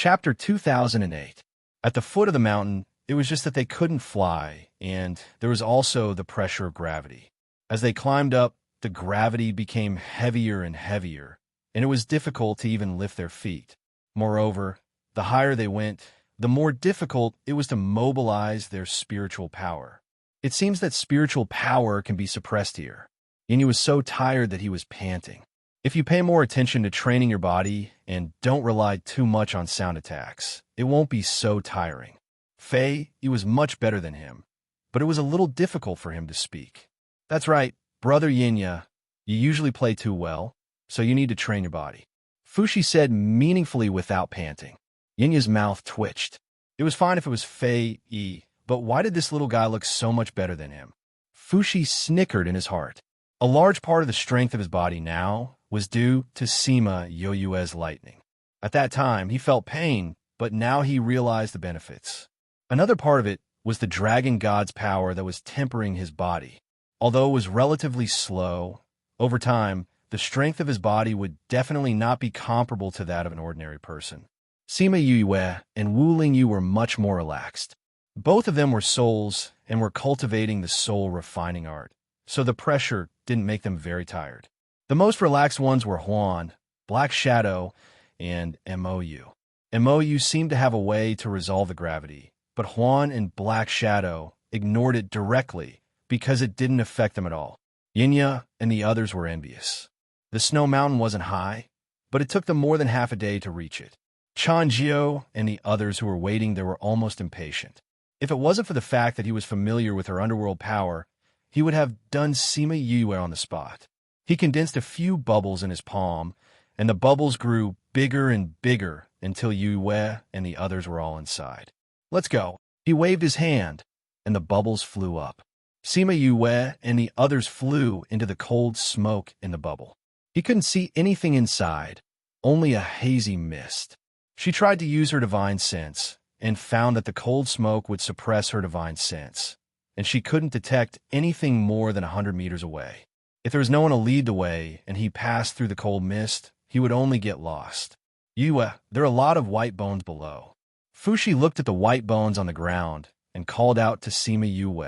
Chapter 2008. At the foot of the mountain, it was just that they couldn't fly, and there was also the pressure of gravity. As they climbed up, the gravity became heavier and heavier, and it was difficult to even lift their feet. Moreover, the higher they went, the more difficult it was to mobilize their spiritual power. It seems that spiritual power can be suppressed here. Yin was so tired that he was panting. If you pay more attention to training your body and don't rely too much on sound attacks, it won't be so tiring. Fei, he was much better than him, but it was a little difficult for him to speak. That's right, brother Yinya, you usually play too well, so you need to train your body. Fushi said meaningfully without panting. Yinya's mouth twitched. It was fine if it was Fei Yi, but why did this little guy look so much better than him? Fushi snickered in his heart. A large part of the strength of his body now was due to Sima Yoyue's lightning. At that time, he felt pain, but now he realized the benefits. Another part of it was the dragon god's power that was tempering his body. Although it was relatively slow, over time, the strength of his body would definitely not be comparable to that of an ordinary person. Sima Yoyue and Wu Lingyu were much more relaxed. Both of them were souls and were cultivating the soul refining art, so the pressure didn't make them very tired. The most relaxed ones were Huan, Black Shadow, and MOU. MOU seemed to have a way to resolve the gravity, but Huan and Black Shadow ignored it directly because it didn't affect them at all. Yinya and the others were envious. The snow mountain wasn't high, but it took them more than half a day to reach it. Chanjiu and the others who were waiting there were almost impatient. If it wasn't for the fact that he was familiar with her underworld power, he would have done Sima Yue on the spot. He condensed a few bubbles in his palm, and the bubbles grew bigger and bigger until Yue and the others were all inside. Let's go. He waved his hand, and the bubbles flew up. Sima Yue and the others flew into the cold smoke in the bubble. He couldn't see anything inside, only a hazy mist. She tried to use her divine sense, and found that the cold smoke would suppress her divine sense, and she couldn't detect anything more than 100 meters away. If there was no one to lead the way, and he passed through the cold mist, he would only get lost. Yue, there are a lot of white bones below. Fushi looked at the white bones on the ground and called out to Sima Yue.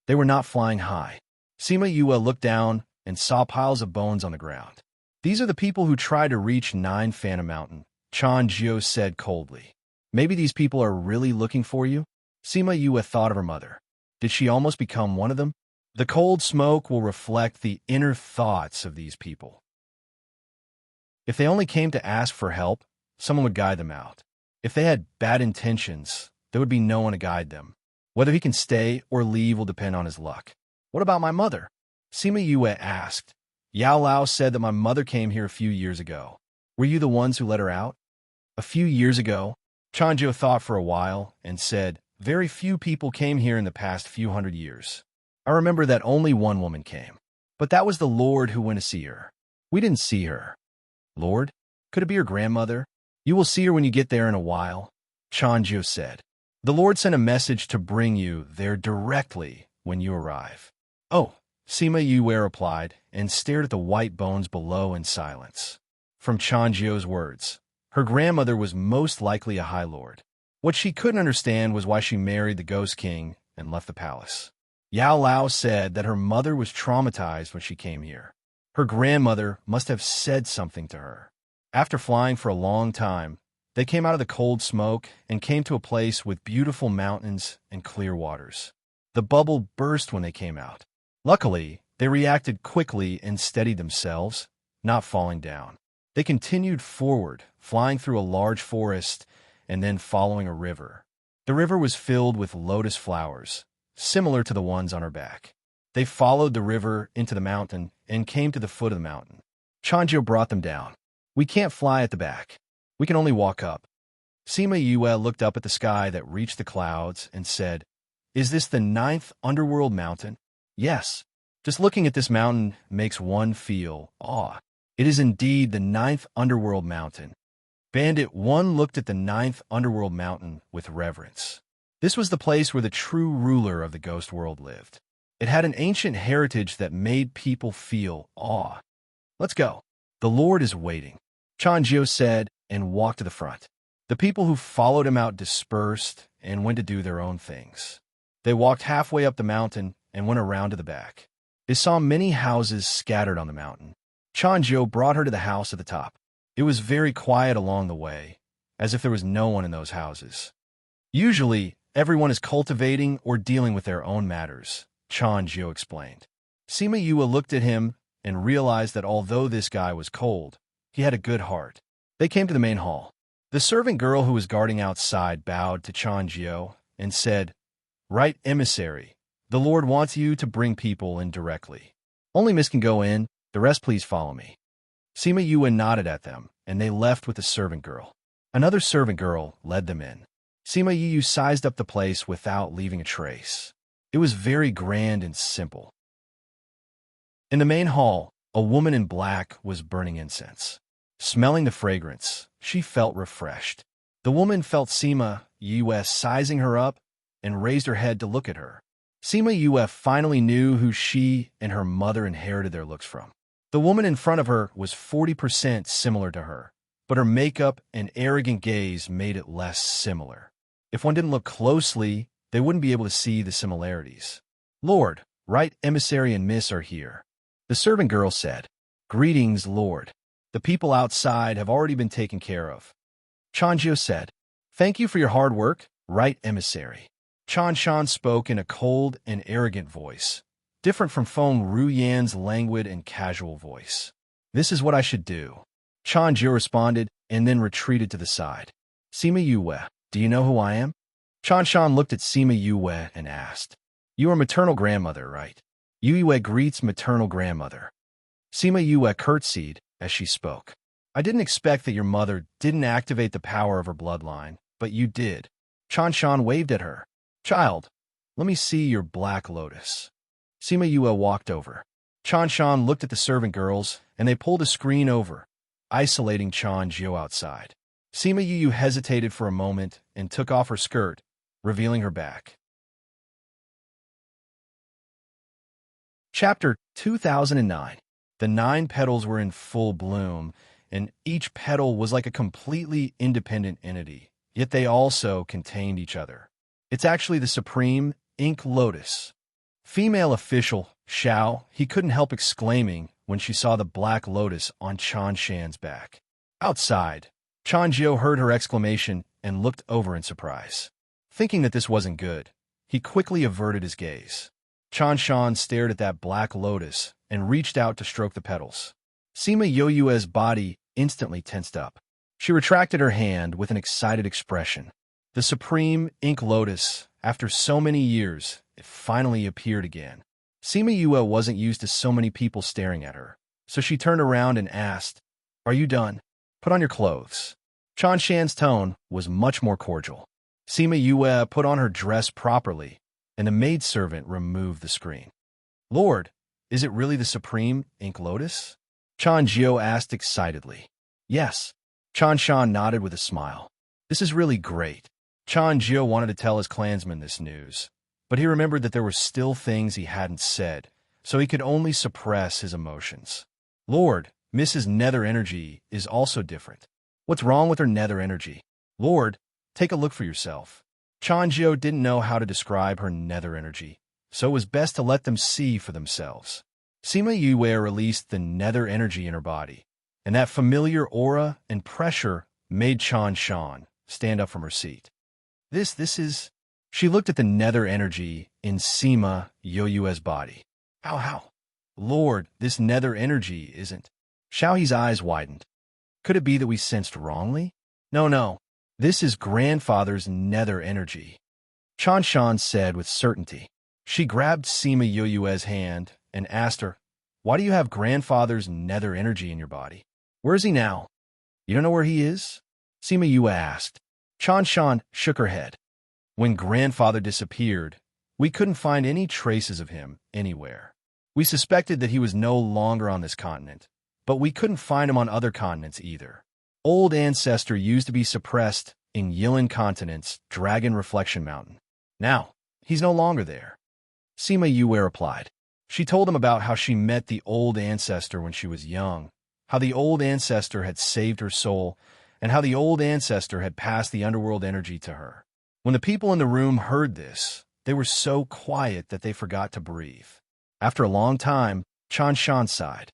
They were not flying high. Sima Yue looked down and saw piles of bones on the ground. These are the people who tried to reach 9 Phantom Mountain, Chanjiu said coldly. Maybe these people are really looking for you? Sima Yue thought of her mother. Did she almost become one of them? The cold smoke will reflect the inner thoughts of these people. If they only came to ask for help, someone would guide them out. If they had bad intentions, there would be no one to guide them. Whether he can stay or leave will depend on his luck. What about my mother? Sima Yue asked. Yao Lao said that my mother came here a few years ago. Were you the ones who let her out? A few years ago? Chanjiu thought for a while and said, very few people came here in the past few hundred years. I remember that only one woman came. But that was the Lord who went to see her. We didn't see her. Lord? Could it be her grandmother? You will see her when you get there in a while, Chanjiu said. The Lord sent a message to bring you there directly when you arrive. Oh, Sima Yue replied and stared at the white bones below in silence. From Chanjiu's words, her grandmother was most likely a High Lord. What she couldn't understand was why she married the Ghost King and left the palace. Yao Lao said that her mother was traumatized when she came here. Her grandmother must have said something to her. After flying for a long time, they came out of the cold smoke and came to a place with beautiful mountains and clear waters. The bubble burst when they came out. Luckily, they reacted quickly and steadied themselves, not falling down. They continued forward, flying through a large forest and then following a river. The river was filled with lotus flowers, similar to the ones on her back. They followed the river into the mountain and came to the foot of the mountain. Chanjiu brought them down. We can't fly at the back. We can only walk up. Sima Yue looked up at the sky that reached the clouds and said, Is this the 9th underworld mountain? Yes. Just looking at this mountain makes one feel awe. It is indeed the 9th underworld mountain. Bandit 1 looked at the 9th underworld mountain with reverence. This was the place where the true ruler of the ghost world lived. It had an ancient heritage that made people feel awe. Let's go. The Lord is waiting, Chanjiu said and walked to the front. The people who followed him out dispersed and went to do their own things. They walked halfway up the mountain and went around to the back. They saw many houses scattered on the mountain. Chanjiu brought her to the house at the top. It was very quiet along the way, as if there was no one in those houses. Usually, everyone is cultivating or dealing with their own matters, Chanjiu explained. Sima Yue looked at him and realized that although this guy was cold, he had a good heart. They came to the main hall. The servant girl who was guarding outside bowed to Chanjiu and said, "Right, emissary. The Lord wants you to bring people in directly. Only Miss can go in. The rest please follow me." Sima Yue nodded at them, and they left with the servant girl. Another servant girl led them in. Sima Yue sized up the place without leaving a trace. It was very grand and simple. In the main hall, a woman in black was burning incense. Smelling the fragrance, she felt refreshed. The woman felt Sima Yue sizing her up and raised her head to look at her. Sima Yue finally knew who she and her mother inherited their looks from. The woman in front of her was 40% similar to her, but her makeup and arrogant gaze made it less similar. If one didn't look closely, they wouldn't be able to see the similarities. "Lord, right emissary and miss are here," the servant girl said. "Greetings, Lord. The people outside have already been taken care of." Chanjiu said, "Thank you for your hard work, right emissary." Chanshan spoke in a cold and arrogant voice, different from Feng Ruyan's languid and casual voice. "This is what I should do." Chanjiu responded and then retreated to the side. "Sima Yue, do you know who I am?" Chanshan looked at Sima Yue and asked, "You are maternal grandmother, right?" Yue greets maternal grandmother. Sima Yue curtsied as she spoke. "I didn't expect that your mother didn't activate the power of her bloodline, but you did." Chanshan waved at her. "Child, let me see your black lotus." Sima Yue walked over. Chanshan looked at the servant girls, and they pulled a screen over, isolating Chanjiu outside. Sima Yue hesitated for a moment and took off her skirt, revealing her back. Chapter 2009. The 9 petals were in full bloom, and each petal was like a completely independent entity, yet they also contained each other. It's actually the supreme ink lotus. Female official, Xiao, he couldn't help exclaiming when she saw the black lotus on Chanshan's back. Outside, Chanjiu heard her exclamation and looked over in surprise. Thinking that this wasn't good, he quickly averted his gaze. Chanshan stared at that black lotus and reached out to stroke the petals. Sima Yue's body instantly tensed up. She retracted her hand with an excited expression. The supreme ink lotus, after so many years, it finally appeared again. Sima Yue wasn't used to so many people staring at her, so she turned around and asked, "Are you done? Put on your clothes." Chanshan's tone was much more cordial. Sima Yue put on her dress properly, and the maidservant removed the screen. "Lord, is it really the supreme ink lotus?" Chanjiu asked excitedly. "Yes." Chanshan nodded with a smile. "This is really great." Chanjiu wanted to tell his clansmen this news, but he remembered that there were still things he hadn't said, so he could only suppress his emotions. "Lord, Mrs. Nether Energy is also different. What's wrong with her nether energy?" "Lord, take a look for yourself." Chanjiu didn't know how to describe her nether energy, so it was best to let them see for themselves. Sima Yue released the nether energy in her body, and that familiar aura and pressure made Chanshan stand up from her seat. This is... She looked at the nether energy in Sima Yue's body. How? "Lord, this nether energy isn't..." Xiaohe's eyes widened. "Could it be that we sensed wrongly?" No. This is grandfather's nether energy," Chanshan said with certainty. She grabbed Sima Yue's hand and asked her, "Why do you have grandfather's nether energy in your body? Where is he now?" "You don't know where he is?" Sima Yue asked. Chanshan shook her head. "When grandfather disappeared, we couldn't find any traces of him anywhere. We suspected that he was no longer on this continent, but we couldn't find him on other continents either. Old ancestor used to be suppressed in Yilin Continent's Dragon Reflection Mountain. Now, he's no longer there." Sima Yue replied. She told him about how she met the old ancestor when she was young, how the old ancestor had saved her soul, and how the old ancestor had passed the underworld energy to her. When the people in the room heard this, they were so quiet that they forgot to breathe. After a long time, Chanshan sighed.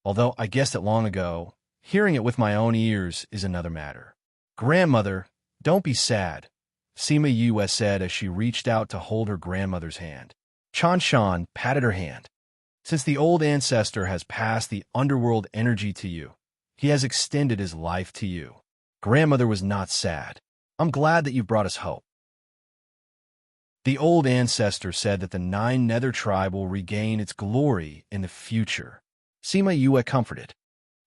Although I guessed it long ago, hearing it with my own ears is another matter. Grandmother, don't be sad, Sima Yue said as she reached out to hold her grandmother's hand. Chanshan patted her hand. Since the old ancestor has passed the underworld energy to you, he has extended his life to you. Grandmother was not sad. I'm glad that you've brought us hope. The old ancestor said that the 9 Nether tribe will regain its glory in the future. Sima Yue comforted.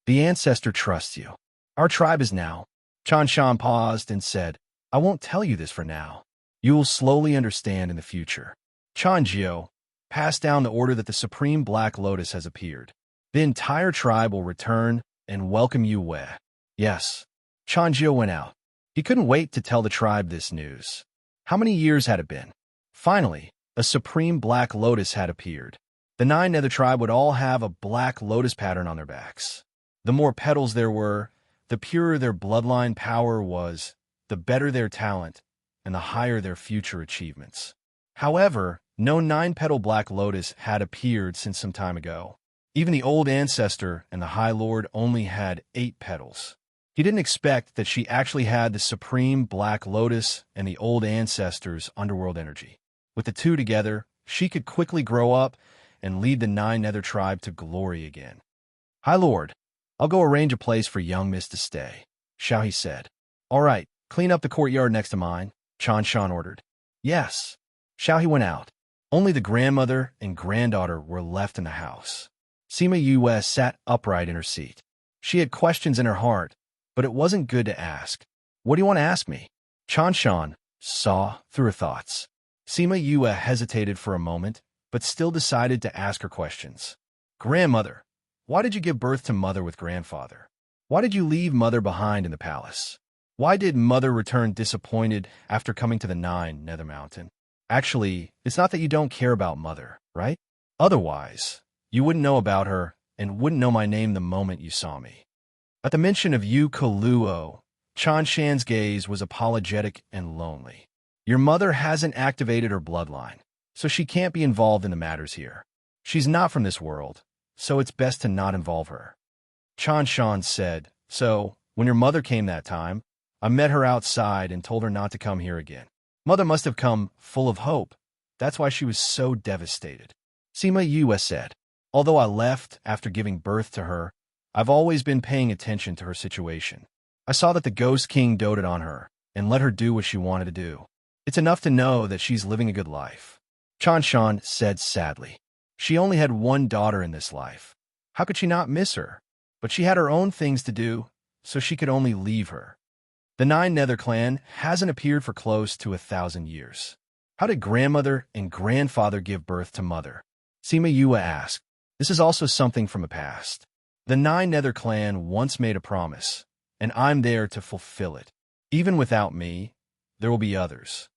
The ancestor trusts you. Our tribe is now. Chanshan paused and said, I won't tell you this for now. You will slowly understand in the future. Chanjiu, pass down the order that the Supreme Black Lotus has appeared. The entire tribe will return and welcome you well. Yes. Chanjiu went out. He couldn't wait to tell the tribe this news. How many years had it been? Finally, a Supreme Black Lotus had appeared. The 9 Nether tribe would all have a black lotus pattern on their backs. The more petals there were, the purer their bloodline power was, the better their talent, and the higher their future achievements. However, no 9-petal black lotus had appeared since some time ago. Even the old ancestor and the High Lord only had 8 petals. He didn't expect that she actually had the Supreme Black Lotus and the old ancestor's underworld energy. With the two together, she could quickly grow up and lead the 9 Nether tribe to glory again. High Lord, I'll go arrange a place for young Miss to stay, Xiaohe said. All right, clean up the courtyard next to mine, Chanshan ordered. Yes. Xiaohe went out. Only the grandmother and granddaughter were left in the house. Sima Yue sat upright in her seat. She had questions in her heart, but it wasn't good to ask. What do you want to ask me? Chanshan saw through her thoughts. Sima Yue hesitated for a moment, but still decided to ask her questions. Grandmother, why did you give birth to Mother with grandfather? Why did you leave Mother behind in the palace? Why did Mother return disappointed after coming to the 9 Nether Mountain? Actually, it's not that you don't care about Mother, right? Otherwise, you wouldn't know about her and wouldn't know my name the moment you saw me. At the mention of Yu Koluo, Chanshan's gaze was apologetic and lonely. Your mother hasn't activated her bloodline, so she can't be involved in the matters here. She's not from this world, so it's best to not involve her. Chanshan said, so, when your mother came that time, I met her outside and told her not to come here again. Mother must have come full of hope. That's why she was so devastated. Sima Yue said, although I left after giving birth to her, I've always been paying attention to her situation. I saw that the Ghost King doted on her and let her do what she wanted to do. It's enough to know that she's living a good life. Chanshan said sadly. She only had one daughter in this life. How could she not miss her? But she had her own things to do, so she could only leave her. The 9 Nether clan hasn't appeared for close to 1,000 years. How did grandmother and grandfather give birth to Mother? Sima Yue asked. This is also something from the past. The 9 Nether clan once made a promise, and I'm there to fulfill it. Even without me, there will be others.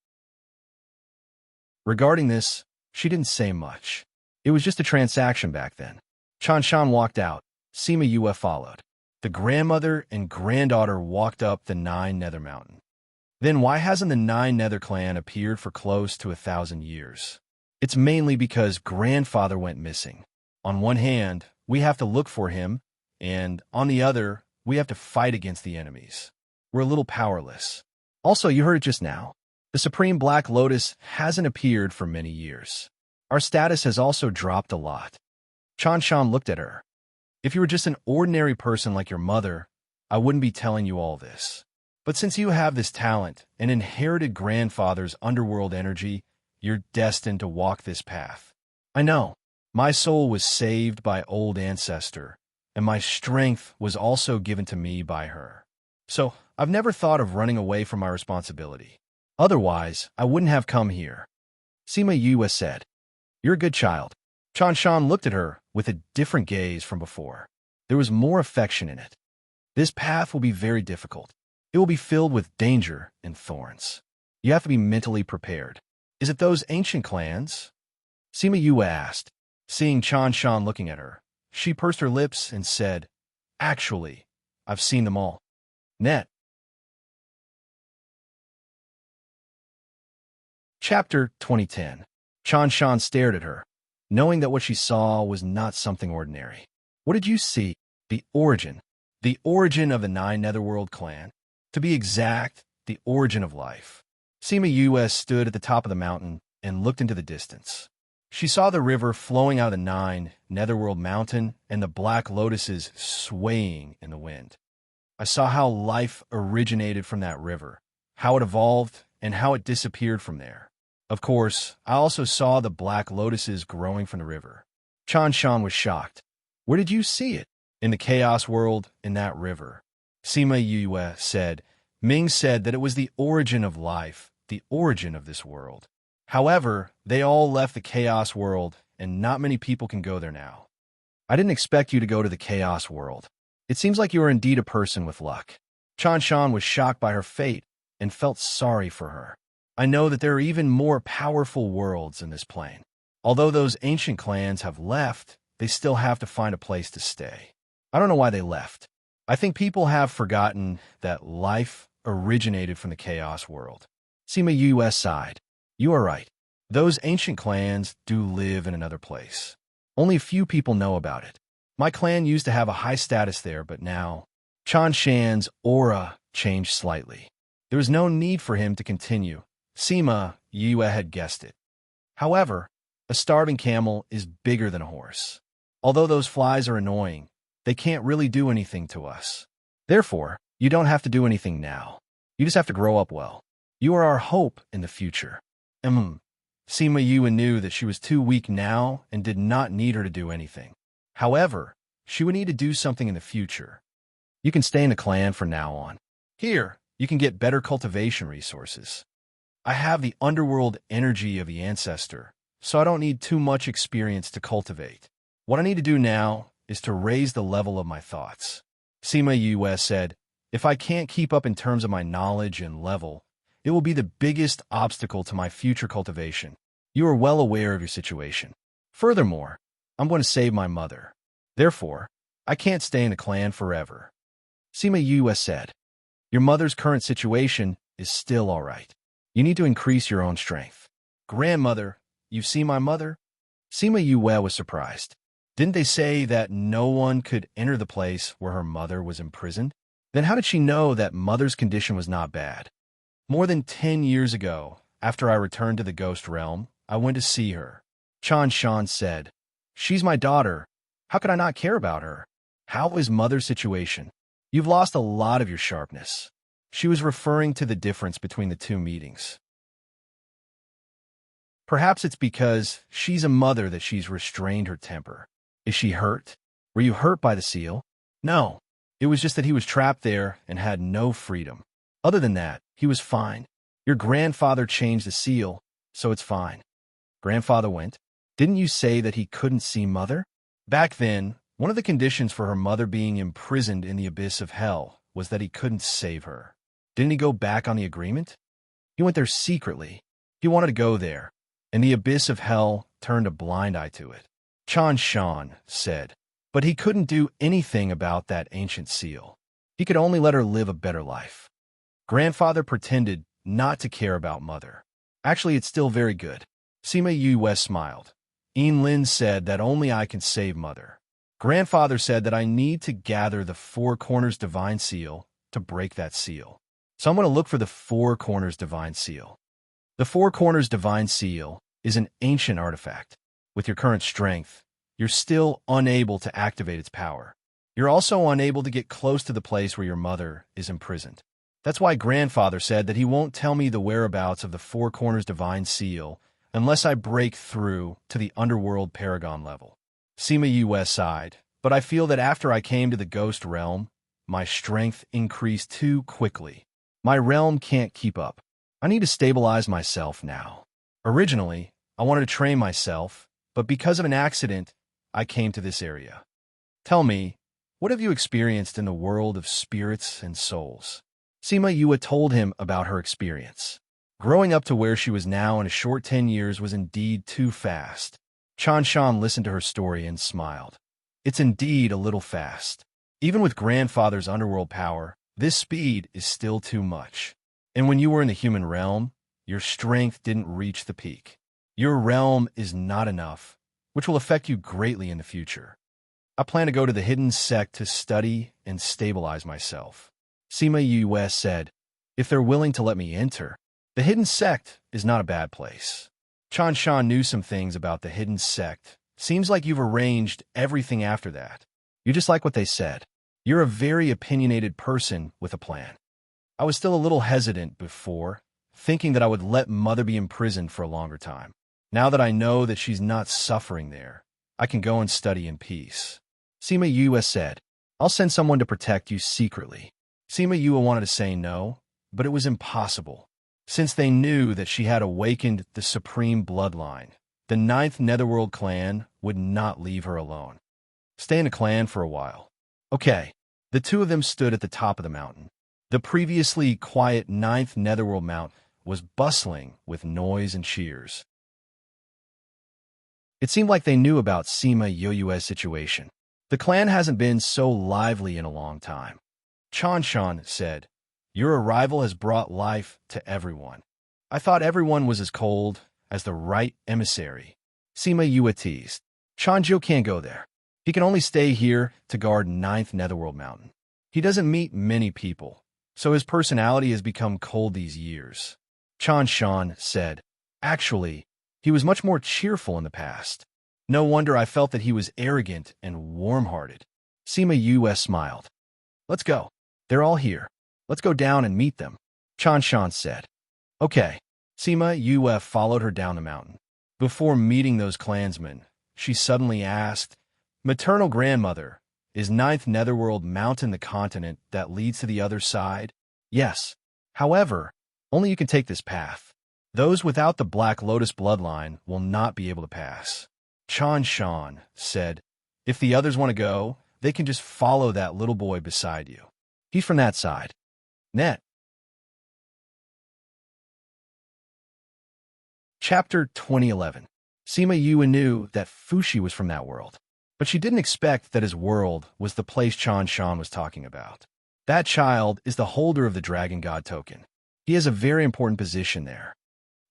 Regarding this, she didn't say much. It was just a transaction back then. Chanshan walked out. Sima Yue followed. The grandmother and granddaughter walked up the 9 Nether Mountain. Then why hasn't the 9 Nether clan appeared for close to 1,000 years? It's mainly because grandfather went missing. On one hand, we have to look for him, and on the other, we have to fight against the enemies. We're a little powerless. Also, you heard it just now. The Supreme Black Lotus hasn't appeared for many years. Our status has also dropped a lot. Chanshan looked at her. If you were just an ordinary person like your mother, I wouldn't be telling you all this. But since you have this talent and inherited grandfather's underworld energy, you're destined to walk this path. I know. My soul was saved by old ancestor, and my strength was also given to me by her. So, I've never thought of running away from my responsibility. Otherwise, I wouldn't have come here. Sima Yue said, You're a good child. Chanshan looked at her with a different gaze from before. There was more affection in it. This path will be very difficult. It will be filled with danger and thorns. You have to be mentally prepared. Is it those ancient clans? Sima Yue asked. Seeing Chanshan looking at her, she pursed her lips and said, Actually, I've seen them all. Net, Chapter 2010. Chan Shan stared at her, knowing that what she saw was not something ordinary. What did you see? The origin. The origin of the Nine Netherworld clan. To be exact, the origin of life. Sima US stood at the top of the mountain and looked into the distance. She saw the river flowing out of the Nine Netherworld mountain and the black lotuses swaying in the wind. I saw how life originated from that river, how it evolved, and how it disappeared from there. Of course, I also saw the black lotuses growing from the river. Chan Shan was shocked. Where did you see it? In the chaos world, in that river. Sima Yue said. Ming said that it was the origin of life, the origin of this world. However, they all left the chaos world, and not many people can go there now. I didn't expect you to go to the chaos world. It seems like you are indeed a person with luck. Chan Shan was shocked by her fate and felt sorry for her. I know that there are even more powerful worlds in this plane. Although those ancient clans have left, they still have to find a place to stay. I don't know why they left. I think people have forgotten that life originated from the chaos world. Sima US sighed. You are right. Those ancient clans do live in another place. Only a few people know about it. My clan used to have a high status there, but now Chan Shan's aura changed slightly. There was no need for him to continue. Sima Yue had guessed it. However, a starving camel is bigger than a horse. Although those flies are annoying, they can't really do anything to us. Therefore, you don't have to do anything now. You just have to grow up well. You are our hope in the future. Sima Yue knew that she was too weak now and did not need her to do anything. However, she would need to do something in the future. You can stay in the clan from now on. Here, you can get better cultivation resources. I have the underworld energy of the ancestor, so I don't need too much experience to cultivate. What I need to do now is to raise the level of my thoughts. Sima Yue said, if I can't keep up in terms of my knowledge and level, it will be the biggest obstacle to my future cultivation. You are well aware of your situation. Furthermore, I'm going to save my mother. Therefore, I can't stay in the clan forever. Sima Yue said, your mother's current situation is still all right. You need to increase your own strength. Grandmother, you've seen my mother? Sima Yue was surprised. Didn't they say that no one could enter the place where her mother was imprisoned? Then how did she know that mother's condition was not bad? More than 10 years ago, after I returned to the ghost realm, I went to see her. Chan Shan said, she's my daughter. How could I not care about her? How is mother's situation? You've lost a lot of your sharpness. She was referring to the difference between the two meetings. Perhaps it's because she's a mother that she's restrained her temper. Is she hurt? Were you hurt by the seal? No. It was just that he was trapped there and had no freedom. Other than that, he was fine. Your grandfather changed the seal, so it's fine. Grandfather went. Didn't you say that he couldn't see mother? Back then, one of the conditions for her mother being imprisoned in the abyss of hell was that he couldn't save her. Didn't he go back on the agreement? He went there secretly. He wanted to go there, and the abyss of hell turned a blind eye to it. Chan Shan said, but he couldn't do anything about that ancient seal. He could only let her live a better life. Grandfather pretended not to care about mother. Actually, it's still very good. Sima Yue smiled. Lin said that only I can save mother. Grandfather said that I need to gather the Four Corners Divine Seal to break that seal. So I'm going to look for the Four Corners Divine Seal. The Four Corners Divine Seal is an ancient artifact. With your current strength, you're still unable to activate its power. You're also unable to get close to the place where your mother is imprisoned. That's why Grandfather said that he won't tell me the whereabouts of the Four Corners Divine Seal unless I break through to the Underworld Paragon level. Sima Yue sighed, but I feel that after I came to the Ghost Realm, my strength increased too quickly. My realm can't keep up. I need to stabilize myself now. Originally, I wanted to train myself, but because of an accident, I came to this area. Tell me, what have you experienced in the world of spirits and souls? Sima Yue told him about her experience. Growing up to where she was now in a short 10 years was indeed too fast. Chan Shan listened to her story and smiled. It's indeed a little fast. Even with Grandfather's underworld power, this speed is still too much. And when you were in the human realm, Your strength didn't reach the peak. Your realm is not enough, which will affect you greatly in the future. I plan to go to the hidden sect to study and stabilize myself. Sima Yue said, if they're willing to let me enter. The hidden sect is not a bad place. Chan Shan knew some things about the hidden sect. Seems like you've arranged everything after that. You just like what they said. You're a very opinionated person with a plan. I was still a little hesitant before, thinking that I would let Mother be imprisoned for a longer time. Now that I know that she's not suffering there, I can go and study in peace. Sima Yue said, I'll send someone to protect you secretly. Sima Yue wanted to say no, but it was impossible. Since they knew that she had awakened the supreme bloodline, the 9th Netherworld clan would not leave her alone. Stay in a clan for a while. Okay. The two of them stood at the top of the mountain. The previously quiet 9th Netherworld mountain was bustling with noise and cheers. It seemed like they knew about Sima Yue's situation. The clan hasn't been so lively in a long time. Chan Shan said, your arrival has brought life to everyone. I thought everyone was as cold as the right emissary. Sima Yue teased. Chanjo can't go there. He can only stay here to guard 9th Netherworld Mountain. He doesn't meet many people, so his personality has become cold these years. Chan Shan said, actually, he was much more cheerful in the past. No wonder I felt that he was arrogant and warm-hearted. Sima Yue smiled. Let's go. They're all here. Let's go down and meet them, Chan Shan said. Okay. Sima Yue followed her down the mountain. Before meeting those clansmen, she suddenly asked, Maternal grandmother, is 9th Netherworld Mountain the continent that leads to the other side? Yes. However, only you can take this path. Those without the Black Lotus bloodline will not be able to pass. Chan Shan said, if the others want to go, they can just follow that little boy beside you. He's from that side. Net. Chapter 2011. Sima Yue knew that Fushi was from that world, but she didn't expect that his world was the place Chan Shan was talking about. That child is the holder of the Dragon God token. He has a very important position there.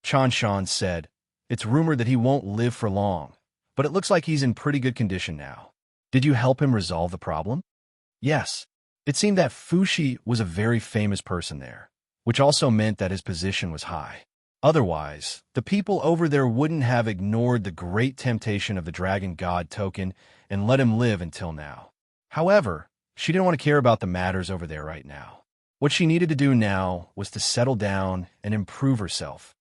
Chan Shan said, it's rumored that he won't live for long, but it looks like he's in pretty good condition now. Did you help him resolve the problem? Yes. It seemed that Fushi was a very famous person there, which also meant that his position was high. Otherwise, the people over there wouldn't have ignored the great temptation of the Dragon God token and let him live until now. However, she didn't want to care about the matters over there right now. What she needed to do now was to settle down and improve herself.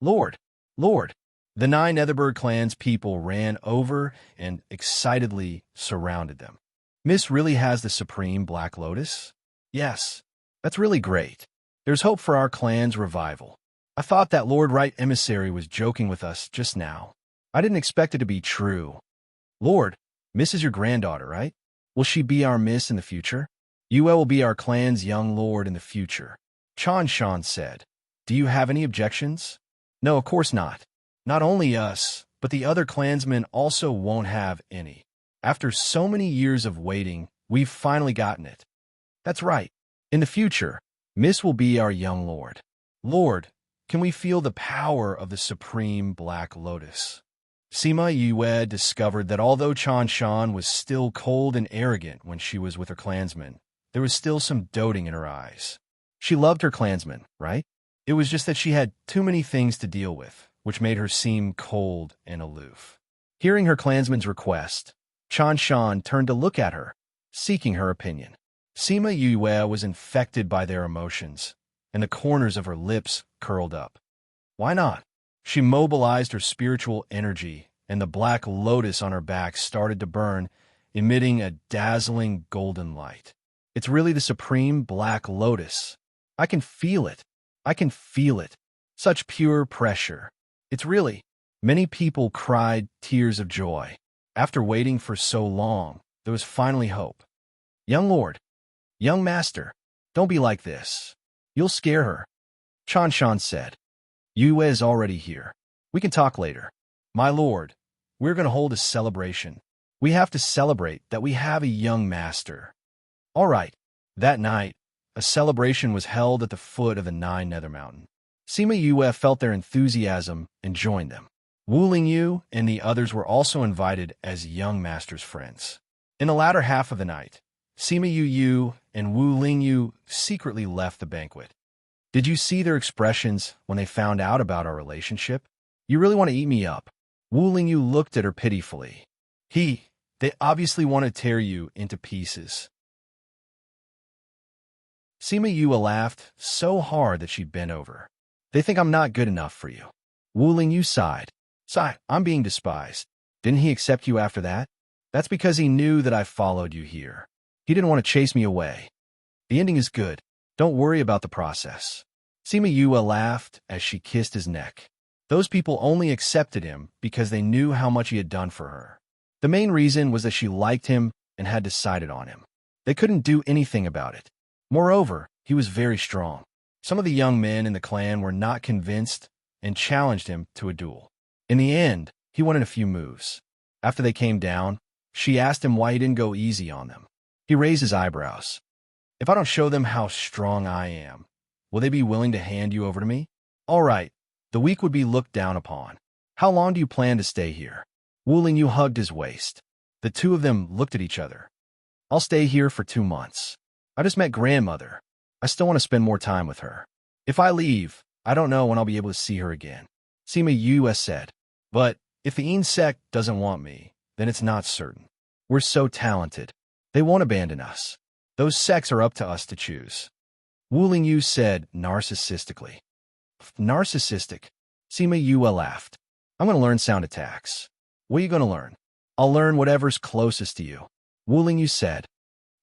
Lord! The 9 Netherberg clan's people ran over and excitedly surrounded them. Miss really has the Supreme Black Lotus? Yes. That's really great. There's hope for our clan's revival. I thought that Lord Right Emissary was joking with us just now. I didn't expect it to be true. Lord, Miss is your granddaughter, right? Will she be our Miss in the future? Yue will be our clan's young lord in the future. Chan Shan said. Do you have any objections? No, of course not. Not only us, but the other clansmen also won't have any. After so many years of waiting, we've finally gotten it. That's right. In the future, Miss will be our young lord. Lord, can we feel the power of the Supreme Black Lotus? Sima Yue discovered that although Chan Shan was still cold and arrogant when she was with her clansmen, there was still some doting in her eyes. She loved her clansmen, right? It was just that she had too many things to deal with, which made her seem cold and aloof. Hearing her clansman's request, Chan Shan turned to look at her, seeking her opinion. Sima Yue was infected by their emotions, and the corners of her lips curled up. Why not? She mobilized her spiritual energy, and the black lotus on her back started to burn, emitting a dazzling golden light. It's really the Supreme Black Lotus. I can feel it. I can feel it. Such pure pressure. It's really. Many people cried tears of joy. After waiting for so long, there was finally hope. Young Lord, young Master, don't be like this. You'll scare her. Chan Shan said. Yue is already here. We can talk later. My lord, we're going to hold a celebration. We have to celebrate that we have a young master. All right. That night, a celebration was held at the foot of the 9 Nether Mountain. Sima Yue felt their enthusiasm and joined them. Wu Lingyu and the others were also invited as young master's friends. In the latter half of the night, Sima Yu and Wu Lingyu secretly left the banquet. Did you see their expressions when they found out about our relationship? You really want to eat me up. Wu Lingyu looked at her pitifully. They obviously want to tear you into pieces. Sima Yue laughed so hard that she bent over. They think I'm not good enough for you. Wu Lingyu sighed. I'm being despised. Didn't he accept you after that? That's because he knew that I followed you here. He didn't want to chase me away. The ending is good. Don't worry about the process. Sima Yue laughed as she kissed his neck. Those people only accepted him because they knew how much he had done for her. The main reason was that she liked him and had decided on him. They couldn't do anything about it. Moreover, he was very strong. Some of the young men in the clan were not convinced and challenged him to a duel. In the end, he won in a few moves. After they came down, she asked him why he didn't go easy on them. He raised his eyebrows. If I don't show them how strong I am, will they be willing to hand you over to me? All right, the weak would be looked down upon. How long do you plan to stay here? Wu Lingyu hugged his waist. The two of them looked at each other. I'll stay here for 2 months. I just met grandmother. I still want to spend more time with her. If I leave, I don't know when I'll be able to see her again. Sima Yue said. But if the insect doesn't want me, then it's not certain. We're so talented. They won't abandon us. Those sects are up to us to choose. Wu Lingyu said narcissistically. Narcissistic? Sima Yue laughed. I'm going to learn sound attacks. What are you going to learn? I'll learn whatever's closest to you. Wu Lingyu said.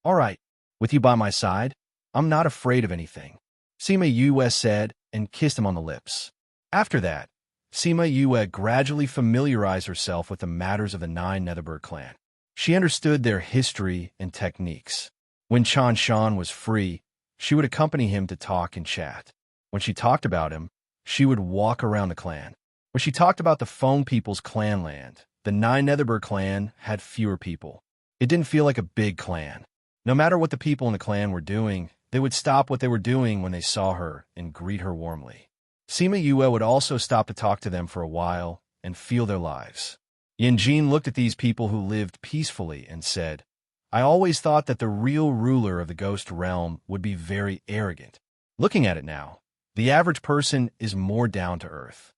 All right, with you by my side, I'm not afraid of anything. Sima Yue said and kissed him on the lips. After that, Sima Yue gradually familiarized herself with the matters of the Nine Netherbird clan. She understood their history and techniques. When Chan Shan was free, she would accompany him to talk and chat. When she talked about him, she would walk around the clan. When she talked about the Foam People's clan land, the Nine Netherbird clan had fewer people. It didn't feel like a big clan. No matter what the people in the clan were doing, they would stop what they were doing when they saw her and greet her warmly. Sima Yue would also stop to talk to them for a while and feel their lives. Yanjin looked at these people who lived peacefully and said, I always thought that the real ruler of the ghost realm would be very arrogant. Looking at it now, the average person is more down to earth.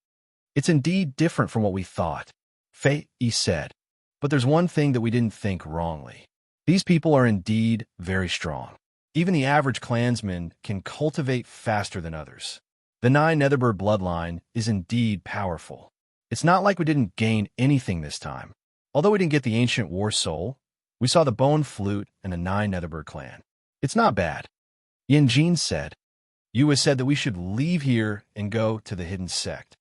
It's indeed different from what we thought, Fei Yi said. But there's one thing that we didn't think wrongly. These people are indeed very strong. Even the average clansman can cultivate faster than others. The Nine Netherbird bloodline is indeed powerful. It's not like we didn't gain anything this time. Although we didn't get the ancient war soul, we saw the bone flute and the Nine Netherbird clan. It's not bad. Yanjin said. Yue said that we should leave here and go to the hidden sect.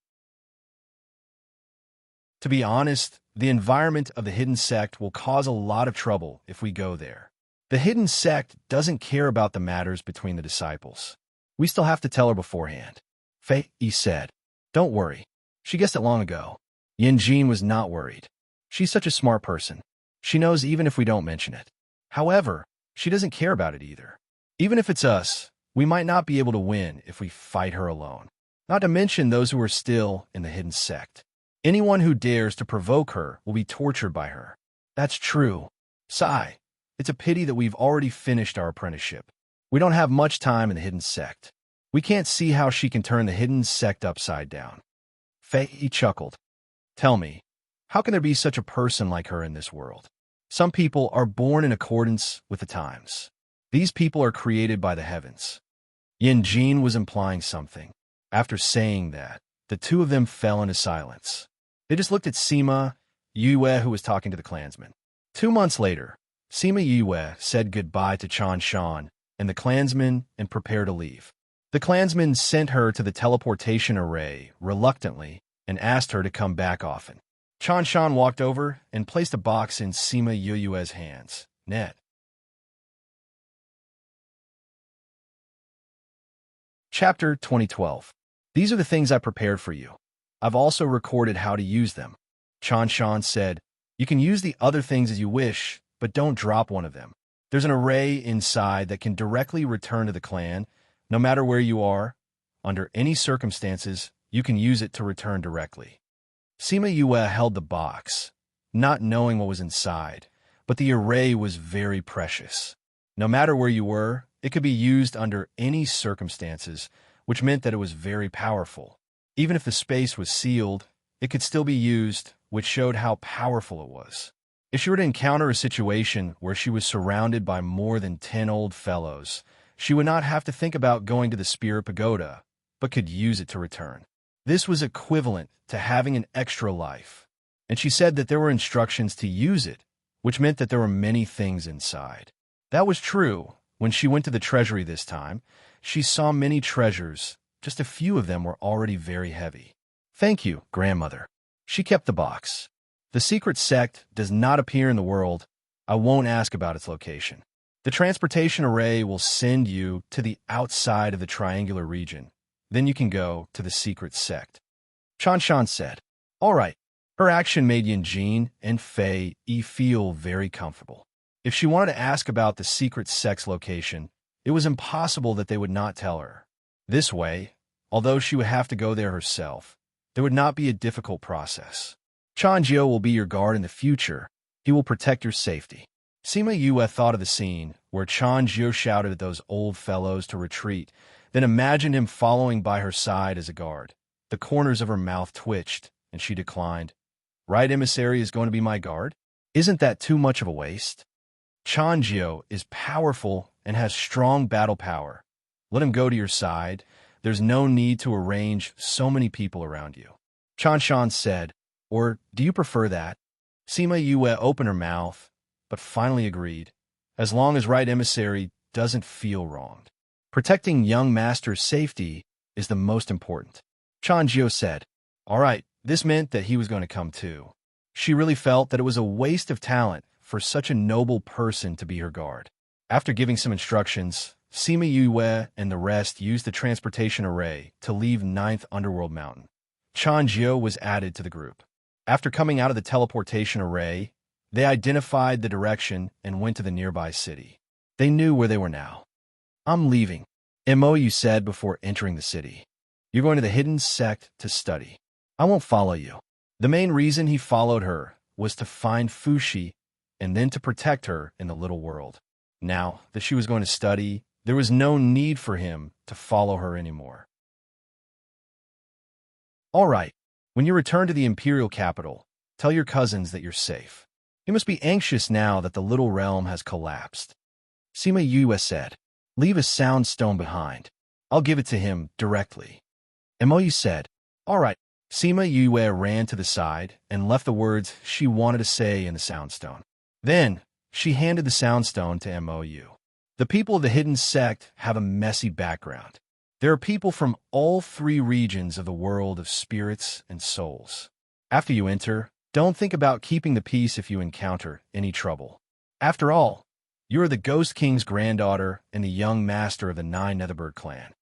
To be honest, the environment of the hidden sect will cause a lot of trouble if we go there. The hidden sect doesn't care about the matters between the disciples. We still have to tell her beforehand. Fei Yi said. Don't worry. She guessed it long ago. Yanjin was not worried. She's such a smart person. She knows even if we don't mention it. However, she doesn't care about it either. Even if it's us, we might not be able to win if we fight her alone. Not to mention those who are still in the hidden sect. Anyone who dares to provoke her will be tortured by her. That's true. Sigh. It's a pity that we've already finished our apprenticeship. We don't have much time in the hidden sect. We can't see how she can turn the hidden sect upside down. Fei Yi chuckled. Tell me, how can there be such a person like her in this world? Some people are born in accordance with the times. These people are created by the heavens. Yanjin was implying something. After saying that, the two of them fell into silence. They just looked at Sima Yue, who was talking to the clansman. 2 months later, Sima Yue said goodbye to Chan Shan and the clansman and prepared to leave. The clansman sent her to the teleportation array reluctantly and asked her to come back often. Chan Shan walked over and placed a box in Sima Yue's hands. Net. Chapter 2012. These are the things I prepared for you. I've also recorded how to use them. Chan Shan said, you can use the other things as you wish, but don't drop one of them. There's an array inside that can directly return to the clan, no matter where you are. under any circumstances, you can use it to return directly. Sima Yue held the box, not knowing what was inside, but the array was very precious. No matter where you were, it could be used under any circumstances, which meant that it was very powerful. Even if the space was sealed, it could still be used, which showed how powerful it was. If she were to encounter a situation where she was surrounded by more than 10 old fellows, she would not have to think about going to the Spirit Pagoda, but could use it to return. This was equivalent to having an extra life, and she said that there were instructions to use it, which meant that there were many things inside. That was true. When she went to the treasury this time, she saw many treasures. Just a few of them were already very heavy. Thank you, grandmother. She kept the box. The secret sect does not appear in the world. I won't ask about its location. The transportation array will send you to the outside of the triangular region. Then you can go to the secret sect. Chanshan said. All right. Her action made Yanjin and Fei Yi feel very comfortable. If she wanted to ask about the secret sect's location, it was impossible that they would not tell her. This way, although she would have to go there herself, there would not be a difficult process. Chanjio will be your guard in the future. He will protect your safety. Sima Yue thought of the scene where Chanjio shouted at those old fellows to retreat, then imagined him following by her side as a guard. The corners of her mouth twitched, and she declined. Right emissary is going to be my guard? Isn't that too much of a waste? Chanjio is powerful and has strong battle power. Let him go to your side. There's no need to arrange so many people around you. Chanshan said, or do you prefer that? Sima Yue opened her mouth, but finally agreed, as long as right emissary doesn't feel wronged. Protecting young master's safety is the most important. Chanjio said, all right, this meant that he was going to come too. She really felt that it was a waste of talent for such a noble person to be her guard. After giving some instructions, Sima Yue and the rest used the transportation array to leave 9th Underworld Mountain. Chanjio was added to the group. After coming out of the teleportation array, they identified the direction and went to the nearby city. They knew where they were now. I'm leaving, Mo said before entering the city. You're going to the hidden sect to study. I won't follow you. The main reason he followed her was to find Fushi and then to protect her in the little world. Now that she was going to study, there was no need for him to follow her anymore. All right, when you return to the imperial capital, tell your cousins that you're safe. You must be anxious now that the little realm has collapsed. Sima Yue said, leave a sound stone behind. I'll give it to him directly. Mo said, all right. Sima Yue ran to the side and left the words she wanted to say in the soundstone. Then, she handed the soundstone to Mo. The people of the hidden sect have a messy background. There are people from all 3 regions of the world of spirits and souls. After you enter, don't think about keeping the peace if you encounter any trouble. After all, you are the Ghost King's granddaughter and the young master of the 9 Netherbird clan.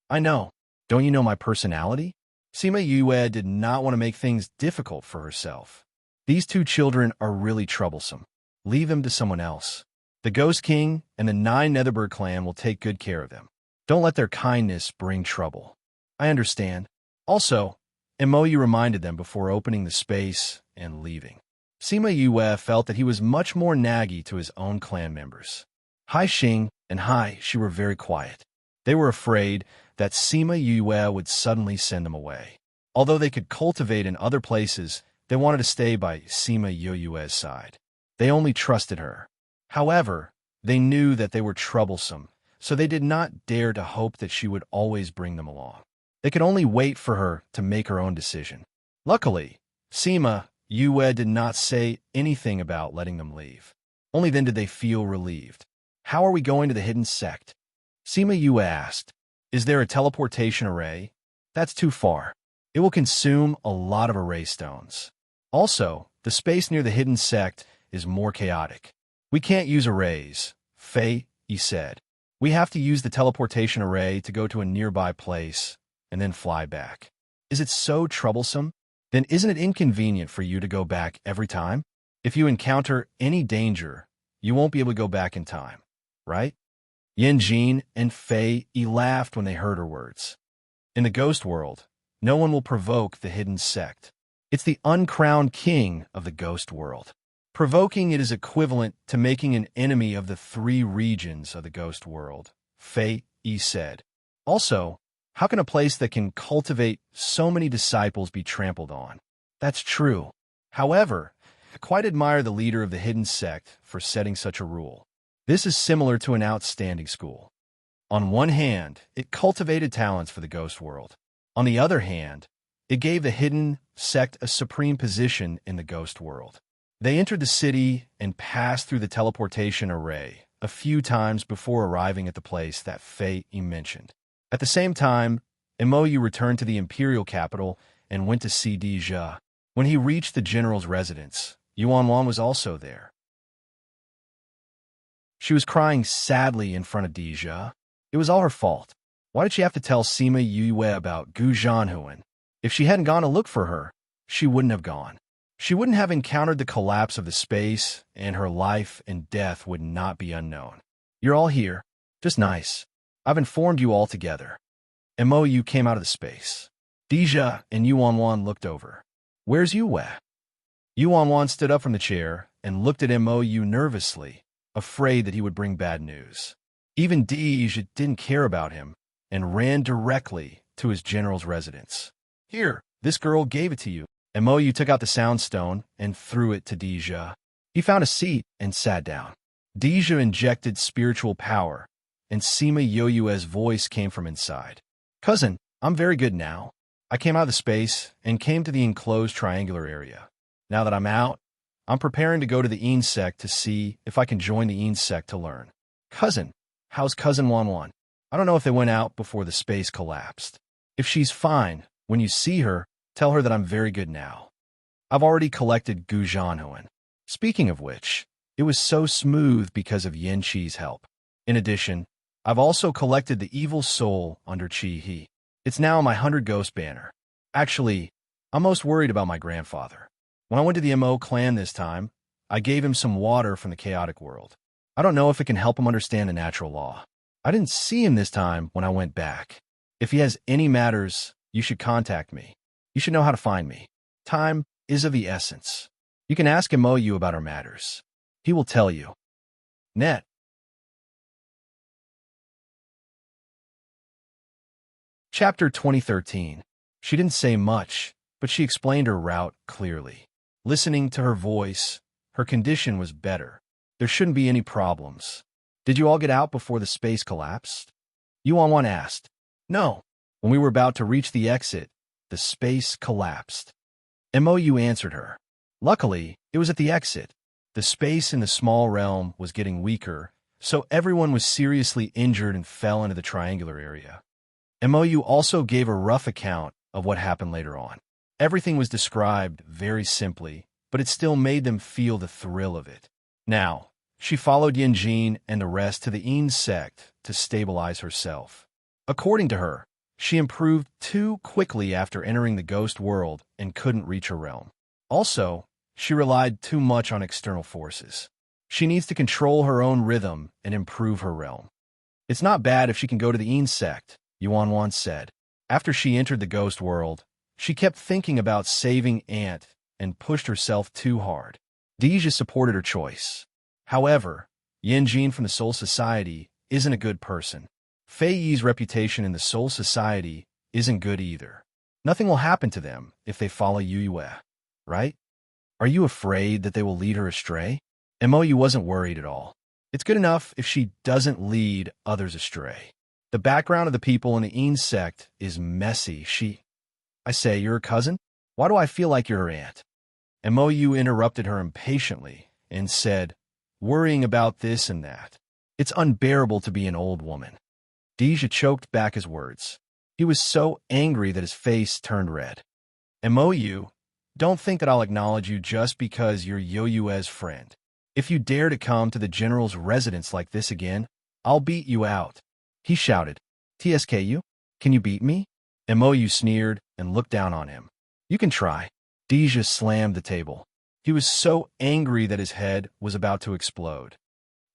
I know. Don't you know my personality? Sima Yue did not want to make things difficult for herself. These 2 children are really troublesome. Leave them to someone else. The Ghost King and the 9 Netherbird clan will take good care of them. Don't let their kindness bring trouble. I understand. Also, Mo reminded them before opening the space and leaving. Sima Yue felt that he was much more naggy to his own clan members. Hai Xing and Hai Shi were very quiet. They were afraid that Sima Yue would suddenly send them away. Although they could cultivate in other places, they wanted to stay by Sima Yue's side. They only trusted her. However, they knew that they were troublesome, so they did not dare to hope that she would always bring them along. They could only wait for her to make her own decision. Luckily, Sima Yue did not say anything about letting them leave. Only then did they feel relieved. How are we going to the hidden sect? Sima Yue asked. Is there a teleportation array? That's too far. It will consume a lot of array stones. Also, the space near the hidden sect is more chaotic. We can't use arrays, Fei Yi said. We have to use the teleportation array to go to a nearby place and then fly back. Is it so troublesome? Then isn't it inconvenient for you to go back every time? If you encounter any danger, you won't be able to go back in time, right? Yanjin and Fei Yi laughed when they heard her words. In the ghost world, no one will provoke the hidden sect. It's the uncrowned king of the ghost world. Provoking it is equivalent to making an enemy of the 3 regions of the ghost world, Fei Yi said. Also, how can a place that can cultivate so many disciples be trampled on? That's true. However, I quite admire the leader of the hidden sect for setting such a rule. This is similar to an outstanding school. On one hand, it cultivated talents for the ghost world. On the other hand, it gave the hidden sect a supreme position in the ghost world. They entered the city and passed through the teleportation array a few times before arriving at the place that Fei Yi mentioned. At the same time, Immerse returned to the imperial capital and went to see Deja. When he reached the general's residence, Yuanwan was also there. She was crying sadly in front of Deja. It was all her fault. Why did she have to tell Sima Yue about Gu Zhanhuan? If she hadn't gone to look for her, she wouldn't have gone. She wouldn't have encountered the collapse of the space, and her life and death would not be unknown. You're all here. Just nice. I've informed you all together. Immerse came out of the space. Deja and Yuanwan looked over. Where's Yue? Yuanwan stood up from the chair and looked at Immerse nervously, afraid that he would bring bad news. Even Deja didn't care about him and ran directly to his general's residence. Here, this girl gave it to you. Immerse took out the sound stone and threw it to Deja. He found a seat and sat down. Deja injected spiritual power, and Sima Yue's voice came from inside. Cousin, I'm very good now. I came out of the space and came to the enclosed triangular area. Now that I'm out, I'm preparing to go to the Een sect to see if I can join the Een sect to learn. Cousin, how's Cousin Wanwan? I don't know if they went out before the space collapsed. If she's fine, when you see her, tell her that I'm very good now. I've already collected Gu Zhanhuan. Speaking of which, it was so smooth because of Yen Qi's help. In addition, I've also collected the evil soul under Qi He. It's now my 100 ghost banner. Actually, I'm most worried about my grandfather. When I went to the Mo clan this time, I gave him some water from the chaotic world. I don't know if it can help him understand the natural law. I didn't see him this time when I went back. If he has any matters, you should contact me. You should know how to find me. Time is of the essence. You can ask Immerse about our matters. He will tell you. Net. Chapter 2013. She didn't say much, but she explained her route clearly. Listening to her voice, her condition was better. There shouldn't be any problems. Did you all get out before the space collapsed? Yuanwan asked. No. When we were about to reach the exit, the space collapsed. Immerse answered her. Luckily, it was at the exit. The space in the small realm was getting weaker, so everyone was seriously injured and fell into the triangular area. Immerse also gave a rough account of what happened later on. Everything was described very simply, but it still made them feel the thrill of it. Now, she followed Yanjin and the rest to the Een sect to stabilize herself. According to her, she improved too quickly after entering the ghost world and couldn't reach her realm. Also, she relied too much on external forces. She needs to control her own rhythm and improve her realm. It's not bad if she can go to the Een sect, Yuanwan said. After she entered the ghost world, she kept thinking about saving Ant and pushed herself too hard. Deja supported her choice. However, Yanjin from the Soul Society isn't a good person. Fei Yi's reputation in the Soul Society isn't good either. Nothing will happen to them if they follow Yue, right? Are you afraid that they will lead her astray? Immerse wasn't worried at all. It's good enough if she doesn't lead others astray. The background of the people in the Een sect is messy. I say, you're her cousin? Why do I feel like you're her aunt? Immerse interrupted her impatiently and said, worrying about this and that. It's unbearable to be an old woman. Deja choked back his words. He was so angry that his face turned red. Immerse, don't think that I'll acknowledge you just because you're Yue's friend. If you dare to come to the general's residence like this again, I'll beat you out. He shouted. TSKU? Can you beat me? Immerse sneered and looked down on him. You can try. Deja slammed the table. He was so angry that his head was about to explode.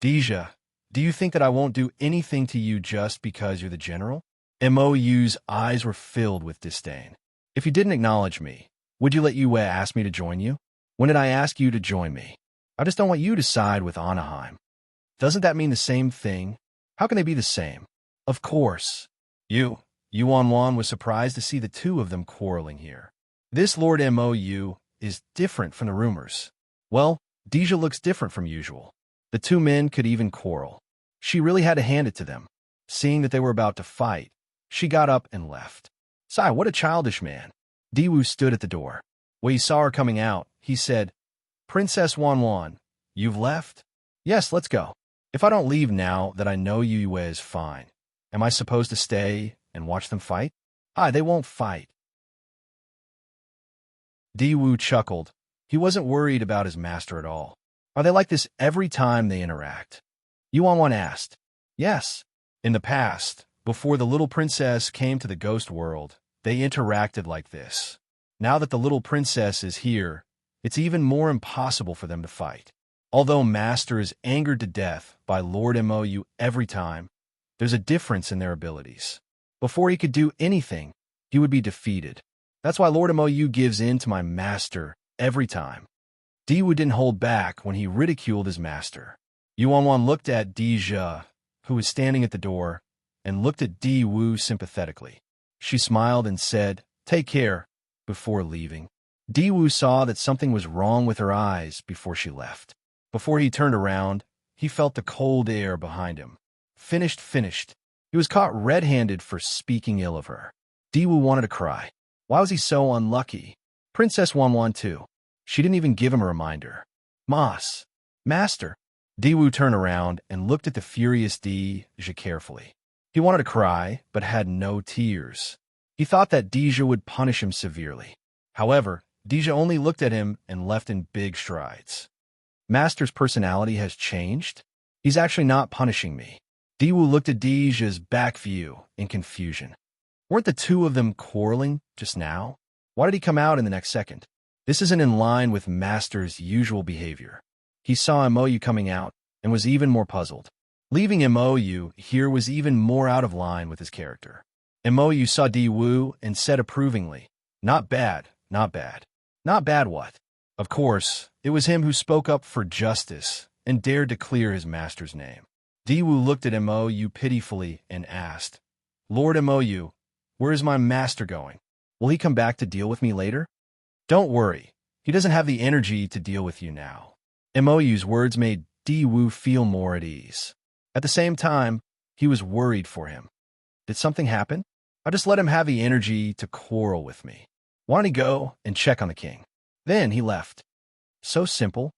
Deja, do you think that I won't do anything to you just because you're the general? Mou's eyes were filled with disdain. If you didn't acknowledge me, would you let Yue ask me to join you? When did I ask you to join me? I just don't want you to side with Anaheim. Doesn't that mean the same thing? How can they be the same? Of course. Yuan was surprised to see the two of them quarreling here. This Lord Mou is different from the rumors. Well, Deja looks different from usual. The two men could even quarrel. She really had to hand it to them. Seeing that they were about to fight, she got up and left. Sai, what a childish man. Diwu stood at the door. When he saw her coming out, he said, Princess Wan, you've left? Yes, let's go. If I don't leave now that I know Yue is fine, am I supposed to stay and watch them fight? They won't fight. Diwu chuckled. He wasn't worried about his master at all. Are they like this every time they interact? Yuan asked. Yes. In the past, before the little princess came to the ghost world, they interacted like this. Now that the little princess is here, it's even more impossible for them to fight. Although Master is angered to death by Lord Mou every time, there's a difference in their abilities. Before he could do anything, he would be defeated. That's why Lord Mou gives in to my master every time. Diwu didn't hold back when he ridiculed his master. Yuan looked at Deja, who was standing at the door, and looked at Diwu sympathetically. She smiled and said, Take care, before leaving. Diwu saw that something was wrong with her eyes before she left. Before he turned around, he felt the cold air behind him. Finished. He was caught red-handed for speaking ill of her. Diwu wanted to cry. Why was he so unlucky? Princess Wan too. She didn't even give him a reminder. Master. Diwu turned around and looked at the furious Deja carefully. He wanted to cry, but had no tears. He thought that Deja would punish him severely. However, Deja only looked at him and left in big strides. Master's personality has changed? He's actually not punishing me. Diwu looked at Deja's back view in confusion. Weren't the two of them quarreling just now? Why did he come out in the next second? This isn't in line with Master's usual behavior. He saw Mou coming out and was even more puzzled. Leaving Mou here was even more out of line with his character. Mou saw Diwu and said approvingly, Not bad. Not bad what? Of course, it was him who spoke up for justice and dared to clear his master's name. Diwu looked at Mou pitifully and asked, Lord Mou, where is my master going? Will he come back to deal with me later? Don't worry, he doesn't have the energy to deal with you now. Mou's words made Diwu feel more at ease. At the same time, he was worried for him. Did something happen? I just let him have the energy to quarrel with me. Why don't he go and check on the king? Then he left. So simple.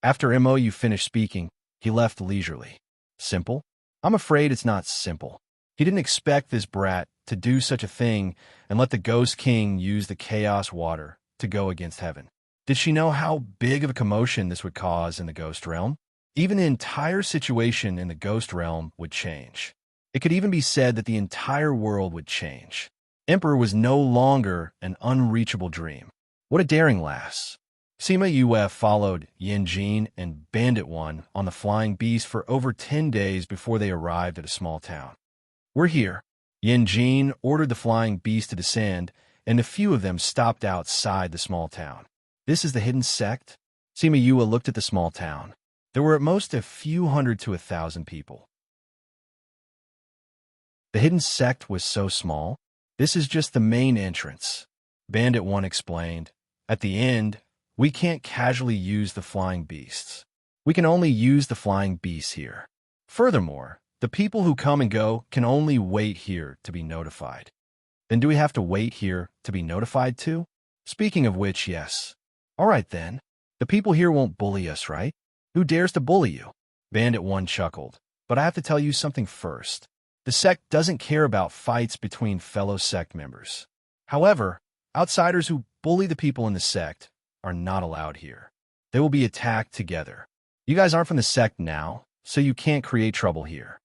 After Mou finished speaking, he left leisurely. Simple? I'm afraid it's not simple. He didn't expect this brat to do such a thing and let the Ghost King use the Chaos Water to go against heaven. Did she know how big of a commotion this would cause in the Ghost Realm? Even the entire situation in the Ghost Realm would change. It could even be said that the entire world would change. Emperor was no longer an unreachable dream. What a daring lass. Sima Yue followed Yanjin and Bandit One on the flying beast for over 10 days before they arrived at a small town. We're here. Yanjin ordered the flying beast to descend, and a few of them stopped outside the small town. This is the hidden sect? Sima Yue looked at the small town. There were at most a few hundred to 1,000 people. The hidden sect was so small. This is just the main entrance. Bandit One explained. At the end, we can't casually use the flying beasts. We can only use the flying beasts here. Furthermore, the people who come and go can only wait here to be notified. Then do we have to wait here to be notified too? Speaking of which, yes. All right then. The people here won't bully us, right? Who dares to bully you? Bandit One chuckled. But I have to tell you something first. The sect doesn't care about fights between fellow sect members. However, outsiders who bully the people in the sect are not allowed here. They will be attacked together. You guys aren't from the sect now, so you can't create trouble here.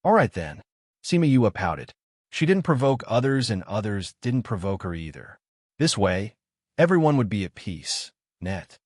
All right then. Sima Yue pouted. She didn't provoke others and others didn't provoke her either. This way, everyone would be at peace. Net.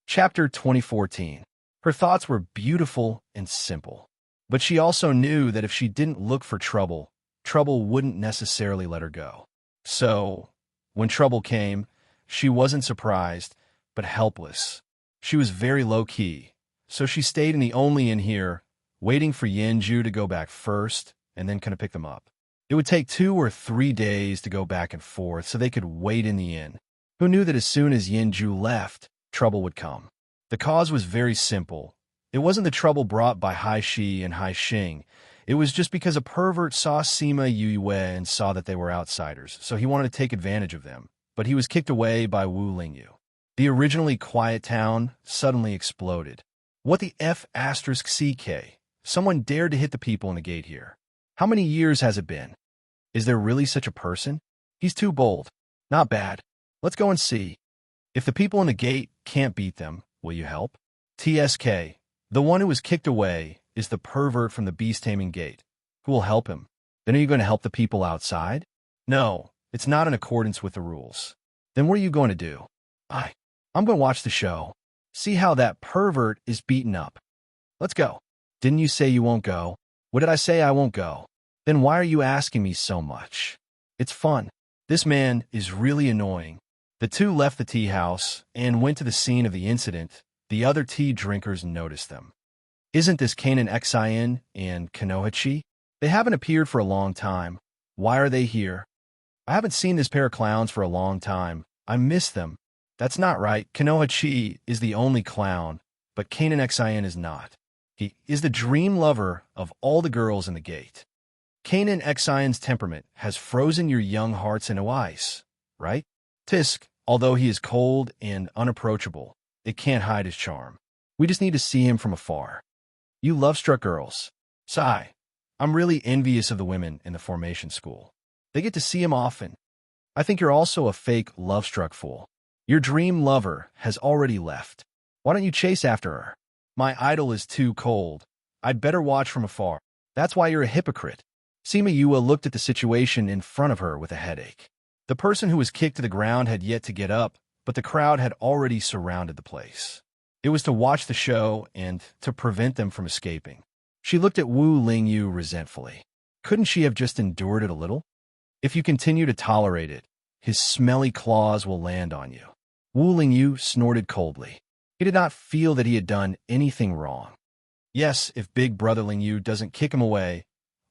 Chapter 2014. Her thoughts were beautiful and simple. But she also knew that if she didn't look for trouble, trouble wouldn't necessarily let her go. So, when trouble came, she wasn't surprised, but helpless. She was very low-key, so she stayed in the only inn here, waiting for Yenju to go back first, and then kind of pick them up. It would take 2 or 3 days to go back and forth so they could wait in the inn. Who knew that as soon as Yenju left, trouble would come? The cause was very simple. It wasn't the trouble brought by Hai Shi and Hai Xing. It was just because a pervert saw Sima Yue and saw that they were outsiders, so he wanted to take advantage of them. But he was kicked away by Wu Lingyu. The originally quiet town suddenly exploded. What the F***CK? Someone dared to hit the people in the gate here. How many years has it been? Is there really such a person? He's too bold. Not bad. Let's go and see. If the people in the gate can't beat them, will you help? TSK. The one who was kicked away is the pervert from the beast-taming gate. Who will help him? Then are you going to help the people outside? No, it's not in accordance with the rules. Then what are you going to do? I'm going to watch the show. See how that pervert is beaten up. Let's go. Didn't you say you won't go? What did I say? I won't go. Then why are you asking me so much? It's fun. This man is really annoying. The two left the tea house and went to the scene of the incident. The other tea drinkers noticed them. Isn't this Kanan Xin and Kanohachi? They haven't appeared for a long time. Why are they here? I haven't seen this pair of clowns for a long time. I miss them. That's not right. Kanohachi is the only clown, but Kanan Xin is not. He is the dream lover of all the girls in the gate. Kanan Xion's temperament has frozen your young hearts into ice, right? Tisk, although he is cold and unapproachable, it can't hide his charm. We just need to see him from afar. You love-struck girls. Sigh. I'm really envious of the women in the formation school. They get to see him often. I think you're also a fake love-struck fool. Your dream lover has already left. Why don't you chase after her? My idol is too cold. I'd better watch from afar. That's why you're a hypocrite. Sima Yue looked at the situation in front of her with a headache. The person who was kicked to the ground had yet to get up, but the crowd had already surrounded the place. It was to watch the show and to prevent them from escaping. She looked at Wu Lingyu resentfully. Couldn't she have just endured it a little? If you continue to tolerate it, his smelly claws will land on you. Wu Lingyu snorted coldly. He did not feel that he had done anything wrong. Yes, if Big Brother Lingyu doesn't kick him away,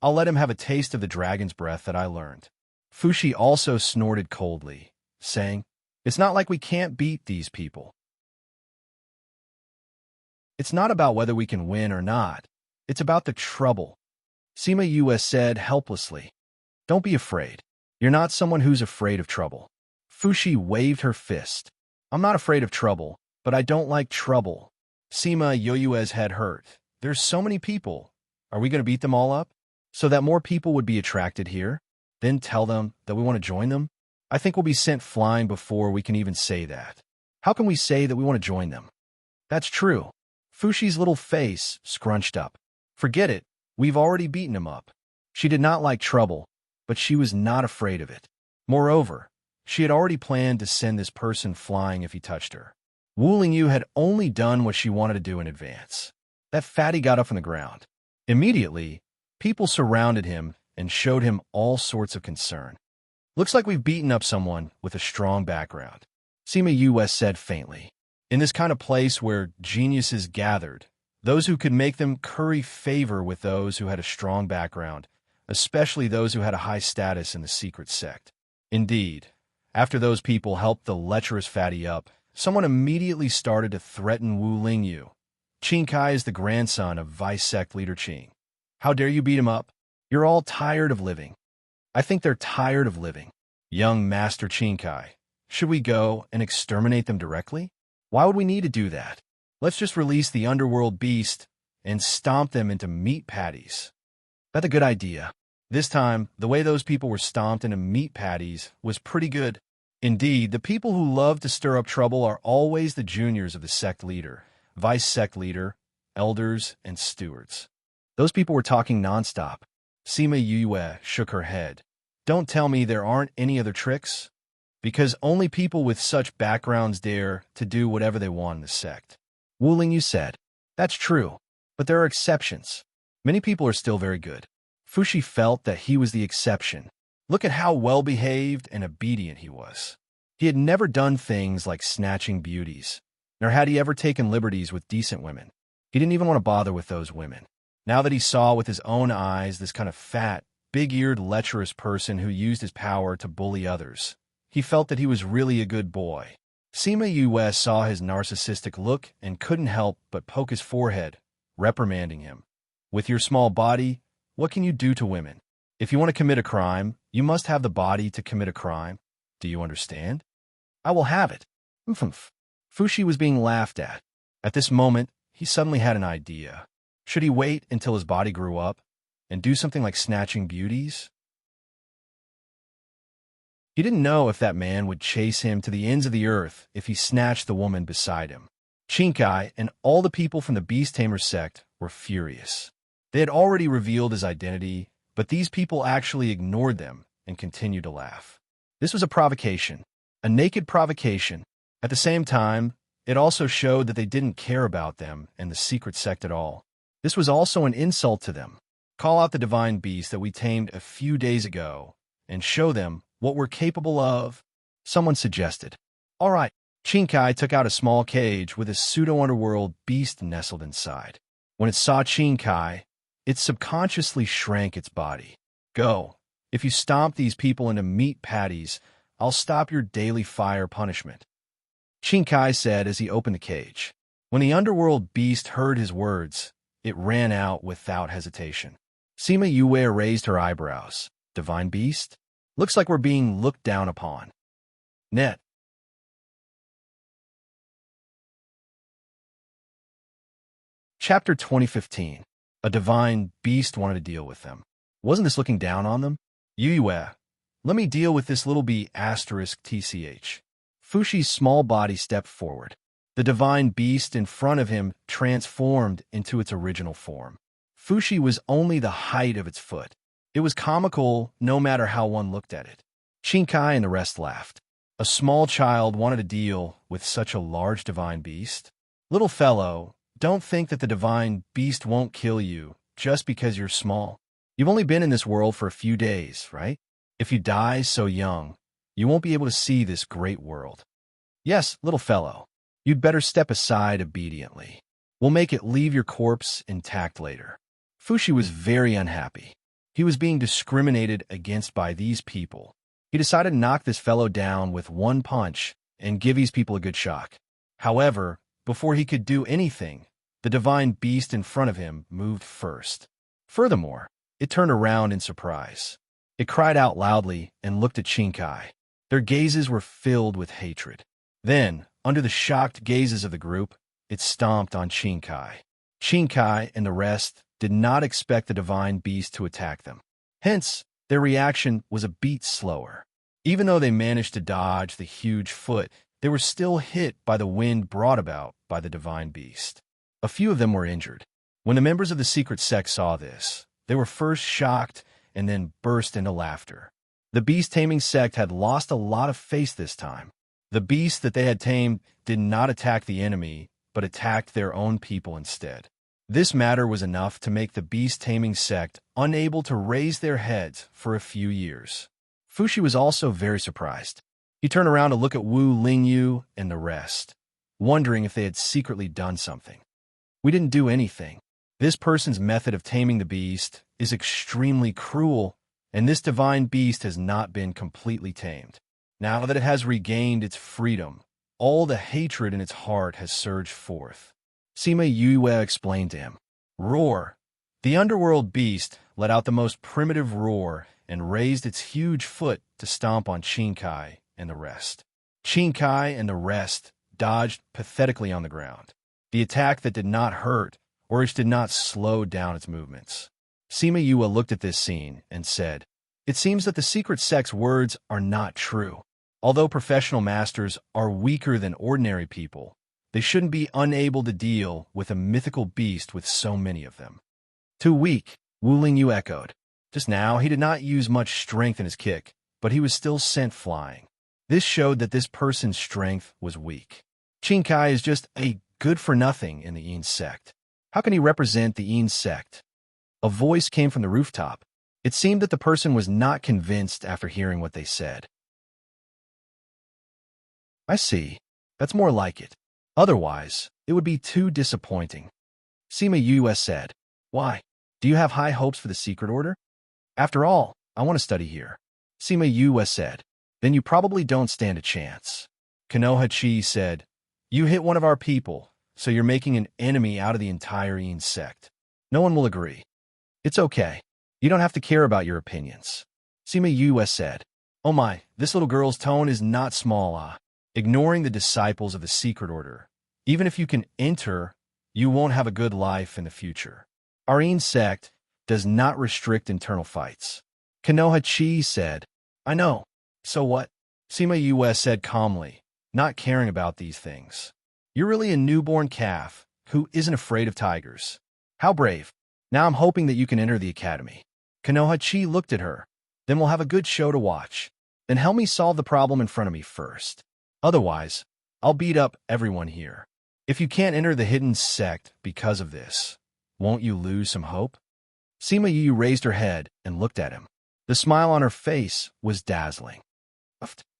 I'll let him have a taste of the dragon's breath that I learned. Fushi also snorted coldly, saying, It's not like we can't beat these people. It's not about whether we can win or not. It's about the trouble. Sima Yue said helplessly. Don't be afraid. You're not someone who's afraid of trouble. Fushi waved her fist. I'm not afraid of trouble, but I don't like trouble. Sima Yue's head hurt. There's so many people. Are we going to beat them all up? So that more people would be attracted here? Then tell them that we want to join them? I think we'll be sent flying before we can even say that. How can we say that we want to join them? That's true. Fushi's little face scrunched up. Forget it. We've already beaten him up. She did not like trouble, but she was not afraid of it. Moreover, she had already planned to send this person flying if he touched her. Wu Lingyu had only done what she wanted to do in advance. That fatty got up from the ground. Immediately, people surrounded him and showed him all sorts of concern. Looks like we've beaten up someone with a strong background, Sima Yue said faintly. In this kind of place where geniuses gathered, those who could make them curry favor with those who had a strong background, especially those who had a high status in the secret sect. Indeed, after those people helped the lecherous fatty up, someone immediately started to threaten Wu Lingyu. Qing Kai is the grandson of Vice Sect Leader Qing. How dare you beat him up? You're all tired of living. I think they're tired of living. Young Master Qing Kai, should we go and exterminate them directly? Why would we need to do that? Let's just release the underworld beast and stomp them into meat patties. That's a good idea. This time, the way those people were stomped into meat patties was pretty good. Indeed, the people who love to stir up trouble are always the juniors of the sect leader, vice sect leader, elders, and stewards. Those people were talking nonstop. Sima Yue shook her head. Don't tell me there aren't any other tricks? Because only people with such backgrounds dare to do whatever they want in the sect. Wu Lingyu said. That's true, but there are exceptions. Many people are still very good. Fushi felt that he was the exception. Look at how well-behaved and obedient he was. He had never done things like snatching beauties, nor had he ever taken liberties with decent women. He didn't even want to bother with those women. Now that he saw with his own eyes this kind of fat, big-eared, lecherous person who used his power to bully others, he felt that he was really a good boy. Sima Yue saw his narcissistic look and couldn't help but poke his forehead, reprimanding him. With your small body, what can you do to women? If you want to commit a crime, you must have the body to commit a crime. Do you understand? I will have it. Humph. Fushi was being laughed at. At this moment, he suddenly had an idea. Should he wait until his body grew up and do something like snatching beauties? He didn't know if that man would chase him to the ends of the earth if he snatched the woman beside him. Chinkai and all the people from the Beast Tamer sect were furious. They had already revealed his identity, but these people actually ignored them and continued to laugh. This was a provocation, a naked provocation. At the same time, it also showed that they didn't care about them and the secret sect at all. This was also an insult to them. Call out the divine beast that we tamed a few days ago and show them what we're capable of, someone suggested. All right. Chinkai took out a small cage with a pseudo-underworld beast nestled inside. When it saw Chinkai, it subconsciously shrank its body. Go. If you stomp these people into meat patties, I'll stop your daily fire punishment. Chinkai said as he opened the cage. When the underworld beast heard his words, it ran out without hesitation. Sima Yue raised her eyebrows. Divine beast? Looks like we're being looked down upon. Net. Chapter 2015. A divine beast wanted to deal with them. Wasn't this looking down on them? Yue, let me deal with this little b asterisk tch. Fushi's small body stepped forward. The divine beast in front of him transformed into its original form. Fushi was only the height of its foot. It was comical no matter how one looked at it. Chinkai and the rest laughed. A small child wanted to deal with such a large divine beast? Little fellow, don't think that the divine beast won't kill you just because you're small. You've only been in this world for a few days, right? If you die so young, you won't be able to see this great world. Yes, little fellow, you'd better step aside obediently. We'll make it leave your corpse intact later. Fushi was very unhappy. He was being discriminated against by these people. He decided to knock this fellow down with one punch and give these people a good shock. However, before he could do anything, the divine beast in front of him moved first. Furthermore, it turned around in surprise. It cried out loudly and looked at Chinkai. Their gazes were filled with hatred. Then, under the shocked gazes of the group, it stomped on Chinkai. Chinkai and the rest did not expect the divine beast to attack them. Hence, their reaction was a beat slower. Even though they managed to dodge the huge foot, they were still hit by the wind brought about by the divine beast. A few of them were injured. When the members of the secret sect saw this, they were first shocked and then burst into laughter. The beast-taming sect had lost a lot of face this time. The beast that they had tamed did not attack the enemy, but attacked their own people instead. This matter was enough to make the beast-taming sect unable to raise their heads for a few years. Fushi was also very surprised. He turned around to look at Wu Lingyu and the rest, wondering if they had secretly done something. We didn't do anything. This person's method of taming the beast is extremely cruel, and this divine beast has not been completely tamed. Now that it has regained its freedom, all the hatred in its heart has surged forth. Sima Yue explained to him. Roar! The underworld beast let out the most primitive roar and raised its huge foot to stomp on Chinkai and the rest. Chinkai and the rest dodged pathetically on the ground. The attack that did not hurt or which did not slow down its movements. Sima Yue looked at this scene and said, It seems that the secret sect's words are not true. Although professional masters are weaker than ordinary people, they shouldn't be unable to deal with a mythical beast with so many of them. Too weak, Wu Lingyu echoed. Just now, he did not use much strength in his kick, but he was still sent flying. This showed that this person's strength was weak. Chinkai is just a good-for-nothing in the Yin sect. How can he represent the insect? A voice came from the rooftop. It seemed that the person was not convinced after hearing what they said. I see. That's more like it. Otherwise, it would be too disappointing. Sima Yue said. Why? Do you have high hopes for the secret order? After all, I want to study here. Sima Yue said. Then you probably don't stand a chance. Konoha said. You hit one of our people, so you're making an enemy out of the entire insect. No one will agree. It's okay. You don't have to care about your opinions. Sima Yue said. Oh my, this little girl's tone is not small. Ignoring the disciples of the secret order. Even if you can enter, you won't have a good life in the future. Our insect does not restrict internal fights. Konoha said. I know. So what? Sima Yue said calmly, not caring about these things. You're really a newborn calf who isn't afraid of tigers. How brave. Now I'm hoping that you can enter the academy. Konoha looked at her. Then we'll have a good show to watch. Then help me solve the problem in front of me first. Otherwise, I'll beat up everyone here. If you can't enter the hidden sect because of this, won't you lose some hope? Sima Yue raised her head and looked at him. The smile on her face was dazzling.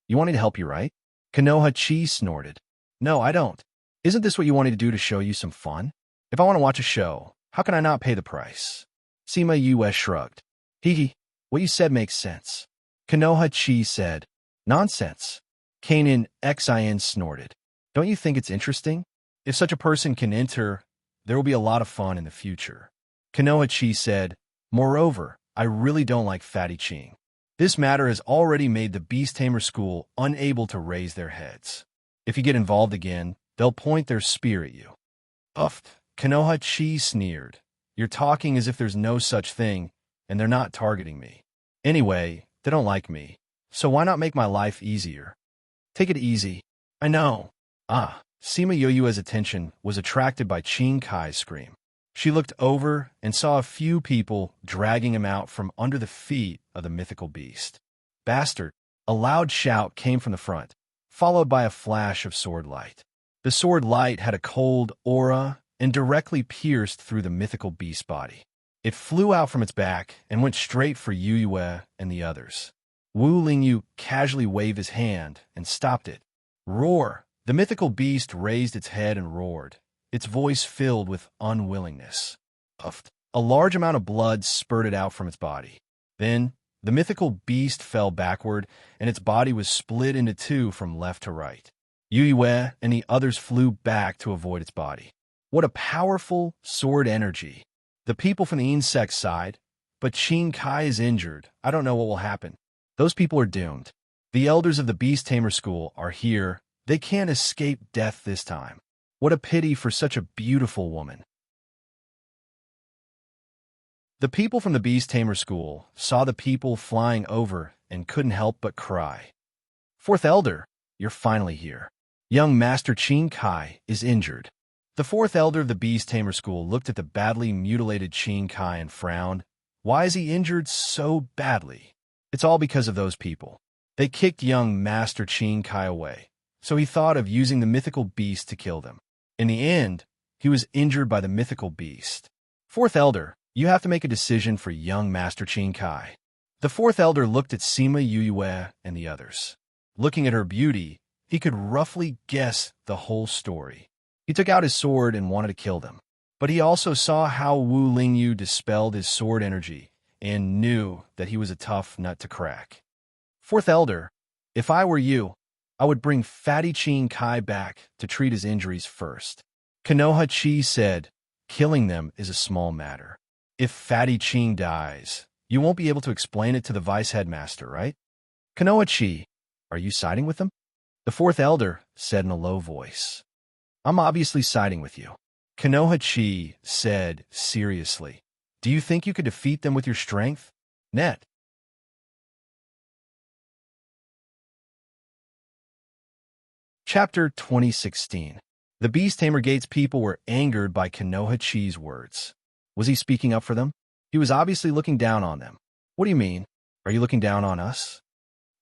You want me to help you, right? Konoha snorted. No, I don't. Isn't this what you wanted to do to show you some fun? If I want to watch a show, how can I not pay the price? Sima Yue shrugged. Hee, what you said makes sense. Konoha said. Nonsense. Kanin Xin snorted. Don't you think it's interesting? If such a person can enter, there will be a lot of fun in the future. Konoha said. Moreover, I really don't like Fatty Ching. This matter has already made the Beast Tamer School unable to raise their heads. If you get involved again, they'll point their spear at you. Konoha sneered. You're talking as if there's no such thing, and they're not targeting me. Anyway, they don't like me, so why not make my life easier? Take it easy. I know. Sima Yue's attention was attracted by Qin Kai's scream. She looked over and saw a few people dragging him out from under the feet of the mythical beast. Bastard! A loud shout came from the front, followed by a flash of sword light. The sword light had a cold aura and directly pierced through the mythical beast's body. It flew out from its back and went straight for Yue and the others. Wu Lingyu casually waved his hand and stopped it. Roar! The mythical beast raised its head and roared, its voice filled with unwillingness. A large amount of blood spurted out from its body. Then, the mythical beast fell backward, and its body was split into two from left to right. Yue and the others flew back to avoid its body. What a powerful sword energy. The people from the insect side, but Qin Kai is injured. I don't know what will happen. Those people are doomed. The elders of the Beast Tamer School are here. They can't escape death this time. What a pity for such a beautiful woman. The people from the Beast Tamer School saw the people flying over and couldn't help but cry. Fourth Elder, you're finally here. Young Master Qin Kai is injured. The fourth elder of the Beast Tamer School looked at the badly mutilated Qin Kai and frowned. Why is he injured so badly? It's all because of those people. They kicked young Master Qin Kai away, so he thought of using the mythical beast to kill them. In the end, he was injured by the mythical beast. Fourth elder, you have to make a decision for young Master Qin Kai. The fourth elder looked at Sima Yue and the others. Looking at her beauty, he could roughly guess the whole story. He took out his sword and wanted to kill them. But he also saw how Wu Lingyu dispelled his sword energy and knew that he was a tough nut to crack. Fourth elder, if I were you, I would bring Fatty Qin Kai back to treat his injuries first. Konoha said, killing them is a small matter. If Fatty Qin dies, you won't be able to explain it to the vice headmaster, right? Konoha, are you siding with them? The fourth elder said in a low voice. I'm obviously siding with you. Konoha said seriously. Do you think you could defeat them with your strength? Net. Chapter 2016. The Beast Tamer Gate's people were angered by Konoha words. Was he speaking up for them? He was obviously looking down on them. What do you mean? Are you looking down on us?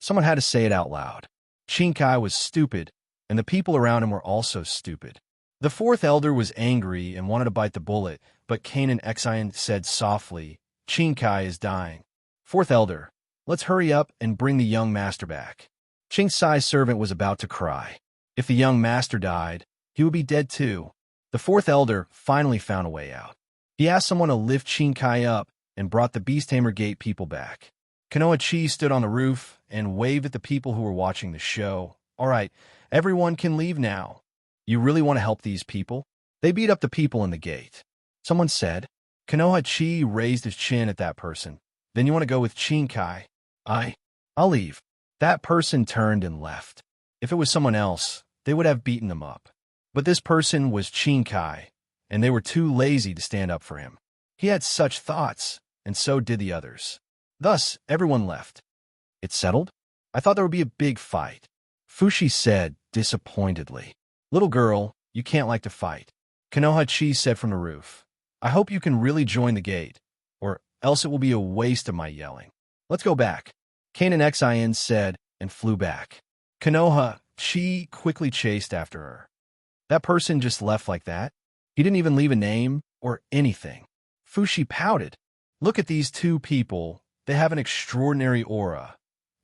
Someone had to say it out loud. Qin Kai was stupid, and the people around him were also stupid. The fourth elder was angry and wanted to bite the bullet, but Cain and Exion said softly, Chinkai is dying. Fourth elder, let's hurry up and bring the young master back. Chingsai's servant was about to cry. If the young master died, he would be dead too. The fourth elder finally found a way out. He asked someone to lift Chinkai up and brought the Beast Tamer Gate people back. Konoha-chi stood on the roof and waved at the people who were watching the show. All right, everyone can leave now. You really want to help these people? They beat up the people in the gate. Someone said. Konoha-chi raised his chin at that person. Then you want to go with Chinkai? I'll leave. That person turned and left. If it was someone else, they would have beaten them up. But this person was Chinkai, and they were too lazy to stand up for him. He had such thoughts, and so did the others. Thus, everyone left. It's settled? I thought there would be a big fight. Fushi said disappointedly. Little girl, you can't like to fight. Konoha-chi said from the roof. I hope you can really join the gate, or else it will be a waste of my yelling. Let's go back. Cain and Exion said and flew back. Konoha-chi quickly chased after her. That person just left like that? He didn't even leave a name or anything. Fushi pouted. Look at these two people. They have an extraordinary aura,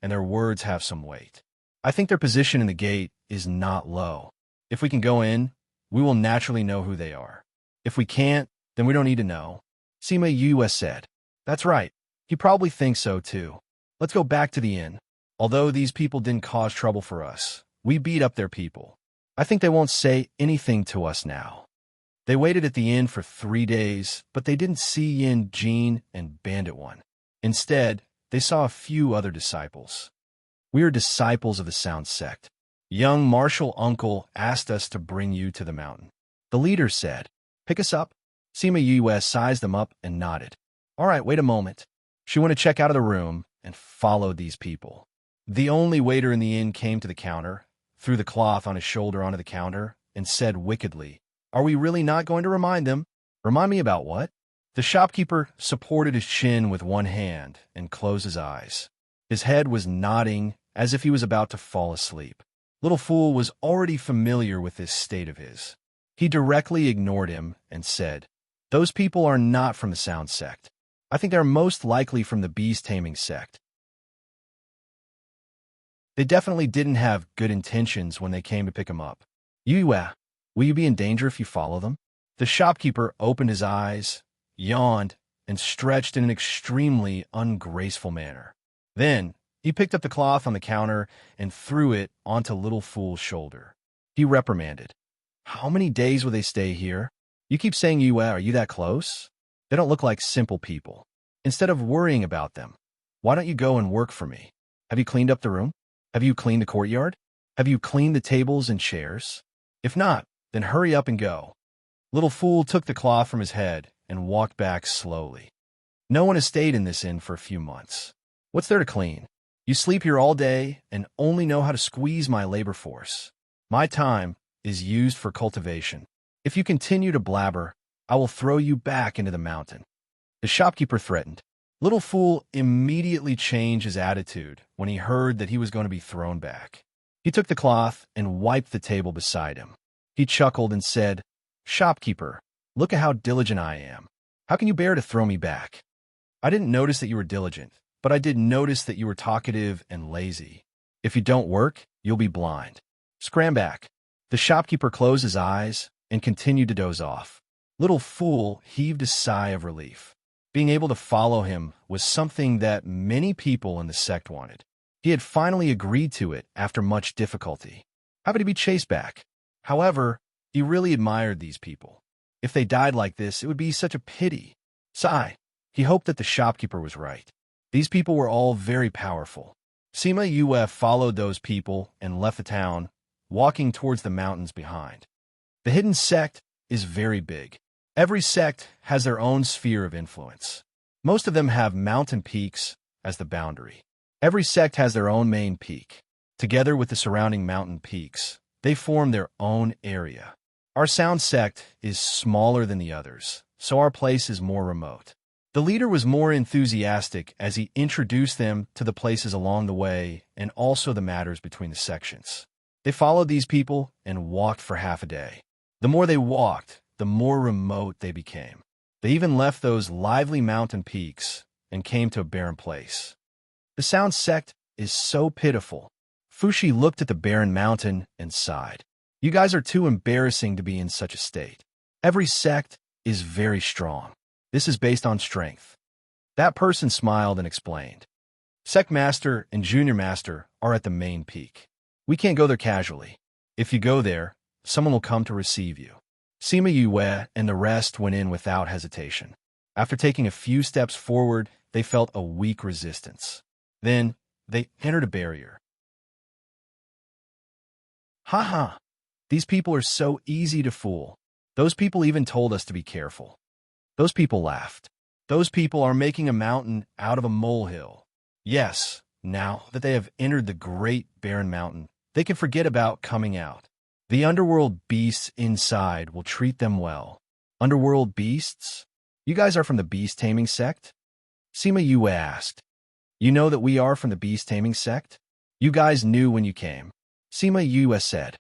and their words have some weight. I think their position in the gate is not low. If we can go in, we will naturally know who they are. If we can't, then we don't need to know. Sima Yue said. That's right. He probably thinks so too. Let's go back to the inn. Although these people didn't cause trouble for us, we beat up their people. I think they won't say anything to us now. They waited at the inn for 3 days, but they didn't see Yin, Jean, and Bandit One. Instead, they saw a few other disciples. We are disciples of the Sound Sect. Young martial uncle asked us to bring you to the mountain. The leader said, pick us up. Sima Yue sized them up and nodded. All right, wait a moment. She went to check out of the room and followed these people. The only waiter in the inn came to the counter, threw the cloth on his shoulder onto the counter, and said wickedly, are we really not going to remind them? Remind me about what? The shopkeeper supported his chin with one hand and closed his eyes. His head was nodding as if he was about to fall asleep. Little Fool was already familiar with this state of his. He directly ignored him and said, those people are not from the Sound Sect. I think they're most likely from the Beast Taming Sect. They definitely didn't have good intentions when they came to pick him up. Yue, will you be in danger if you follow them? The shopkeeper opened his eyes, yawned, and stretched in an extremely ungraceful manner. Then, he picked up the cloth on the counter and threw it onto Little Fool's shoulder. He reprimanded. How many days will they stay here? You keep saying Yue, are you that close? They don't look like simple people. Instead of worrying about them, why don't you go and work for me? Have you cleaned up the room? Have you cleaned the courtyard? Have you cleaned the tables and chairs? If not, then hurry up and go. Little Fool took the cloth from his head and walked back slowly. No one has stayed in this inn for a few months. What's there to clean? You sleep here all day and only know how to squeeze my labor force. My time is used for cultivation. If you continue to blabber, I will throw you back into the mountain. The shopkeeper threatened. Little Fool immediately changed his attitude when he heard that he was going to be thrown back. He took the cloth and wiped the table beside him. He chuckled and said, Shopkeeper, look at how diligent I am. How can you bear to throw me back? I didn't notice that you were diligent, but I did notice that you were talkative and lazy. If you don't work, you'll be blind. Scram back. The shopkeeper closed his eyes and continued to doze off. Little Fool heaved a sigh of relief. Being able to follow him was something that many people in the sect wanted. He had finally agreed to it after much difficulty. How could he be chased back? However, he really admired these people. If they died like this, it would be such a pity. Sigh. He hoped that the shopkeeper was right. These people were all very powerful. Sima Yue followed those people and left the town, walking towards the mountains behind. The hidden sect is very big. Every sect has their own sphere of influence. Most of them have mountain peaks as the boundary. Every sect has their own main peak. Together with the surrounding mountain peaks, they form their own area. Our Sound sect is smaller than the others, so our place is more remote. The leader was more enthusiastic as he introduced them to the places along the way and also the matters between the sections. They followed these people and walked for half a day. The more they walked, the more remote they became. They even left those lively mountain peaks and came to a barren place. The sound sect is so pitiful. Fushi looked at the barren mountain and sighed. You guys are too embarrassing to be in such a state. Every sect is very strong. This is based on strength. That person smiled and explained. Sect Master and Junior Master are at the main peak. We can't go there casually. If you go there, someone will come to receive you. Sima Yue and the rest went in without hesitation. After taking a few steps forward, they felt a weak resistance. Then, they entered a barrier. Ha! These people are so easy to fool. Those people even told us to be careful. Those people laughed. Those people are making a mountain out of a molehill. Yes, now that they have entered the great barren mountain, they can forget about coming out. The underworld beasts inside will treat them well. Underworld beasts? You guys are from the beast taming sect? Sima Yue asked. You know that we are from the beast taming sect? You guys knew when you came. Sima Yue said.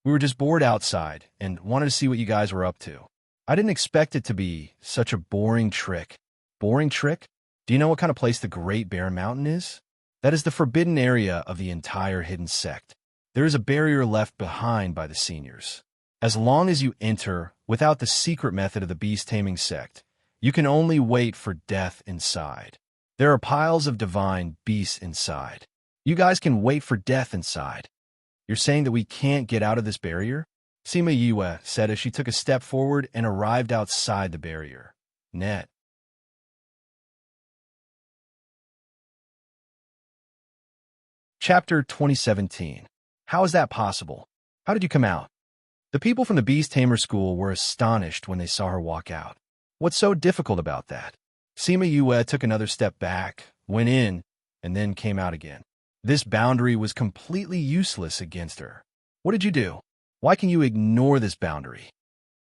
We were just bored outside and wanted to see what you guys were up to. I didn't expect it to be such a boring trick. Boring trick? Do you know what kind of place the Great Barren Mountain is? That is the forbidden area of the entire hidden sect. There is a barrier left behind by the seniors. As long as you enter without the secret method of the beast taming sect, you can only wait for death inside. There are piles of divine beasts inside. You guys can wait for death inside. You're saying that we can't get out of this barrier? Sima Yue said as she took a step forward and arrived outside the barrier. Net. Chapter 2017. How is that possible? How did you come out? The people from the Beast Tamer School were astonished when they saw her walk out. What's so difficult about that? Sima Yue took another step back, went in, and then came out again. This boundary was completely useless against her. What did you do? Why can you ignore this boundary?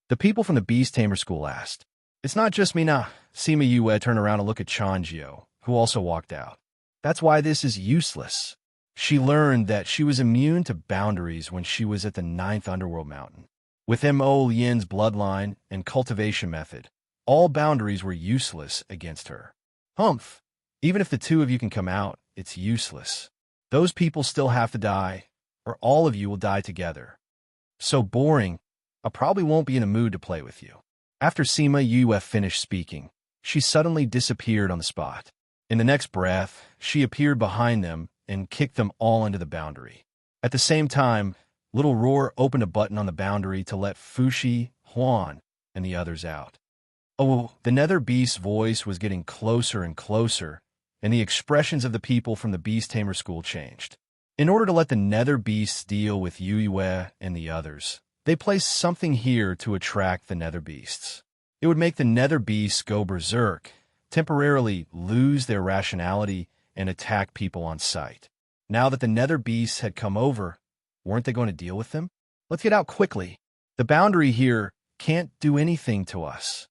The people from the Beast Tamer School asked. It's not just me now. Sima Yue turned around to look at Changjio, who also walked out. That's why this is useless. She learned that she was immune to boundaries when she was at the 9th Underworld Mountain. With Mo Yin's bloodline and cultivation method, all boundaries were useless against her. Humph! Even if the two of you can come out, it's useless. Those people still have to die, or all of you will die together. So boring, I probably won't be in a mood to play with you. After Sima Yue finished speaking, she suddenly disappeared on the spot. In the next breath, she appeared behind them and kicked them all into the boundary. At the same time, Little Roar opened a button on the boundary to let Fushi, Huan, and the others out. Oh, the Nether Beast's voice was getting closer and closer, and the expressions of the people from the Beast Tamer School changed. In order to let the Nether Beasts deal with Yue and the others, they placed something here to attract the Nether Beasts. It would make the Nether Beasts go berserk, temporarily lose their rationality, and attack people on sight. Now that the Nether Beasts had come over, weren't they going to deal with them? Let's get out quickly. The boundary here can't do anything to us.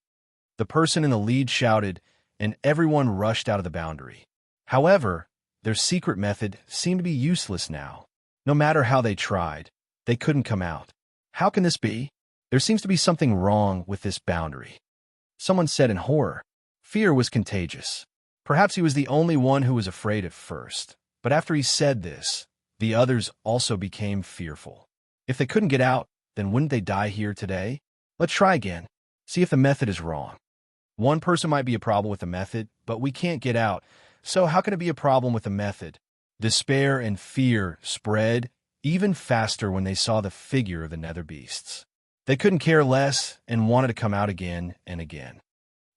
The person in the lead shouted, and everyone rushed out of the boundary. However, their secret method seemed to be useless now. No matter how they tried, they couldn't come out. How can this be? There seems to be something wrong with this boundary. Someone said in horror. Fear was contagious. Perhaps he was the only one who was afraid at first, but after he said this, the others also became fearful. If they couldn't get out, then wouldn't they die here today? Let's try again. See if the method is wrong. One person might be a problem with the method, but we can't get out. So how can it be a problem with the method? Despair and fear spread even faster when they saw the figure of the Nether Beasts. They couldn't care less and wanted to come out again and again.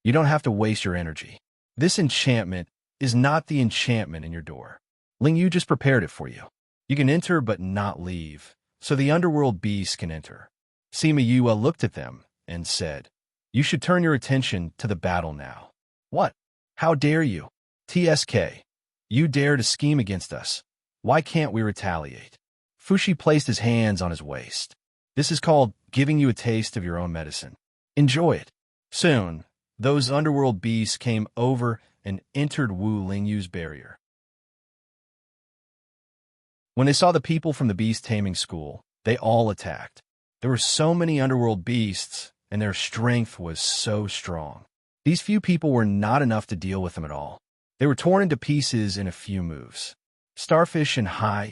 You don't have to waste your energy. This enchantment is not the enchantment in your door. Ling Yu just prepared it for you. You can enter but not leave, so the underworld beasts can enter. Sima Yue looked at them and said, You should turn your attention to the battle now. What? How dare you? TSK. You dare to scheme against us. Why can't we retaliate? Fushi placed his hands on his waist. This is called giving you a taste of your own medicine. Enjoy it. Soon, those underworld beasts came over and entered Wu Lingyu's barrier. When they saw the people from the beast taming school, they all attacked. There were so many underworld beasts, and their strength was so strong. These few people were not enough to deal with them at all. They were torn into pieces in a few moves. Starfish and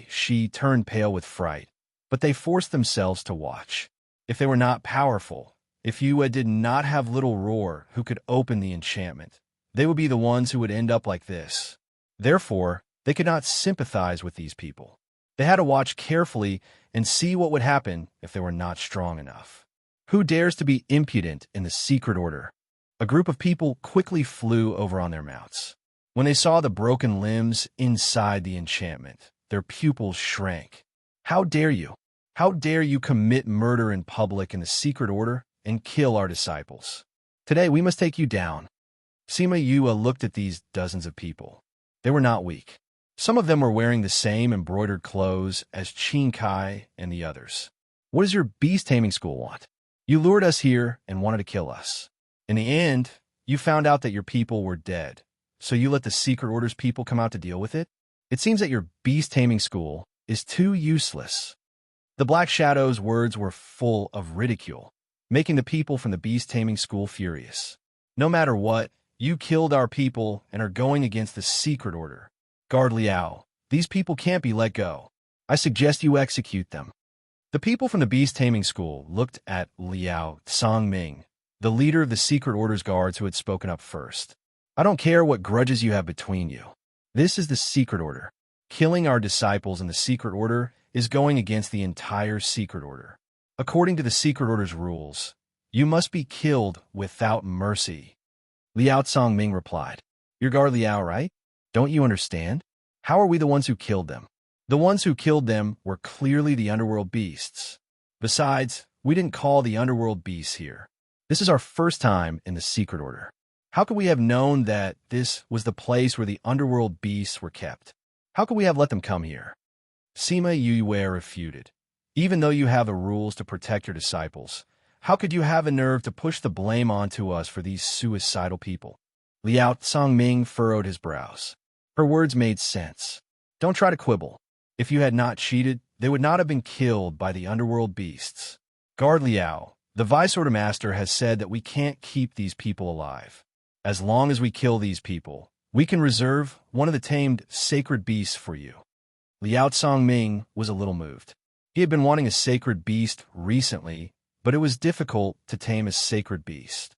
She turned pale with fright, but they forced themselves to watch. If they were not powerful, if Yue did not have Little Roar who could open the enchantment, they would be the ones who would end up like this. Therefore, they could not sympathize with these people. They had to watch carefully and see what would happen if they were not strong enough. Who dares to be impudent in the secret order? A group of people quickly flew over on their mounts. When they saw the broken limbs inside the enchantment, their pupils shrank. How dare you? How dare you commit murder in public in the secret order and kill our disciples? Today we must take you down. Sima Yue looked at these dozens of people. They were not weak. Some of them were wearing the same embroidered clothes as Qin Kai and the others. What does your beast taming school want? You lured us here and wanted to kill us. In the end, you found out that your people were dead, so you let the secret order's people come out to deal with it? It seems that your beast taming school is too useless. The Black Shadow's words were full of ridicule, making the people from the beast taming school furious. No matter what, you killed our people and are going against the secret order. Guard Liao, these people can't be let go. I suggest you execute them. The people from the beast taming school looked at Liao Songming, the leader of the secret order's guards who had spoken up first. I don't care what grudges you have between you. This is the secret order. Killing our disciples in the secret order is going against the entire secret order. According to the secret order's rules, you must be killed without mercy. Liao Songming replied, You're Guard Liao, right? Don't you understand? How are we the ones who killed them? The ones who killed them were clearly the underworld beasts. Besides, we didn't call the underworld beasts here. This is our first time in the secret order. How could we have known that this was the place where the underworld beasts were kept? How could we have let them come here? Sima Yue refuted. Even though you have the rules to protect your disciples, how could you have a nerve to push the blame onto us for these suicidal people? Liao Songming furrowed his brows. Her words made sense. Don't try to quibble. If you had not cheated, they would not have been killed by the underworld beasts. Guard Liao, the Vice Order Master has said that we can't keep these people alive. As long as we kill these people, we can reserve one of the tamed sacred beasts for you. Liao Songming was a little moved. He had been wanting a sacred beast recently, but it was difficult to tame a sacred beast.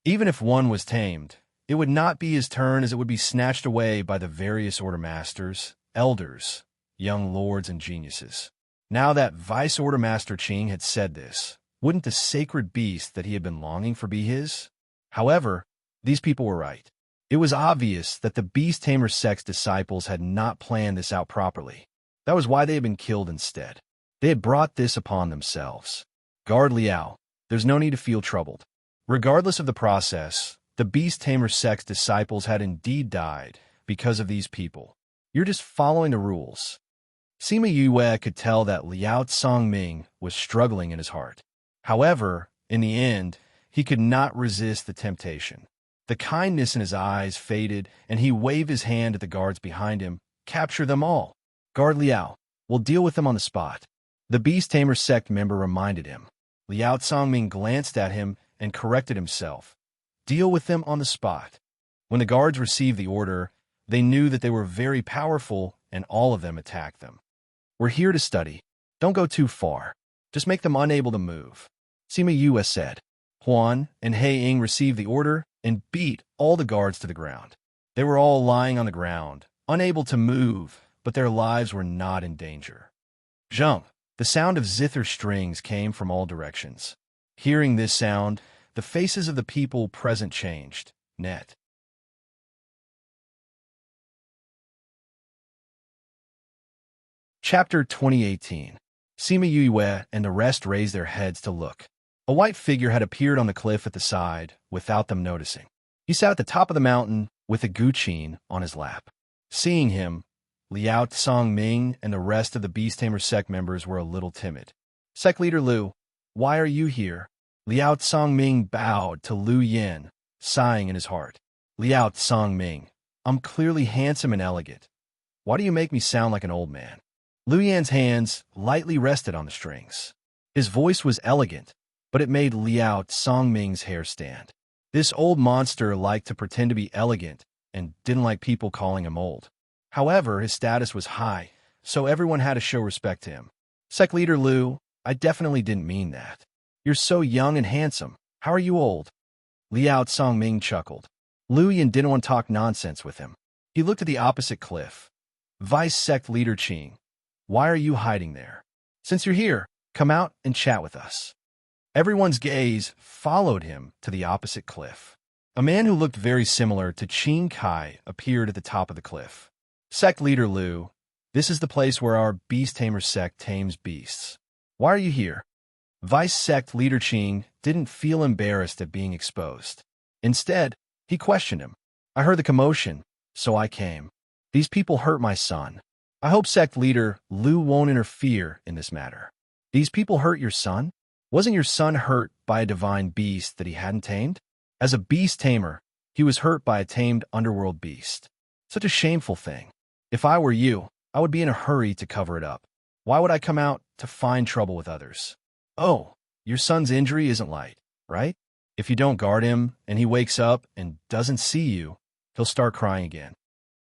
Even if one was tamed, it would not be his turn, as it would be snatched away by the various order masters, elders, young lords, and geniuses. Now that Vice Order Master Qing had said this, wouldn't the sacred beast that he had been longing for be his? However, these people were right. It was obvious that the Beast Tamer sect's disciples had not planned this out properly. That was why they had been killed instead. They had brought this upon themselves. Guard Liao, there's no need to feel troubled. Regardless of the process, the Beast Tamer sect's disciples had indeed died because of these people. You're just following the rules. Sima Yue could tell that Liao Songming was struggling in his heart. However, in the end, he could not resist the temptation. The kindness in his eyes faded, and he waved his hand at the guards behind him. Capture them all. Guard Liao, we'll deal with them on the spot. The Beast Tamer sect member reminded him. Liao Songming glanced at him and corrected himself. Deal with them on the spot. When the guards received the order, they knew that they were very powerful, and all of them attacked them. We're here to study. Don't go too far. Just make them unable to move. Sima Yue said. Huan and Hei Ying received the order and beat all the guards to the ground. They were all lying on the ground, unable to move, but their lives were not in danger. Jump! The sound of zither strings came from all directions. Hearing this sound, the faces of the people present changed. Net. Chapter 2018. Sima Yue and the rest raised their heads to look. A white figure had appeared on the cliff at the side, without them noticing. He sat at the top of the mountain with a guqin on his lap. Seeing him, Liao Songming and the rest of the Beast Tamer sect members were a little timid. Sect leader Lu, why are you here? Liao Songming bowed to Lu Yin, sighing in his heart. Liao Songming, I'm clearly handsome and elegant. Why do you make me sound like an old man? Lu Yan's hands lightly rested on the strings. His voice was elegant, but it made Liao Songming's hair stand. This old monster liked to pretend to be elegant and didn't like people calling him old. However, his status was high, so everyone had to show respect to him. Sect Leader Lu, I definitely didn't mean that. You're so young and handsome. How are you old? Liao Songming chuckled. Lu Yan didn't want to talk nonsense with him. He looked at the opposite cliff. Vice Sect Leader Qing, why are you hiding there? Since you're here, come out and chat with us. Everyone's gaze followed him to the opposite cliff. A man who looked very similar to Qing Kai appeared at the top of the cliff. Sect Leader Lu, this is the place where our Beast Tamer sect tames beasts. Why are you here? Vice Sect Leader Qing didn't feel embarrassed at being exposed. Instead, he questioned him. I heard the commotion, so I came. These people hurt my son. I hope Sect Leader Lu won't interfere in this matter. These people hurt your son? Wasn't your son hurt by a divine beast that he hadn't tamed? As a beast tamer, he was hurt by a tamed underworld beast. Such a shameful thing. If I were you, I would be in a hurry to cover it up. Why would I come out to find trouble with others? Oh, your son's injury isn't light, right? If you don't guard him and he wakes up and doesn't see you, he'll start crying again.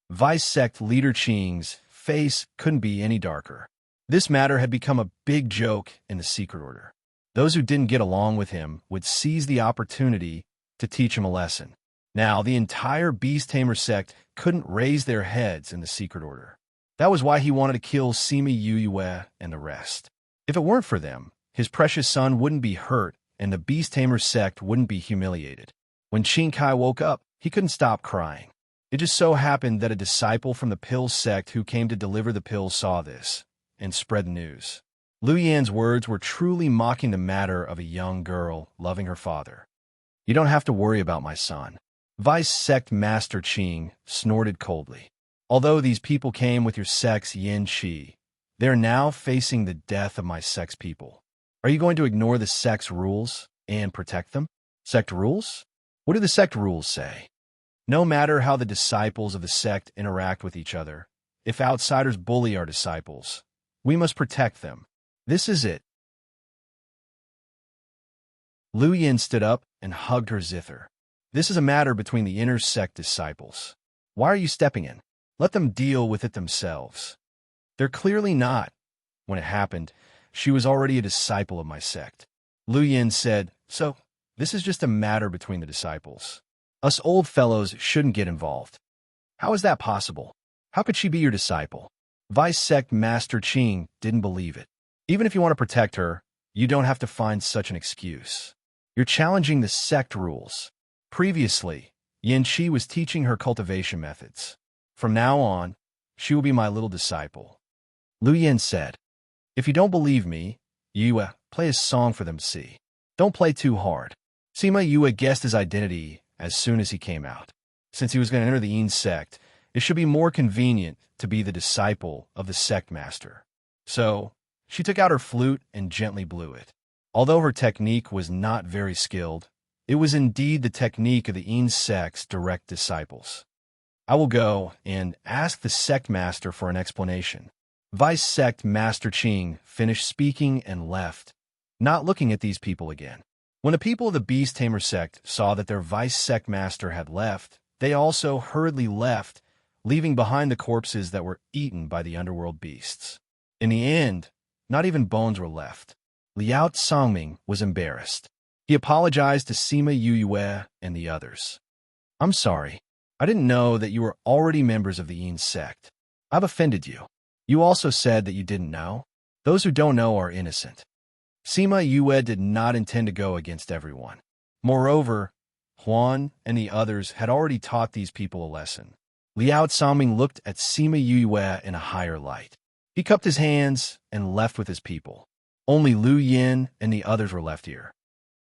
Vice Sect Leader Qing's face couldn't be any darker. This matter had become a big joke in the Secret Order. Those who didn't get along with him would seize the opportunity to teach him a lesson. Now, the entire Beast Tamer sect couldn't raise their heads in the Secret Order. That was why he wanted to kill Sima Yuyue and the rest. If it weren't for them, his precious son wouldn't be hurt and the Beast Tamer sect wouldn't be humiliated. When Qing Kai woke up, he couldn't stop crying. It just so happened that a disciple from the Pill sect who came to deliver the pills saw this and spread the news. Lu Yan's words were truly mocking the matter of a young girl loving her father. You don't have to worry about my son. Vice Sect Master Qing snorted coldly. Although these people came with your sect's Yin Qi, they're now facing the death of my sect's people. Are you going to ignore the sect's rules and protect them? Sect rules? What do the sect rules say? No matter how the disciples of the sect interact with each other, if outsiders bully our disciples, we must protect them. This is it. Lu Yan stood up and hugged her zither. This is a matter between the inner sect disciples. Why are you stepping in? Let them deal with it themselves. They're clearly not. When it happened, she was already a disciple of my sect. Lu Yan said, so, this is just a matter between the disciples. Us old fellows shouldn't get involved. How is that possible? How could she be your disciple? Vice Sect Master Qing didn't believe it. Even if you want to protect her, you don't have to find such an excuse. You're challenging the sect rules. Previously, Yin Qi was teaching her cultivation methods. From now on, she will be my little disciple. Lu Yan said, if you don't believe me, Yue, play a song for them to see. Don't play too hard. Sima Yue guessed his identity as soon as he came out. Since he was going to enter the Yin sect, it should be more convenient to be the disciple of the sect master. So, she took out her flute and gently blew it. Although her technique was not very skilled, it was indeed the technique of the Yin sect's direct disciples. I will go and ask the sect master for an explanation. Vice Sect Master Qing finished speaking and left, not looking at these people again. When the people of the Beast Tamer sect saw that their Vice Sect Master had left, they also hurriedly left, leaving behind the corpses that were eaten by the underworld beasts. In the end, not even bones were left. Liao Songming was embarrassed. He apologized to Sima Yuyue and the others. I'm sorry. I didn't know that you were already members of the Yin sect. I've offended you. You also said that you didn't know. Those who don't know are innocent. Sima Yue did not intend to go against everyone. Moreover, Huan and the others had already taught these people a lesson. Liao Songming looked at Sima Yue in a higher light. He cupped his hands and left with his people. Only Lu Yin and the others were left here.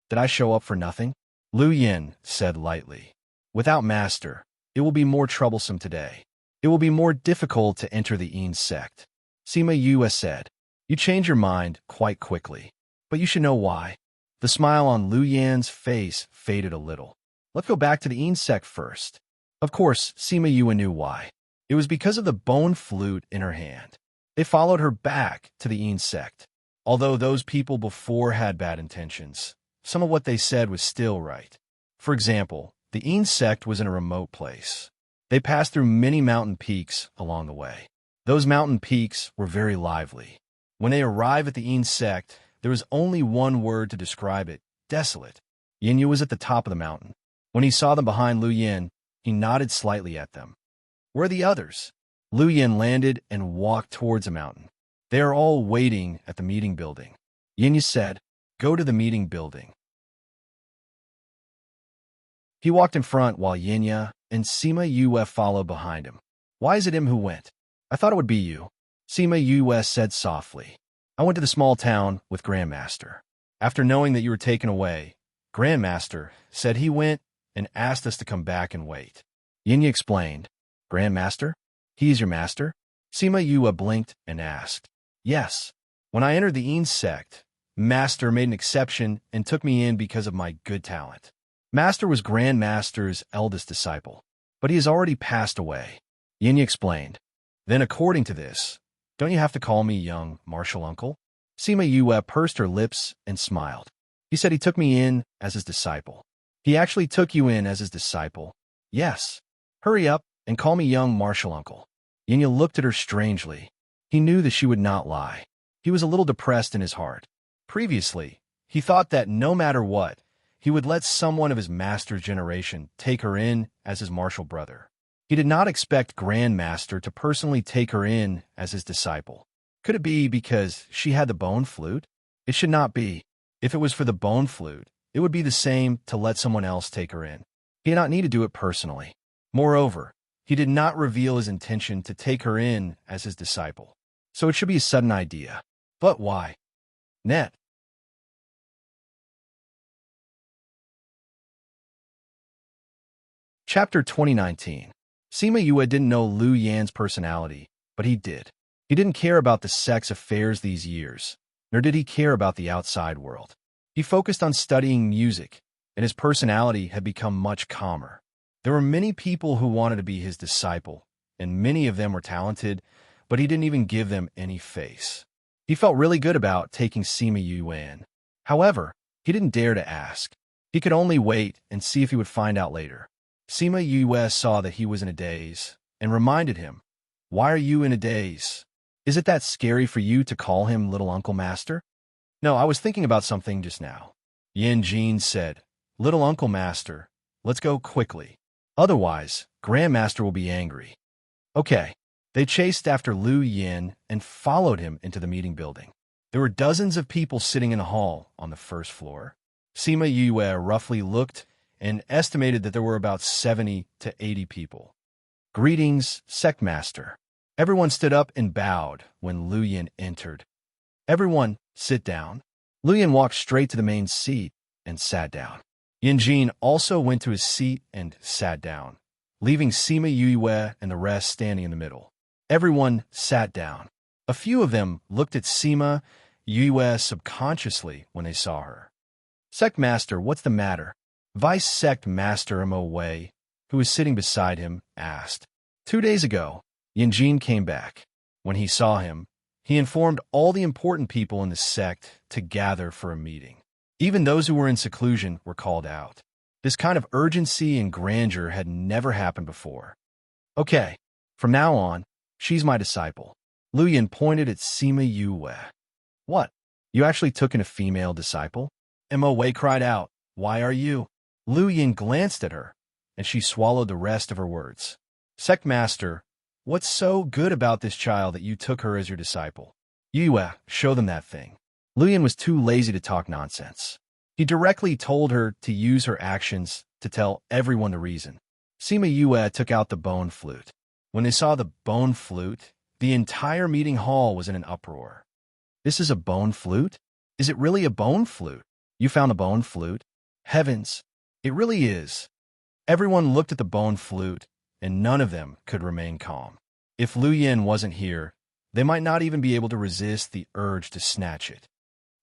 Did I show up for nothing? Lu Yin said lightly. Without Master, it will be more troublesome today. It will be more difficult to enter the Yin sect. Sima Yue said. You change your mind quite quickly. But you should know why. The smile on Lu Yan's face faded a little. Let's go back to the Yin sect first. Of course, Sima Yue knew why. It was because of the bone flute in her hand. They followed her back to the Een sect. Although those people before had bad intentions, some of what they said was still right. For example, the Een sect was in a remote place. They passed through many mountain peaks along the way. Those mountain peaks were very lively. When they arrived at the Een sect, there was only one word to describe it: desolate. Yin was at the top of the mountain. When he saw them behind Lu Yin, he nodded slightly at them. Where are the others? Lu Yin landed and walked towards the mountain. They are all waiting at the meeting building. Yin said, "Go to the meeting building." He walked in front while Yinya and Sima Yue followed behind him. "Why is it him who went? I thought it would be you," Sima Yue said softly. "I went to the small town with Grandmaster. After knowing that you were taken away, Grandmaster said he went and asked us to come back and wait." Yinya explained. "Grandmaster? He is your master?" Sima Yue blinked and asked. "Yes. When I entered the Een sect, Master made an exception and took me in because of my good talent. Master was Grandmaster's eldest disciple, but he has already passed away," Yinya explained. "Then according to this, don't you have to call me young martial uncle?" Sima Yue pursed her lips and smiled. "He said he took me in as his disciple." "He actually took you in as his disciple?" "Yes. Hurry up and call me young martial uncle." Yinya looked at her strangely. He knew that she would not lie. He was a little depressed in his heart. Previously, he thought that no matter what, he would let someone of his master's generation take her in as his martial brother. He did not expect Grandmaster to personally take her in as his disciple. Could it be because she had the bone flute? It should not be. If it was for the bone flute, it would be the same to let someone else take her in. He did not need to do it personally. Moreover, he did not reveal his intention to take her in as his disciple. So it should be a sudden idea. But why? Net. Chapter 2019. Sima Yue didn't know Lu Yan's personality, but he did. He didn't care about the sect's affairs these years, nor did he care about the outside world. He focused on studying music, and his personality had become much calmer. There were many people who wanted to be his disciple, and many of them were talented, but he didn't even give them any face. He felt really good about taking Sima Yue in. However, he didn't dare to ask. He could only wait and see if he would find out later. Sima Yue saw that he was in a daze and reminded him, "Why are you in a daze? Is it that scary for you to call him Little Uncle Master?" "No, I was thinking about something just now." Yin Jin said, "Little Uncle Master, let's go quickly. Otherwise, Grandmaster will be angry." Okay. They chased after Lu Yin and followed him into the meeting building. There were dozens of people sitting in a hall on the first floor. Sima Yue roughly looked and estimated that there were about 70 to 80 people. "Greetings, Sect Master." Everyone stood up and bowed when Lu Yin entered. "Everyone, sit down." Lu Yin walked straight to the main seat and sat down. Yin Jin also went to his seat and sat down, leaving Sima Yue and the rest standing in the middle. Everyone sat down. A few of them looked at Sima Yue subconsciously when they saw her. "Sect Master, what's the matter?" Vice Sect Master Mo Wei, who was sitting beside him, asked. 2 days ago, Yin Jin came back. When he saw him, he informed all the important people in the sect to gather for a meeting. Even those who were in seclusion were called out. This kind of urgency and grandeur had never happened before. "Okay, from now on, she's my disciple." Lu Yin pointed at Sima Yue. "What? You actually took in a female disciple?" Mo Wei cried out. "Why are you?" Lu Yin glanced at her, and she swallowed the rest of her words. "Sect Master, what's so good about this child that you took her as your disciple?" "Yue, show them that thing." Lu Yin was too lazy to talk nonsense. He directly told her to use her actions to tell everyone the reason. Sima Yue took out the bone flute. When they saw the bone flute, the entire meeting hall was in an uproar. "This is a bone flute? Is it really a bone flute? You found a bone flute? Heavens, it really is." Everyone looked at the bone flute, and none of them could remain calm. If Lu Yin wasn't here, they might not even be able to resist the urge to snatch it.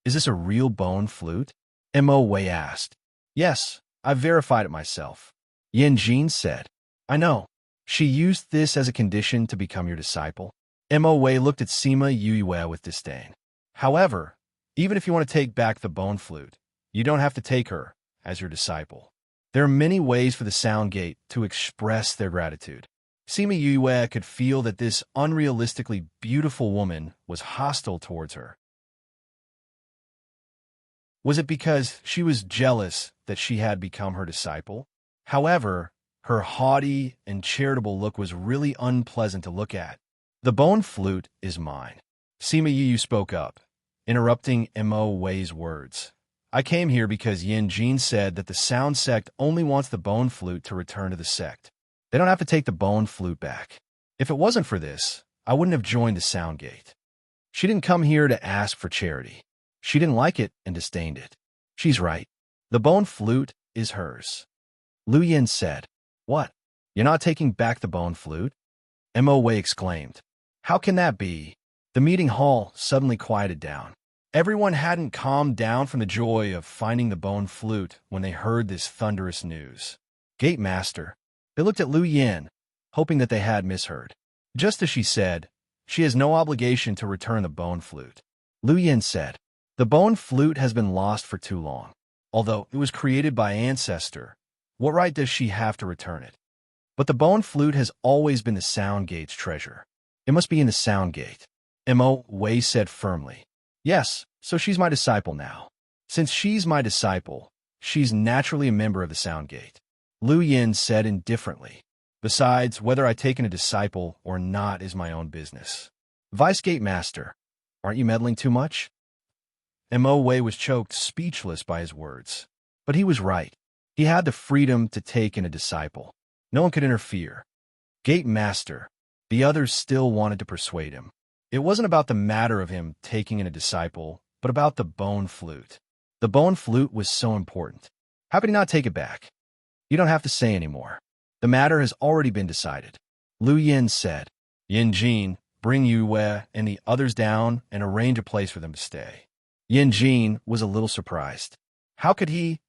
"Is this a real bone flute?" Mo Wei asked. "Yes, I've verified it myself." Yin Jin said. "I know. She used this as a condition to become your disciple." Mo Wei looked at Sima Yue with disdain. However, even if you want to take back the bone flute, you don't have to take her as your disciple. There are many ways for the Sound Gate to express their gratitude. Sima Yue could feel that this unrealistically beautiful woman was hostile towards her. Was it because she was jealous that she had become her disciple? However, her haughty and charitable look was really unpleasant to look at. The bone flute is mine. Sima Yue spoke up, interrupting Mo Wei's words. I came here because Yin Jin said that the sound sect only wants the bone flute to return to the sect. They don't have to take the bone flute back. If it wasn't for this, I wouldn't have joined the Sound Gate. She didn't come here to ask for charity. She didn't like it and disdained it. She's right. The bone flute is hers. Lu Yin said, What? You're not taking back the bone flute? Mo Wei exclaimed. How can that be? The meeting hall suddenly quieted down. Everyone hadn't calmed down from the joy of finding the bone flute when they heard this thunderous news. Gate Master. They looked at Lu Yin, hoping that they had misheard. Just as she said, she has no obligation to return the bone flute. Lu Yin said, The bone flute has been lost for too long. Although it was created by Ancestor, what right does she have to return it? But the bone flute has always been the Sound Gate's treasure. It must be in the Sound Gate. Mo Wei said firmly. Yes, so she's my disciple now. Since she's my disciple, she's naturally a member of the Sound Gate. Lu Yin said indifferently. Besides, whether I take in a disciple or not is my own business. Vice Gate Master, aren't you meddling too much? Mo Wei was choked, speechless by his words. But he was right. He had the freedom to take in a disciple. No one could interfere. Gate Master, the others still wanted to persuade him. It wasn't about the matter of him taking in a disciple, but about the bone flute. The bone flute was so important. How could he not take it back? You don't have to say anymore. The matter has already been decided. Lu Yin said, Yin Jin, bring Yue and the others down and arrange a place for them to stay. Yin Jin was a little surprised. How could he,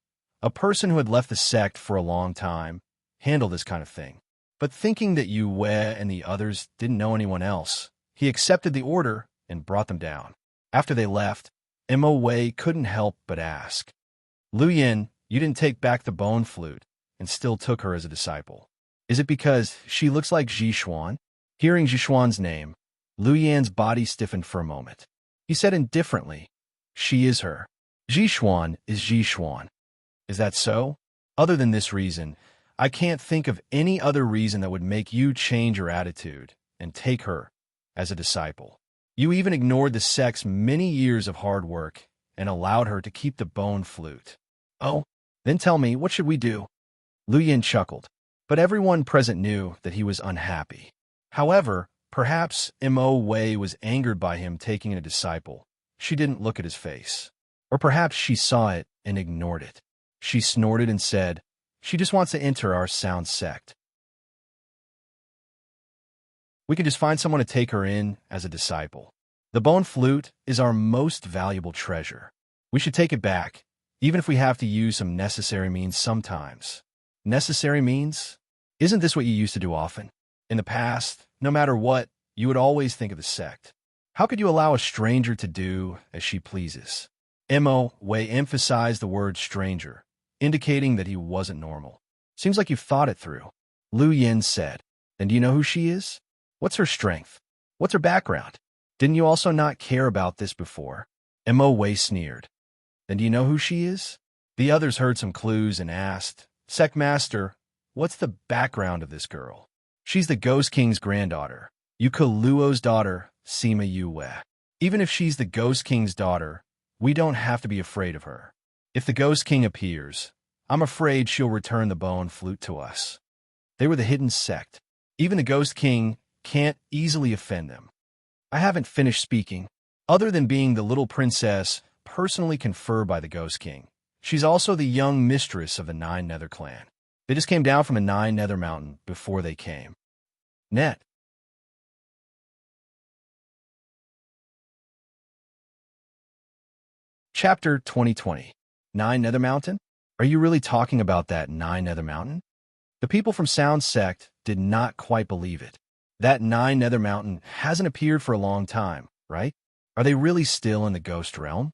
a person who had left the sect for a long time, handle this kind of thing? But thinking that Yue and the others didn't know anyone else, he accepted the order and brought them down. After they left, Mo Wei couldn't help but ask, Lu Yin, you didn't take back the bone flute and still took her as a disciple. Is it because she looks like Zhishuan? Hearing Zhishuan's name, Lu Yin's body stiffened for a moment. He said indifferently, She is her. Zhishuan is Zhishuan. Is that so? Other than this reason, I can't think of any other reason that would make you change your attitude and take her as a disciple. You even ignored the sect's many years of hard work and allowed her to keep the bone flute. Oh, then tell me, what should we do? Lu Yin chuckled, but everyone present knew that he was unhappy. However, perhaps Mo Wei was angered by him taking in a disciple. She didn't look at his face. Or perhaps she saw it and ignored it. She snorted and said, She just wants to enter our sound sect. We can just find someone to take her in as a disciple. The bone flute is our most valuable treasure. We should take it back, even if we have to use some necessary means sometimes. Necessary means? Isn't this what you used to do often? In the past, no matter what, you would always think of the sect. How could you allow a stranger to do as she pleases? Mo Wei emphasized the word stranger, indicating that he wasn't normal. Seems like you've thought it through. Lu Yin said, And do you know who she is? What's her strength? What's her background? Didn't you also not care about this before? Mo Wei sneered. Then do you know who she is? The others heard some clues and asked, Sect Master, what's the background of this girl? She's the Ghost King's granddaughter, Yukoluo's daughter, Sima Yue. Even if she's the Ghost King's daughter, we don't have to be afraid of her. If the Ghost King appears, I'm afraid she'll return the bone flute to us. They were the hidden sect. Even the Ghost King can't easily offend them. I haven't finished speaking. Other than being the little princess personally conferred by the Ghost King, she's also the young mistress of the Nine Nether clan. They just came down from the Nine Nether Mountain before they came. Net. Chapter 2020. Nine Nether Mountain? Are you really talking about that Nine Nether Mountain? The people from Sound Sect did not quite believe it. That 9 Nether Mountain hasn't appeared for a long time, right? Are they really still in the ghost realm?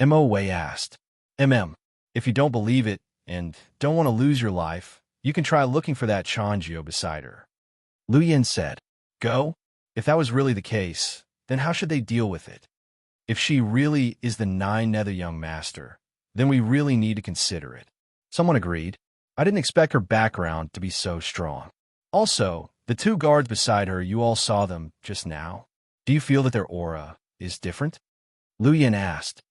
Wei asked. If you don't believe it and don't want to lose your life, you can try looking for that Changjio beside her. Lu Yin said. Go? If that was really the case, then how should they deal with it? If she really is the 9 Nether Young Master, then we really need to consider it. Someone agreed. I didn't expect her background to be so strong. Also, the 2 guards beside her, you all saw them just now. Do you feel that their aura is different? Lu Yin asked.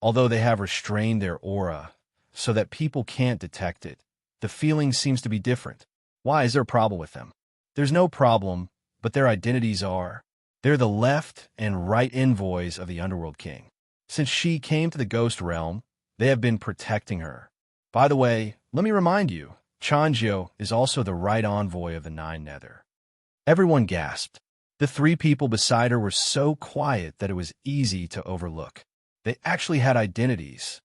Although they have restrained their aura so that people can't detect it, the feeling seems to be different. Why is there a problem with them? There's no problem, but their identities are. They're the left and right envoys of the Underworld King. Since she came to the Ghost Realm, they have been protecting her. By the way, let me remind you, Changjio is also the right envoy of the 9 Nether. Everyone gasped. The 3 people beside her were so quiet that it was easy to overlook. They actually had identities.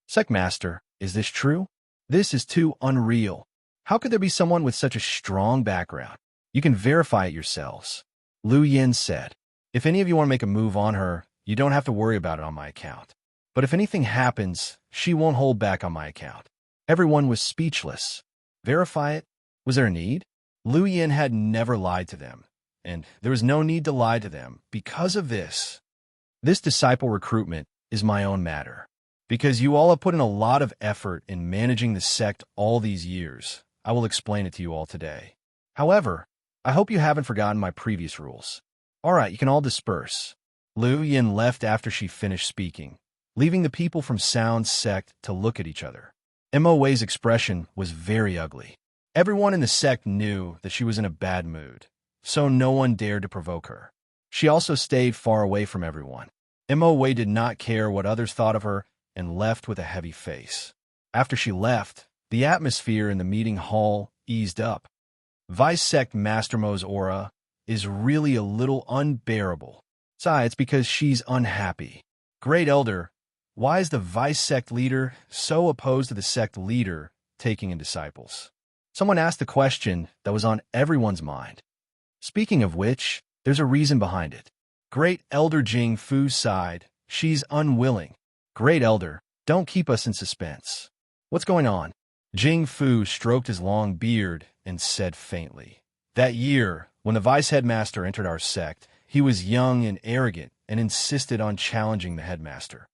Sectmaster, is this true? This is too unreal. How could there be someone with such a strong background? You can verify it yourselves. Lu Yin said. If any of you want to make a move on her, you don't have to worry about it on my account. But if anything happens, she won't hold back on my account. Everyone was speechless. Verify it? Was there a need? Lu Yin had never lied to them, and there was no need to lie to them because of this. This disciple recruitment is my own matter. Because you all have put in a lot of effort in managing the sect all these years, I will explain it to you all today. However, I hope you haven't forgotten my previous rules. All right, you can all disperse. Lu Yin left after she finished speaking, leaving the people from Sound's sect to look at each other. Wei's expression was very ugly. Everyone in the sect knew that she was in a bad mood, so no one dared to provoke her. She also stayed far away from everyone. Wei did not care what others thought of her and left with a heavy face. After she left, the atmosphere in the meeting hall eased up. Vice Sect Master Mo's aura is really a little unbearable. Besides, because she's unhappy. Great Elder, why is the Vice Sect leader so opposed to the sect leader taking in disciples? Someone asked the question that was on everyone's mind. Speaking of which, there's a reason behind it. Great Elder Jing Fu sighed. She's unwilling. Great Elder, don't keep us in suspense. What's going on? Jing Fu stroked his long beard and said faintly. That year, when the vice headmaster entered our sect, he was young and arrogant and insisted on challenging the headmaster.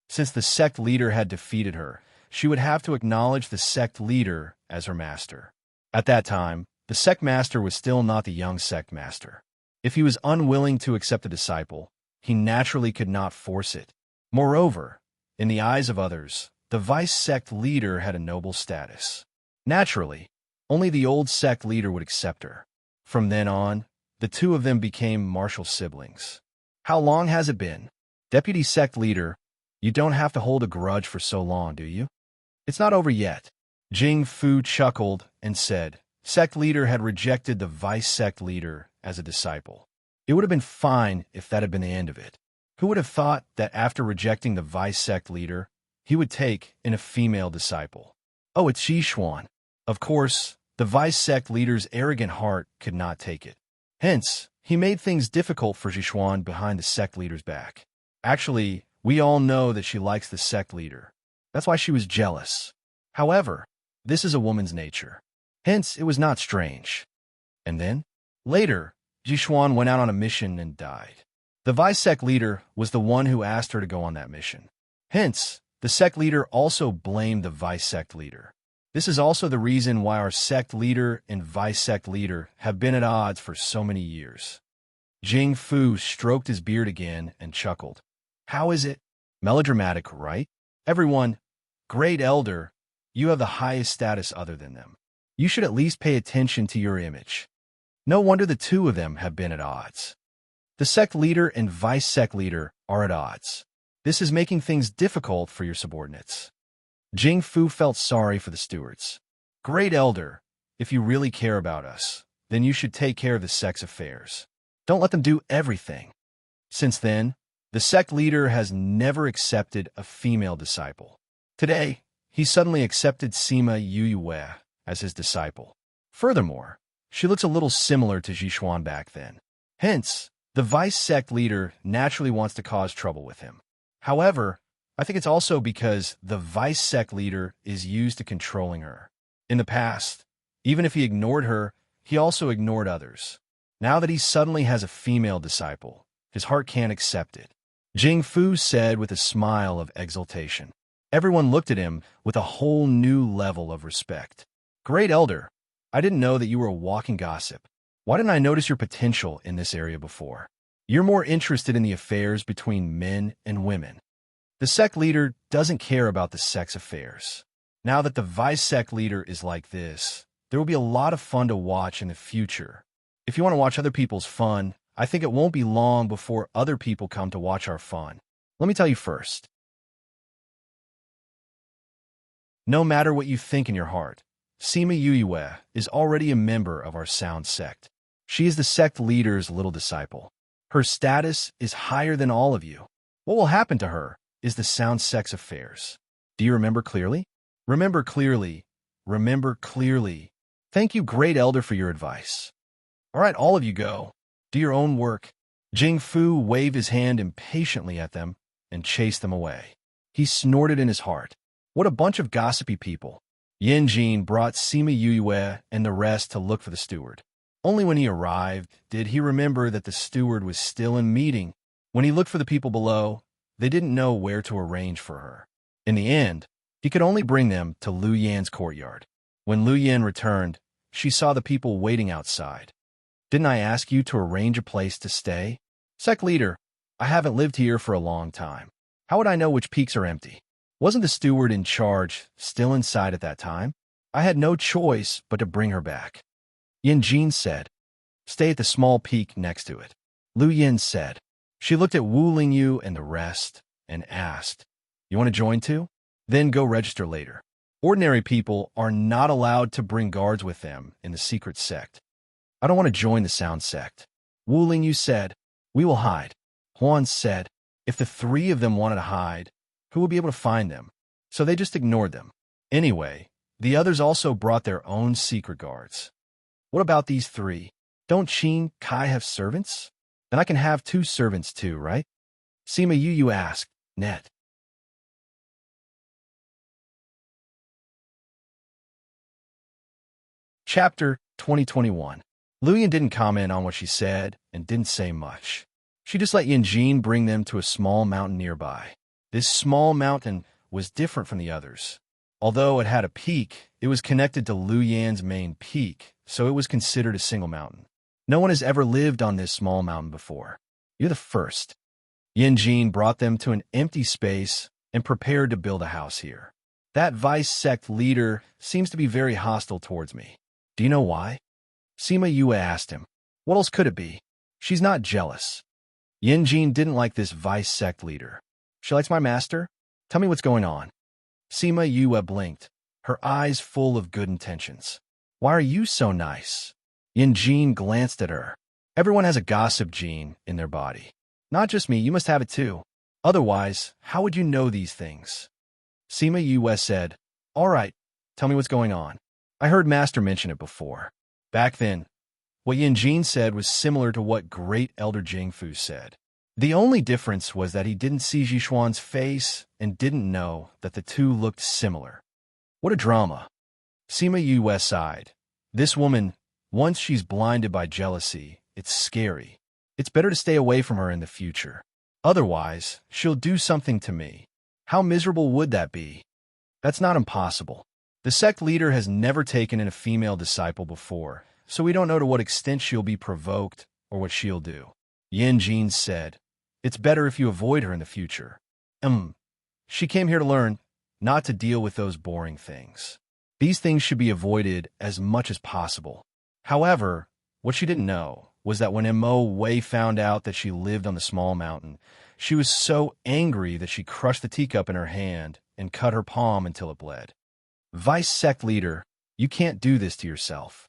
Since the sect leader had defeated her, she would have to acknowledge the sect leader as her master. At that time, the sect master was still not the young sect master. If he was unwilling to accept a disciple, he naturally could not force it. Moreover, in the eyes of others, the vice sect leader had a noble status. Naturally, only the old sect leader would accept her. From then on, the 2 of them became martial siblings. How long has it been? Deputy sect leader, you don't have to hold a grudge for so long, do you? It's not over yet. Jing Fu chuckled and said, sect leader had rejected the vice sect leader as a disciple. It would have been fine if that had been the end of it. Who would have thought that after rejecting the vice sect leader, he would take in a female disciple? Oh, it's Xishuan. Of course, the vice sect leader's arrogant heart could not take it. Hence, he made things difficult for Xishuan behind the sect leader's back. Actually, we all know that she likes the sect leader. That's why she was jealous. However, this is a woman's nature. Hence, it was not strange. And then, later, Xishuan went out on a mission and died. The vice sect leader was the one who asked her to go on that mission. Hence, the sect leader also blamed the vice sect leader. This is also the reason why our sect leader and vice sect leader have been at odds for so many years. Jing Fu stroked his beard again and chuckled. How is it? Melodramatic, right? Everyone, Great Elder, you have the highest status other than them. You should at least pay attention to your image. No wonder the 2 of them have been at odds. The sect leader and vice sect leader are at odds. This is making things difficult for your subordinates. Jing Fu felt sorry for the stewards. Great Elder, if you really care about us, then you should take care of the sect's affairs. Don't let them do everything. Since then, the sect leader has never accepted a female disciple. Today, he suddenly accepted Sima Yuyue as his disciple. Furthermore, She looks a little similar to Zhishuan back then. Hence, the vice sect leader naturally wants to cause trouble with him. However, I think it's also because the vice sect leader is used to controlling her. In the past, even if he ignored her, he also ignored others. Now that he suddenly has a female disciple, his heart can't accept it. Jing Fu said with a smile of exultation. Everyone looked at him with a whole new level of respect. Great Elder, I didn't know that you were a walking gossip. Why didn't I notice your potential in this area before? You're more interested in the affairs between men and women. The sect leader doesn't care about the sex affairs. Now that the vice sect leader is like this, there will be a lot of fun to watch in the future. If you want to watch other people's fun, I think it won't be long before other people come to watch our fun. Let me tell you first. No matter what you think in your heart, Sima Yuyue is already a member of our sound sect. She is the sect leader's little disciple. Her status is higher than all of you. What will happen to her is the sound sect's affairs. Do you remember clearly? Remember clearly. Remember clearly. Thank you, Great Elder, for your advice. All right, all of you go. Do your own work. Jing Fu waved his hand impatiently at them and chased them away. He snorted in his heart. What a bunch of gossipy people. Yin Jin brought Sima Yuyue and the rest to look for the steward. Only when he arrived did he remember that the steward was still in meeting. When he looked for the people below, they didn't know where to arrange for her. In the end, he could only bring them to Lu Yan's courtyard. When Lu Yan returned, she saw the people waiting outside. Didn't I ask you to arrange a place to stay? Sect leader, I haven't lived here for a long time. How would I know which peaks are empty? Wasn't the steward in charge still inside at that time? I had no choice but to bring her back. Yin Jin said, stay at the small peak next to it. Lu Yin said. She looked at Wu Lingyu and the rest and asked, you want to join too? Then go register later. Ordinary people are not allowed to bring guards with them in the secret sect. I don't want to join the sound sect. Wu Lingyu said, we will hide. Huan said, if the three of them wanted to hide, who would be able to find them? So they just ignored them. Anyway, the others also brought their own secret guards. What about these three? Don't Qin Kai have servants? Then I can have 2 servants too, right? Sima Yu asked, net. Chapter 2021. Lu Yan didn't comment on what she said and didn't say much. She just let Yin Jin bring them to a small mountain nearby. This small mountain was different from the others. Although it had a peak, it was connected to Lu Yan's main peak, so it was considered a single mountain. No one has ever lived on this small mountain before. You're the first. Yin Jin brought them to an empty space and prepared to build a house here. That vice sect leader seems to be very hostile towards me. Do you know why? Sima Yue asked him. What else could it be? She's not jealous. Yin Jin didn't like this vice sect leader. She likes my master? Tell me what's going on. Sima Yue blinked, her eyes full of good intentions. Why are you so nice? Yin Jin glanced at her. Everyone has a gossip gene in their body. Not just me, you must have it too. Otherwise, how would you know these things? Sima Yue said, all right, tell me what's going on. I heard Master mention it before. Back then, what Yin Jin said was similar to what Great Elder Jing Fu said. The only difference was that he didn't see Zhishuan's face and didn't know that the two looked similar. What a drama. Sima Yue sighed. This woman, once she's blinded by jealousy, it's scary. It's better to stay away from her in the future. Otherwise, she'll do something to me. How miserable would that be? That's not impossible. The sect leader has never taken in a female disciple before, so we don't know to what extent she'll be provoked or what she'll do. Yin Jin said, it's better if you avoid her in the future. She came here to learn, not to deal with those boring things. These things should be avoided as much as possible. However, what she didn't know was that when Mo Wei found out that she lived on the small mountain, she was so angry that she crushed the teacup in her hand and cut her palm until it bled. Vice sect leader, you can't do this to yourself.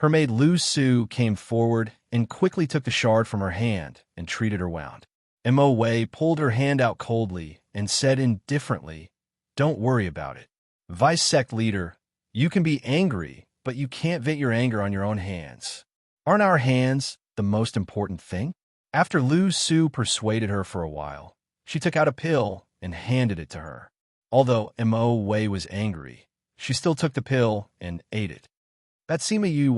Her maid Lu Su came forward and quickly took the shard from her hand and treated her wound. Mo Wei pulled her hand out coldly and said indifferently, don't worry about it. Vice sect leader, you can be angry but you can't vent your anger on your own hands. Aren't our hands the most important thing? After Lu Su persuaded her for a while, she took out a pill and handed it to her. Although Mo Wei was angry, she still took the pill and ate it. That Sima Yue,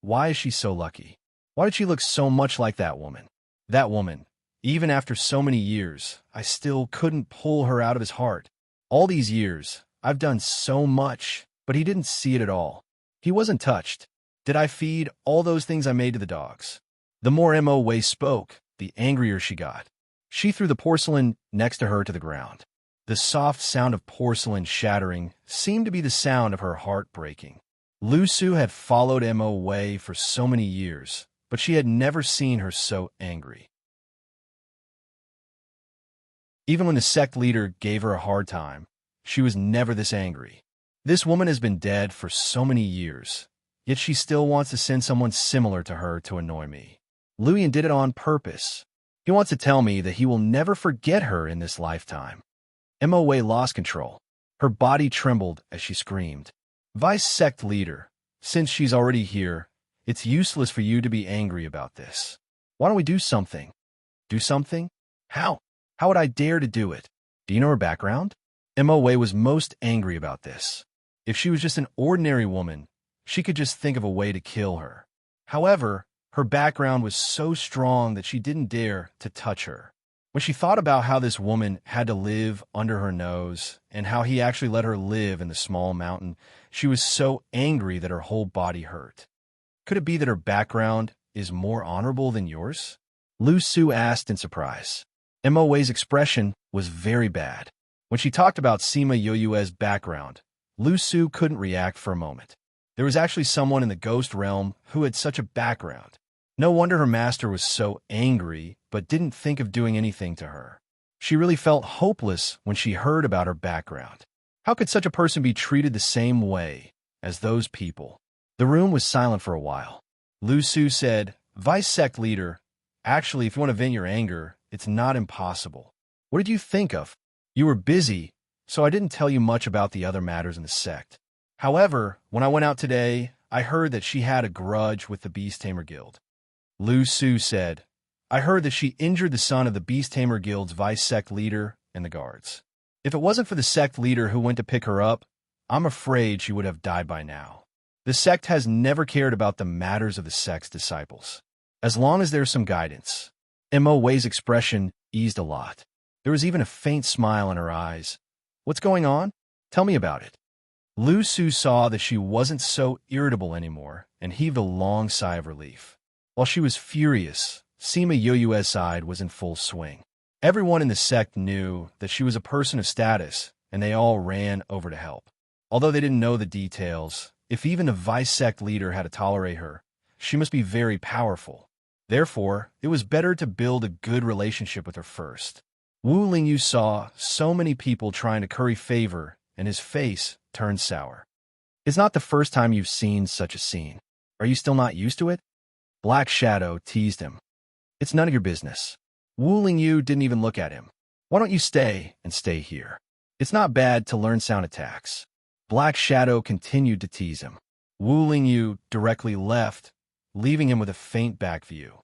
why is she so lucky? Why did she look so much like that woman? That woman, even after so many years, I still couldn't pull her out of his heart. All these years, I've done so much, but he didn't see it at all. He wasn't touched. Did I feed all those things I made to the dogs? The more Mo Wei spoke, the angrier she got. She threw the porcelain next to her to the ground. The soft sound of porcelain shattering seemed to be the sound of her heart breaking. Lu Su had followed Mo Wei for so many years, but she had never seen her so angry. Even when the sect leader gave her a hard time, she was never this angry. This woman has been dead for so many years, yet she still wants to send someone similar to her to annoy me. Luyan did it on purpose. He wants to tell me that he will never forget her in this lifetime. Mo Wei lost control. Her body trembled as she screamed. Vice sect leader, since she's already here, it's useless for you to be angry about this. Why don't we do something? Do something? How? How would I dare to do it? Do you know her background? Mo Wei was most angry about this. If she was just an ordinary woman, she could just think of a way to kill her. However, her background was so strong that she didn't dare to touch her. When she thought about how this woman had to live under her nose and how he actually let her live in the small mountain, she was so angry that her whole body hurt. Could it be that her background is more honorable than yours? Lu Su asked in surprise. Mo Wei's expression was very bad. When she talked about Sima Yoyue's background, Lu Su couldn't react for a moment. There was actually someone in the ghost realm who had such a background. No wonder her master was so angry, but didn't think of doing anything to her. She really felt hopeless when she heard about her background. How could such a person be treated the same way as those people? The room was silent for a while. Lu Su said, Vice sect leader, actually, if you want to vent your anger, it's not impossible. What did you think of? You were busy, so I didn't tell you much about the other matters in the sect. However, when I went out today, I heard that she had a grudge with the Beast Tamer Guild. Lu Su said, I heard that she injured the son of the Beast Tamer Guild's vice sect leader and the guards. If it wasn't for the sect leader who went to pick her up, I'm afraid she would have died by now. The sect has never cared about the matters of the sect's disciples. As long as there's some guidance. Mo Wei's expression eased a lot. There was even a faint smile in her eyes. What's going on? Tell me about it. Lu Su saw that she wasn't so irritable anymore and heaved a long sigh of relief. While she was furious, Sima Yoyue's side was in full swing. Everyone in the sect knew that she was a person of status, and they all ran over to help. Although they didn't know the details, if even the vice sect leader had to tolerate her, she must be very powerful. Therefore, it was better to build a good relationship with her first. Wu Lingyu saw so many people trying to curry favor, and his face turned sour. It's not the first time you've seen such a scene. Are you still not used to it? Black Shadow teased him. It's none of your business. Wu Lingyu didn't even look at him. Why don't you stay here? It's not bad to learn sound attacks. Black Shadow continued to tease him. Wu Lingyu directly left, leaving him with a faint back view.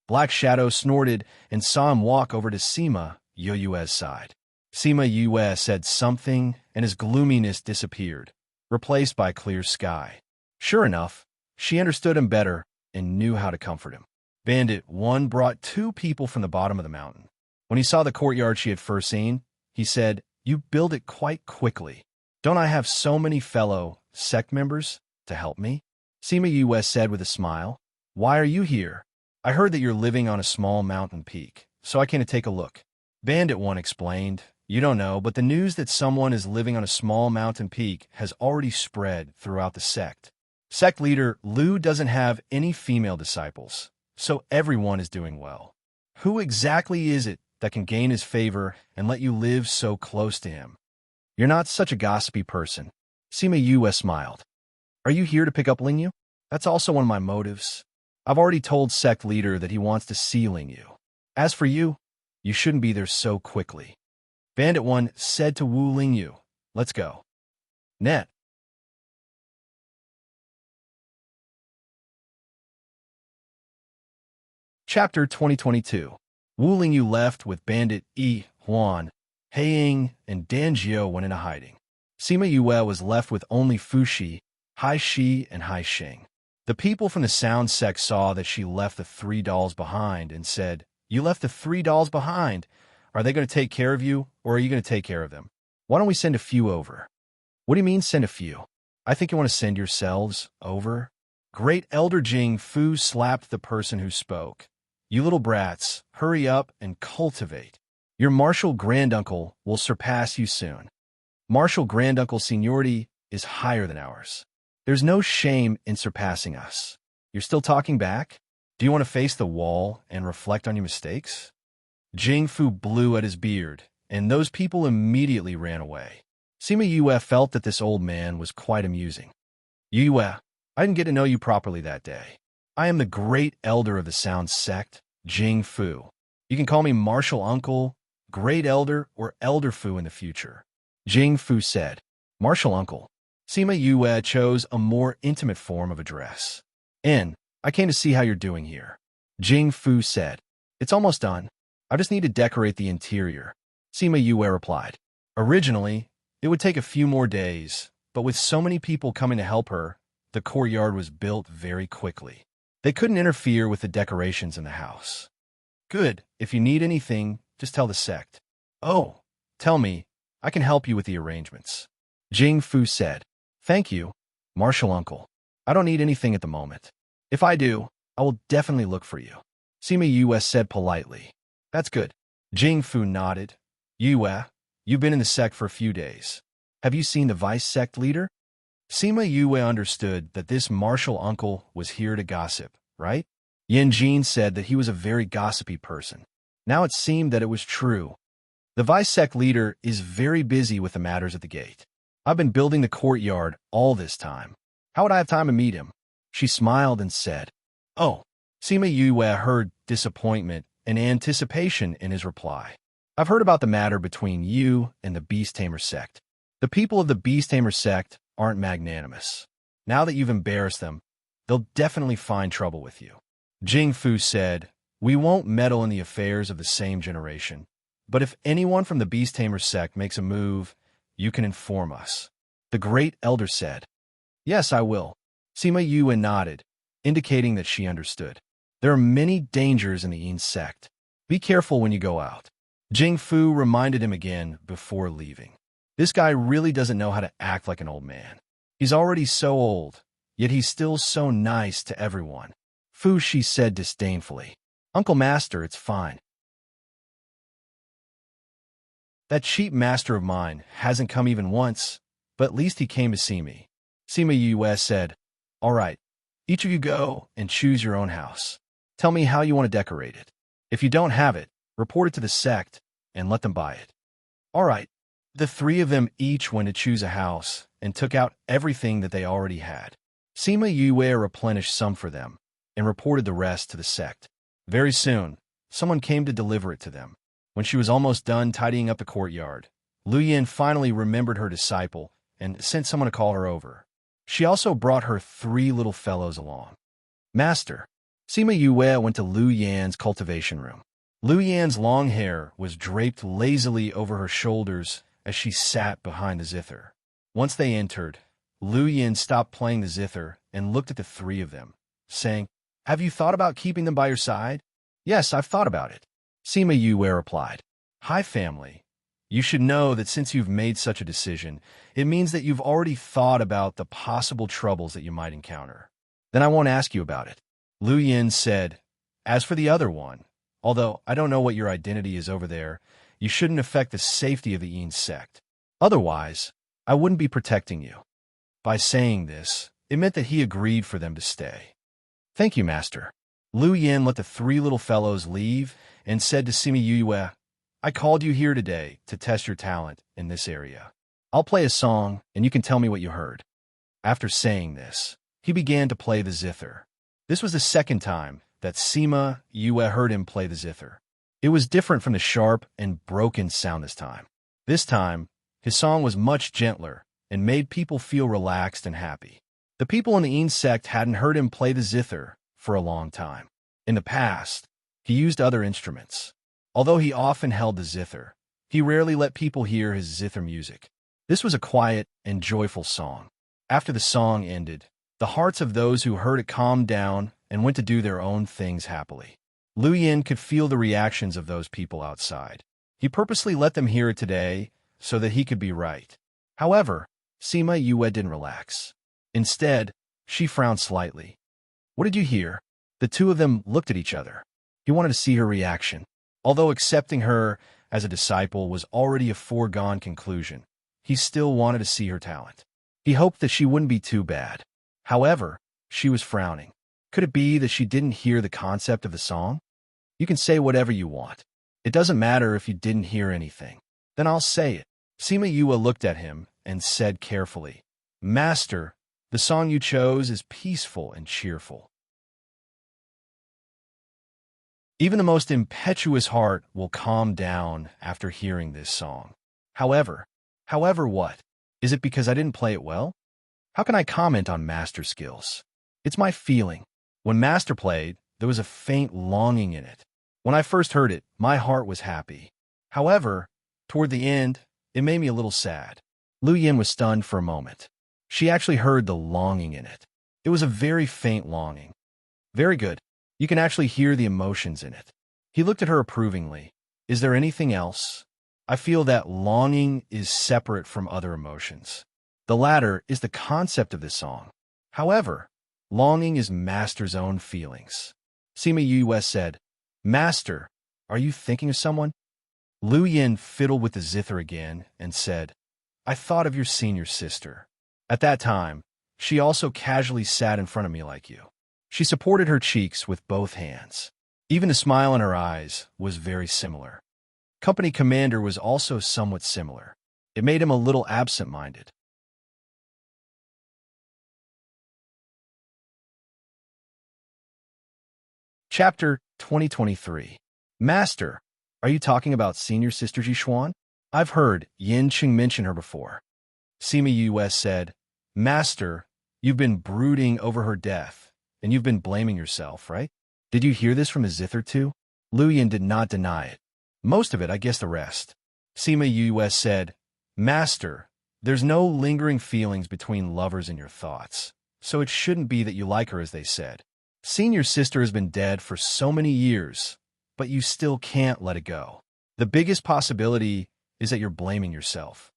Black Shadow snorted and saw him walk over to Sima Yoyue's side. Sima Yue said something, and his gloominess disappeared, replaced by clear sky. Sure enough, she understood him better and knew how to comfort him. Bandit 1 brought 2 people from the bottom of the mountain. When he saw the courtyard she had first seen, he said, You build it quite quickly. Don't I have so many fellow sect members to help me? Sima Yue said with a smile, Why are you here? I heard that you're living on a small mountain peak, so I came to take a look. Bandit 1 explained, You don't know, but the news that someone is living on a small mountain peak has already spread throughout the sect. Sect leader Lu doesn't have any female disciples, so everyone is doing well. Who exactly is it that can gain his favor and let you live so close to him? You're not such a gossipy person. Sima Yue smiled. Are you here to pick up Lingyu? That's also one of my motives. I've already told sect leader that he wants to see Lingyu. As for you, you shouldn't be there so quickly. Bandit 1 said to Wu Lingyu, Let's go. Net. Chapter 2022. Wu Lingyu left with Bandit Yi Huan, Heiying, and Dan Jiao went into hiding. Sima Yue was left with only Fu Shi, Hai Shi, and Hai Sheng. The people from the sound sect saw that she left the 3 dolls behind and said, "You left the 3 dolls behind. Are they going to take care of you, or are you going to take care of them? Why don't we send a few over?" "What do you mean send a few? I think you want to send yourselves over?" Great Elder Jing Fu slapped the person who spoke. "You little brats, hurry up and cultivate. Your martial granduncle will surpass you soon. Martial granduncle's seniority is higher than ours. There's no shame in surpassing us. You're still talking back? Do you want to face the wall and reflect on your mistakes?" Jing Fu blew at his beard, and those people immediately ran away. Sima Yue felt that this old man was quite amusing. "Yue, I didn't get to know you properly that day. I am the great elder of the sound sect, Jing Fu. You can call me Martial Uncle, Great Elder, or Elder Fu in the future." Jing Fu said. "Martial Uncle." Sima Yue chose a more intimate form of address. I came to see how you're doing here." Jing Fu said. "It's almost done. I just need to decorate the interior." Sima Yue replied. Originally, it would take a few more days, but with so many people coming to help her, the courtyard was built very quickly. They couldn't interfere with the decorations in the house. "Good. If you need anything, just tell the sect." "Oh, tell me. I can help you with the arrangements." Jing Fu said. "Thank you, Martial Uncle. I don't need anything at the moment. If I do, I will definitely look for you." Sima Yue said politely. "That's good." Jing Fu nodded. "Yue, you've been in the sect for a few days. Have you seen the vice sect leader?" Sima Yue understood that this martial uncle was here to gossip, right? Yin Jin said that he was a very gossipy person. Now it seemed that it was true. "The vice sect leader is very busy with the matters at the gate. I've been building the courtyard all this time. How would I have time to meet him?" She smiled and said, "Oh." Sima Yue heard disappointment and anticipation in his reply. "I've heard about the matter between you and the Beast Tamer sect. The people of the Beast Tamer sect aren't magnanimous. Now that you've embarrassed them, they'll definitely find trouble with you." Jing Fu said, "We won't meddle in the affairs of the same generation, but if anyone from the Beast Tamer sect makes a move, you can inform us." The Great Elder said. "Yes, I will." Sima Yue nodded, indicating that she understood. "There are many dangers in the Yin sect. Be careful when you go out." Jing Fu reminded him again before leaving. This guy really doesn't know how to act like an old man. He's already so old, yet he's still so nice to everyone. Fu Shi said disdainfully. "Uncle Master, it's fine. That cheap master of mine hasn't come even once, but at least he came to see me." Sima Yue said, "All right, each of you go and choose your own house. Tell me how you want to decorate it. If you don't have it, report it to the sect and let them buy it." "All right." The 3 of them each went to choose a house and took out everything that they already had. Sima Yue replenished some for them and reported the rest to the sect. Very soon, someone came to deliver it to them. When she was almost done tidying up the courtyard, Lu Yin finally remembered her disciple and sent someone to call her over. She also brought her 3 little fellows along. "Master." Sima Yue went to Lu Yan's cultivation room. Lu Yan's long hair was draped lazily over her shoulders as she sat behind the zither. Once they entered, Lu Yan stopped playing the zither and looked at the 3 of them, saying, "Have you thought about keeping them by your side?" "Yes, I've thought about it." Sima Yue replied. "Hi, family. You should know that since you've made such a decision, it means that you've already thought about the possible troubles that you might encounter. Then I won't ask you about it." Lu Yin said, "As for the other one, although I don't know what your identity is over there, you shouldn't affect the safety of the Yin sect. Otherwise, I wouldn't be protecting you." By saying this, it meant that he agreed for them to stay. "Thank you, Master." Lu Yin let the 3 little fellows leave and said to Sima Yue, "I called you here today to test your talent in this area. I'll play a song, and you can tell me what you heard." After saying this, he began to play the zither. This was the second time that Sima Yue heard him play the zither. It was different from the sharp and broken sound this time. This time, his song was much gentler and made people feel relaxed and happy. The people in the insect hadn't heard him play the zither for a long time. In the past, he used other instruments. Although he often held the zither, he rarely let people hear his zither music. This was a quiet and joyful song. After the song ended, the hearts of those who heard it calmed down and went to do their own things happily. Lu Yin could feel the reactions of those people outside. He purposely let them hear it today so that he could be right. However, Sima Yue didn't relax. Instead, she frowned slightly. "What did you hear?" The two of them looked at each other. He wanted to see her reaction. Although accepting her as a disciple was already a foregone conclusion, he still wanted to see her talent. He hoped that she wouldn't be too bad. However, she was frowning. Could it be that she didn't hear the concept of the song? "You can say whatever you want. It doesn't matter if you didn't hear anything." "Then I'll say it." Sima Yue looked at him and said carefully, "Master, the song you chose is peaceful and cheerful. Even the most impetuous heart will calm down after hearing this song. However what? Is it because I didn't play it well? How can I comment on Master skills? It's my feeling. When Master played, there was a faint longing in it. When I first heard it, my heart was happy. However, toward the end, it made me a little sad." Lu Yin was stunned for a moment. She actually heard the longing in it. It was a very faint longing. "Very good. You can actually hear the emotions in it." He looked at her approvingly. "Is there anything else?" "I feel that longing is separate from other emotions. The latter is the concept of this song. However, longing is Master's own feelings." Sima Yue said, "Master, are you thinking of someone?" Lu Yin fiddled with the zither again and said, "I thought of your senior sister. At that time, she also casually sat in front of me like you." She supported her cheeks with both hands. Even the smile in her eyes was very similar. Company Commander was also somewhat similar. It made him a little absent-minded. Chapter 2023. "Master, are you talking about senior sister Jixuan? I've heard Yin Qing mention her before." Sima Yue said, "Master, you've been brooding over her death, and you've been blaming yourself, right? Did you hear this from the zither too?" Lu Yin did not deny it. "Most of it, I guess the rest." Sima Yue said, "Master, there's no lingering feelings between lovers in your thoughts, so it shouldn't be that you like her as they said. Senior sister has been dead for so many years, but you still can't let it go. The biggest possibility is that you're blaming yourself."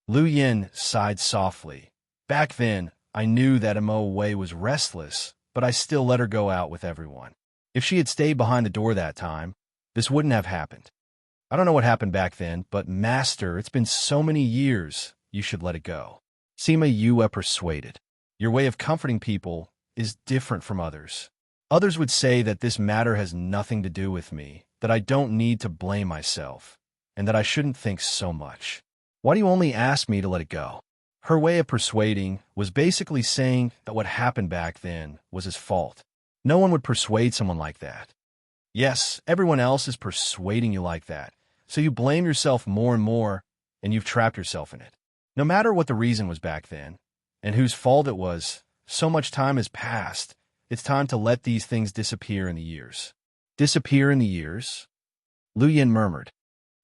Lu Yin sighed softly. "Back then, I knew that Mo Wei was restless, but I still let her go out with everyone. If she had stayed behind the door that time, this wouldn't have happened. I don't know what happened back then, but Master, it's been so many years, you should let it go." Sima Yue persuaded. "Your way of comforting people is different from others. Others would say that this matter has nothing to do with me, that I don't need to blame myself, and that I shouldn't think so much. Why do you only ask me to let it go?" Her way of persuading was basically saying that what happened back then was his fault. No one would persuade someone like that. Yes, everyone else is persuading you like that, so you blame yourself more and more, and you've trapped yourself in it. No matter what the reason was back then, and whose fault it was, so much time has passed. It's time to let these things disappear in the years. "Disappear in the years?" Lu Yin murmured.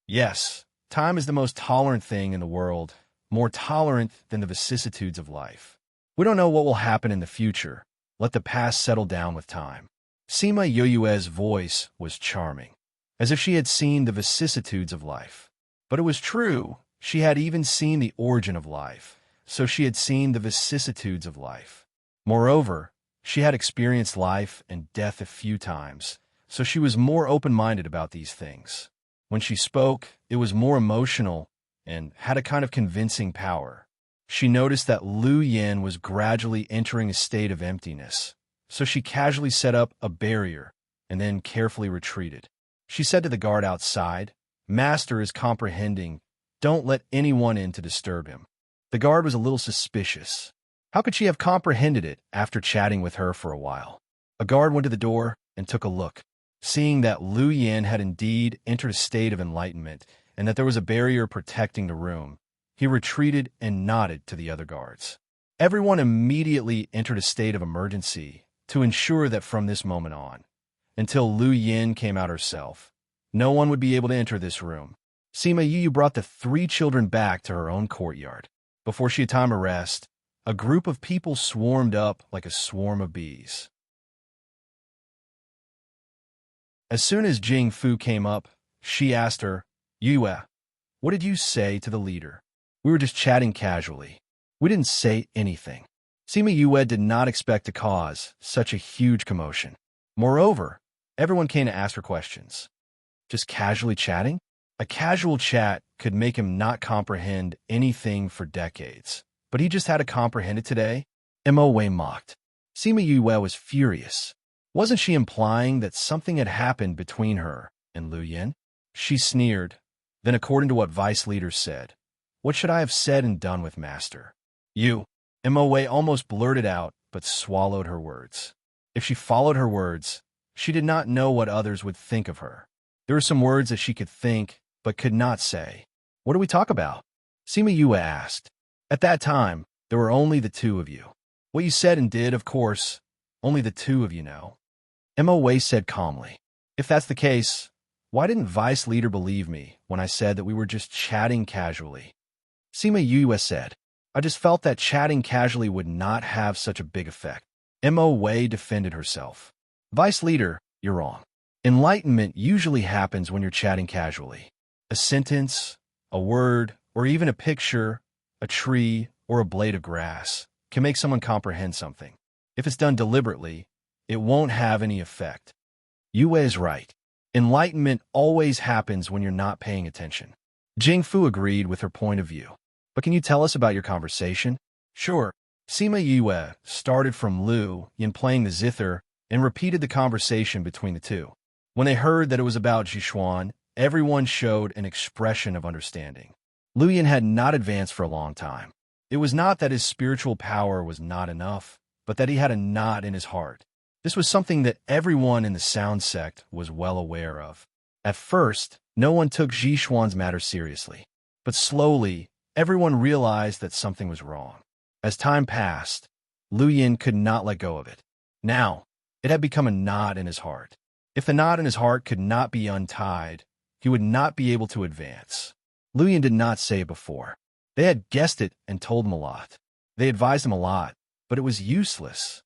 "Yes, time is the most tolerant thing in the world, more tolerant than the vicissitudes of life. We don't know what will happen in the future. Let the past settle down with time." Sima Yue's voice was charming, as if she had seen the vicissitudes of life. But it was true, she had even seen the origin of life, so she had seen the vicissitudes of life. Moreover, she had experienced life and death a few times, so she was more open-minded about these things. When she spoke, it was more emotional and had a kind of convincing power. She noticed that Lu Yin was gradually entering a state of emptiness, so she casually set up a barrier and then carefully retreated. She said to the guard outside, "Master is comprehending. Don't let anyone in to disturb him." The guard was a little suspicious. How could she have comprehended it after chatting with her for a while? A guard went to the door and took a look. Seeing that Lu Yin had indeed entered a state of enlightenment and that there was a barrier protecting the room, he retreated and nodded to the other guards. Everyone immediately entered a state of emergency to ensure that from this moment on, until Lu Yin came out herself, no one would be able to enter this room. Sima Yu brought the 3 children back to her own courtyard. Before she had time to rest, a group of people swarmed up like a swarm of bees. As soon as Jing Fu came up, she asked her, "Yue, what did you say to the leader?" "We were just chatting casually. We didn't say anything." Sima Yue did not expect to cause such a huge commotion. Moreover, everyone came to ask her questions. Just casually chatting? A casual chat could make him not comprehend anything for decades, but he just had to comprehend it today? Mo Wei mocked. Sima Yue was furious. Wasn't she implying that something had happened between her and Lu Yin? She sneered. Then, according to what vice leaders said, "What should I have said and done with Master?" "You." Mo Wei almost blurted out, but swallowed her words. If she followed her words, she did not know what others would think of her. There were some words that she could think, but could not say. "What do we talk about?" Sima Yue asked. "At that time, there were only the 2 of you. What you said and did, of course, only the 2 of you know." Mo Wei said calmly. "If that's the case, why didn't Vice Leader believe me when I said that we were just chatting casually?" Sima Yue said, "I just felt that chatting casually would not have such a big effect." Mo Wei defended herself. "Vice Leader, you're wrong. Enlightenment usually happens when you're chatting casually. A sentence, a word, or even a picture, a tree, or a blade of grass can make someone comprehend something. If it's done deliberately, it won't have any effect." Yue is right. Enlightenment always happens when you're not paying attention. Jing Fu agreed with her point of view. "But can you tell us about your conversation?" "Sure." Sima Yue started from Lu Yin playing the zither and repeated the conversation between the 2. When they heard that it was about Jishuan, everyone showed an expression of understanding. Lu Yin had not advanced for a long time. It was not that his spiritual power was not enough, but that he had a knot in his heart. This was something that everyone in the sound sect was well aware of. At first, no one took Jishuan's matter seriously, but slowly, everyone realized that something was wrong. As time passed, Lu Yin could not let go of it. Now, it had become a knot in his heart. If the knot in his heart could not be untied, he would not be able to advance. Lu Yin did not say it before. They had guessed it and told him a lot. They advised him a lot, but it was useless.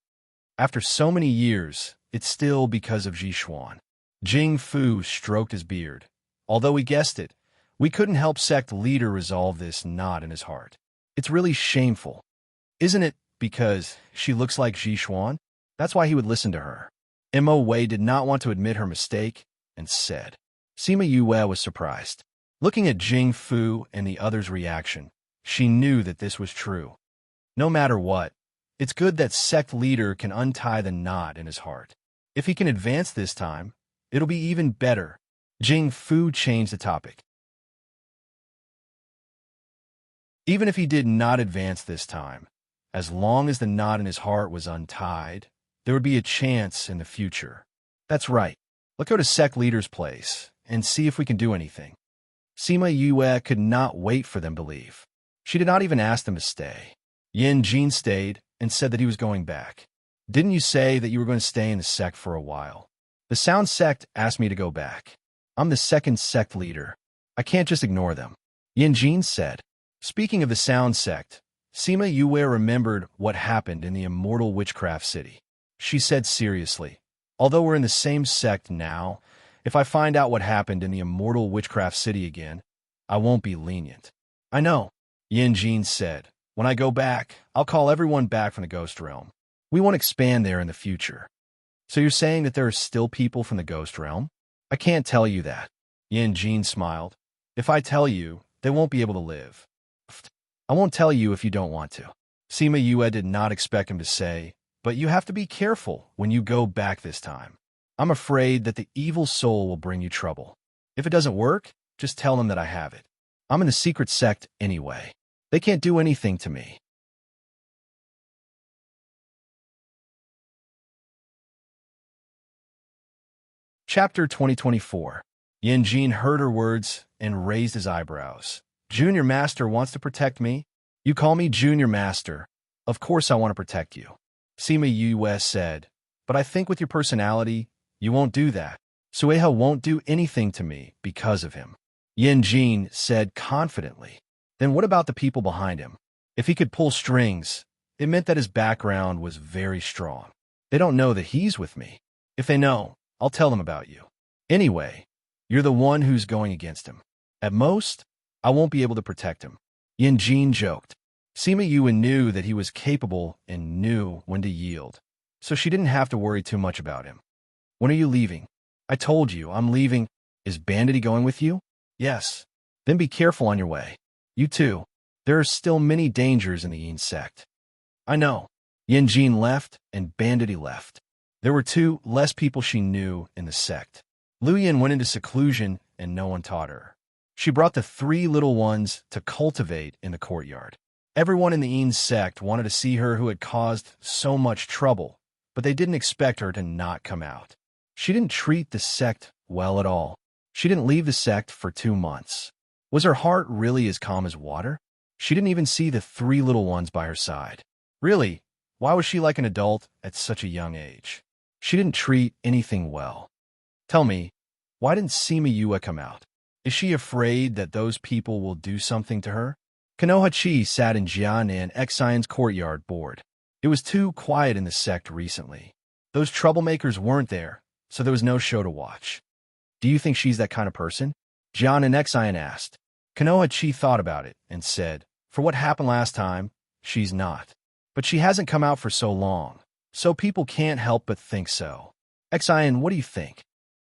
After so many years, it's still because of Jishuan. Jing Fu stroked his beard. "Although we guessed it, we couldn't help sect leader resolve this knot in his heart. It's really shameful. Isn't it because she looks like Jishuan? That's why he would listen to her." Mo Wei did not want to admit her mistake and said. Sima Yue was surprised. Looking at Jing Fu and the others' reaction, she knew that this was true. No matter what, it's good that sect leader can untie the knot in his heart. If he can advance this time, it'll be even better. Jing Fu changed the topic. Even if he did not advance this time, as long as the knot in his heart was untied, there would be a chance in the future. That's right. Let's go to sect leader's place and see if we can do anything. Sima Yue could not wait for them to leave. She did not even ask them to stay. Yin Jin stayed and said that he was going back. "Didn't you say that you were going to stay in the sect for a while?" "The sound sect asked me to go back. I'm the second sect leader. I can't just ignore them," Yin Jin said. Speaking of the sound sect, Sima Yue remembered what happened in the immortal witchcraft city. She said seriously, "Although we're in the same sect now, if I find out what happened in the immortal witchcraft city again, I won't be lenient." "I know," Yin Jin said. "When I go back, I'll call everyone back from the Ghost Realm. We won't expand there in the future." "So you're saying that there are still people from the Ghost Realm?" "I can't tell you that." Yin Jin smiled. "If I tell you, they won't be able to live." "I won't tell you if you don't want to." Sima Yue did not expect him to say, "But you have to be careful when you go back this time. I'm afraid that the evil soul will bring you trouble. If it doesn't work, just tell them that I have it. I'm in the secret sect anyway. They can't do anything to me." Chapter 2024. Yin Jin heard her words and raised his eyebrows. Junior Master wants to protect me? You call me Junior Master. Of course I want to protect you. Sima Yue said, but I think with your personality, you won't do that. Sueha won't do anything to me because of him. Yin Jin said confidently. Then what about the people behind him? If he could pull strings, it meant that his background was very strong. They don't know that he's with me. If they know, I'll tell them about you. Anyway, you're the one who's going against him. At most, I won't be able to protect him. Yin Jin joked. Sima Yue knew that he was capable and knew when to yield, so she didn't have to worry too much about him. When are you leaving? I told you, I'm leaving. Is Bandity going with you? Yes. Then be careful on your way. You too. There are still many dangers in the Yin sect. I know. Yin Jin left, and Bandity left. There were two less people she knew in the sect. Lu Yin went into seclusion, and no one taught her. She brought the three little ones to cultivate in the courtyard. Everyone in the Yin sect wanted to see her who had caused so much trouble, but they didn't expect her to not come out. She didn't treat the sect well at all. She didn't leave the sect for 2 months. Was her heart really as calm as water? She didn't even see the three little ones by her side. Really, why was she like an adult at such a young age? She didn't treat anything well. Tell me, why didn't Sima Yue come out? Is she afraid that those people will do something to her? Konoha Chi sat in Jianan Xian's courtyard bored. It was too quiet in the sect recently. Those troublemakers weren't there, so there was no show to watch. Do you think she's that kind of person? Jianan Xian asked. Konoha Chi thought about it and said, for what happened last time, she's not. But she hasn't come out for so long, so people can't help but think so. Xian, what do you think?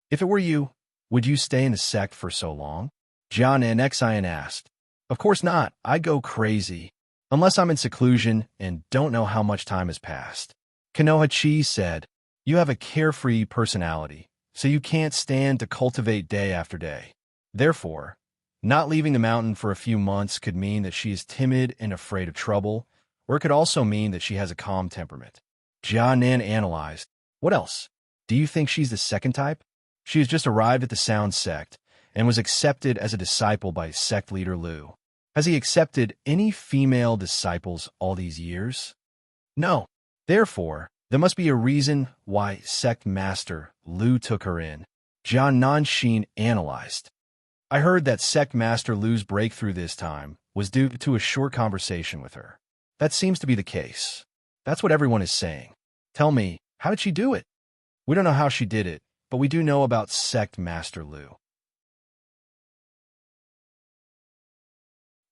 If it were you, would you stay in the sect for so long? Jianan Xian asked. Of course not. I'd go crazy. Unless I'm in seclusion and don't know how much time has passed. Konoha Chi said, you have a carefree personality, so you can't stand to cultivate day after day. Therefore, not leaving the mountain for a few months could mean that she is timid and afraid of trouble, or it could also mean that she has a calm temperament. Jianan analyzed. What else? Do you think she's the second type? She has just arrived at the Sound sect and was accepted as a disciple by sect leader Lu. Has he accepted any female disciples all these years? No. Therefore, there must be a reason why sect master Lu took her in. Jian Nanshin analyzed. I heard that sect master Lu's breakthrough this time was due to a short conversation with her. That seems to be the case. That's what everyone is saying. Tell me, how did she do it? We don't know how she did it, but we do know about sect master Lu.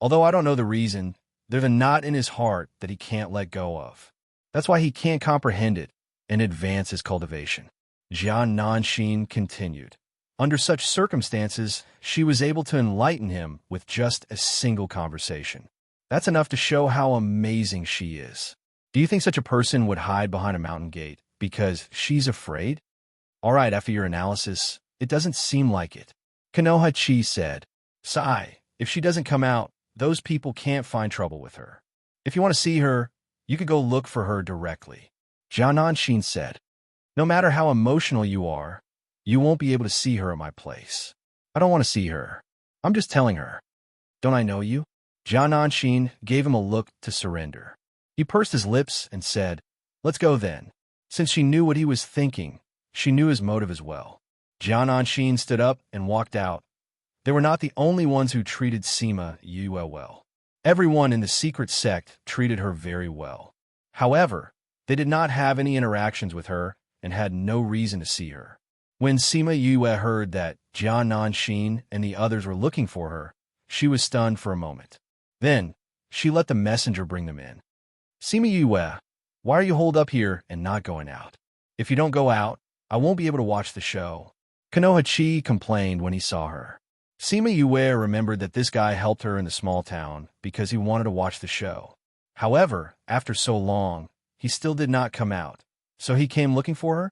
Although I don't know the reason, there's a knot in his heart that he can't let go of. That's why he can't comprehend it and advance his cultivation. Jian Nanshin continued. Under such circumstances, she was able to enlighten him with just a single conversation. That's enough to show how amazing she is. Do you think such a person would hide behind a mountain gate because she's afraid? All right, after your analysis, it doesn't seem like it. Konoha Chi said, Sai, if she doesn't come out, those people can't find trouble with her. If you want to see her, you could go look for her directly. Jian Nanshin said, no matter how emotional you are, you won't be able to see her at my place. I don't want to see her. I'm just telling her. Don't I know you? Jian Nanshin gave him a look to surrender. He pursed his lips and said, let's go then. Since she knew what he was thinking, she knew his motive as well. Jian Nanshin stood up and walked out. They were not the only ones who treated Sima Yue well. Everyone in the secret sect treated her very well. However, they did not have any interactions with her and had no reason to see her. When Sima Yue heard that Jian Nanshin and the others were looking for her, she was stunned for a moment. Then, she let the messenger bring them in. Sima Yue, why are you holed up here and not going out? If you don't go out, I won't be able to watch the show. Konoha Chi complained when he saw her. Sima Yue remembered that this guy helped her in the small town because he wanted to watch the show. However, after so long, he still did not come out, so he came looking for her?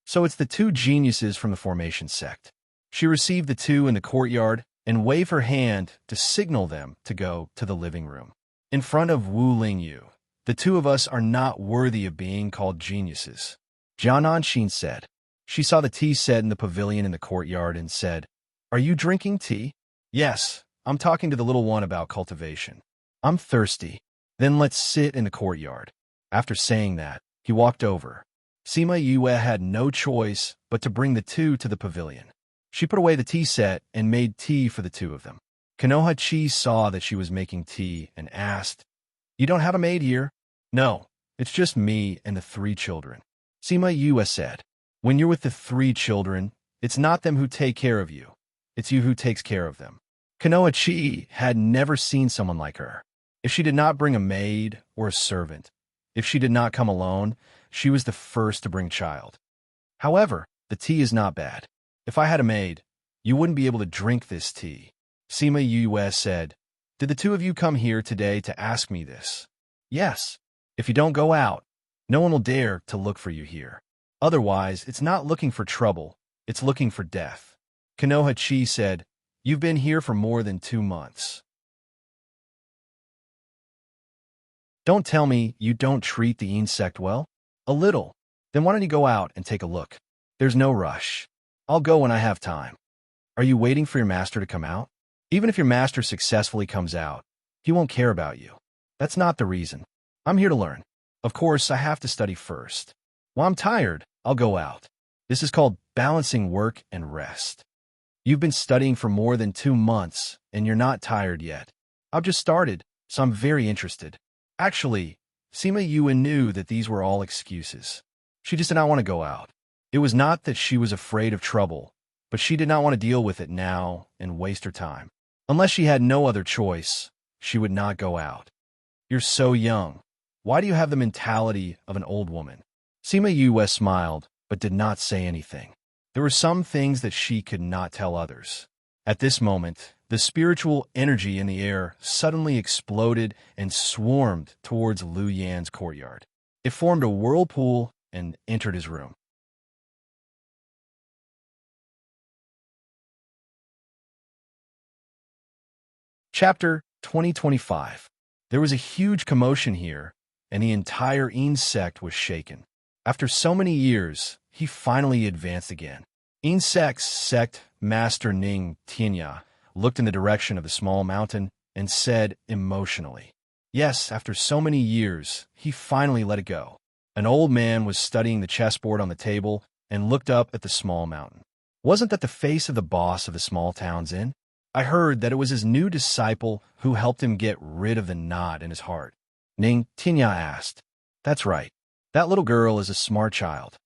So it's the two geniuses from the Formation sect. She received the two in the courtyard and waved her hand to signal them to go to the living room. In front of Wu Lingyu, the two of us are not worthy of being called geniuses. Jian Nanshin said. She saw the tea set in the pavilion in the courtyard and said, are you drinking tea? Yes, I'm talking to the little one about cultivation. I'm thirsty. Then let's sit in the courtyard. After saying that, he walked over. Sima Yue had no choice but to bring the two to the pavilion. She put away the tea set and made tea for the two of them. Konoha Chi saw that she was making tea and asked, "You don't have a maid here?" "No, it's just me and the 3 children." Sima Yue said, "When you're with the 3 children, it's not them who take care of you. It's you who takes care of them." Konoha Chi had never seen someone like her. If she did not bring a maid or a servant, if she did not come alone, she was the first to bring a child. However, the tea is not bad. If I had a maid, you wouldn't be able to drink this tea. Sima Yue said, "Did the 2 of you come here today to ask me this?" "Yes. If you don't go out, no one will dare to look for you here. Otherwise, it's not looking for trouble, it's looking for death." Konoha Chi said, "You've been here for more than 2 months. Don't tell me you don't treat the insect well?" "A little." "Then why don't you go out and take a look?" "There's no rush. I'll go when I have time." "Are you waiting for your master to come out?" "Even if your master successfully comes out, he won't care about you. That's not the reason. I'm here to learn. Of course, I have to study first. While I'm tired, I'll go out. This is called balancing work and rest. You've been studying for more than 2 months, and you're not tired yet." "I've just started, so I'm very interested." Actually, Sima Yue knew that these were all excuses. She just did not want to go out. It was not that she was afraid of trouble, but she did not want to deal with it now and waste her time. Unless she had no other choice, she would not go out. "You're so young. Why do you have the mentality of an old woman?" Sima Yue smiled, but did not say anything. There were some things that she could not tell others. At this moment, the spiritual energy in the air suddenly exploded and swarmed towards Lu Yan's courtyard. It formed a whirlpool and entered his room. Chapter 2025. There was a huge commotion here, and the entire insect was shaken. After so many years, he finally advanced again. Insect's sect master Ning Tianya looked in the direction of the small mountain and said emotionally, "Yes, after so many years, he finally let it go." An old man was studying the chessboard on the table and looked up at the small mountain. "Wasn't that the face of the boss of the small town's inn? I heard that it was his new disciple who helped him get rid of the knot in his heart." Ning Tianya asked. "That's right. That little girl is a smart child."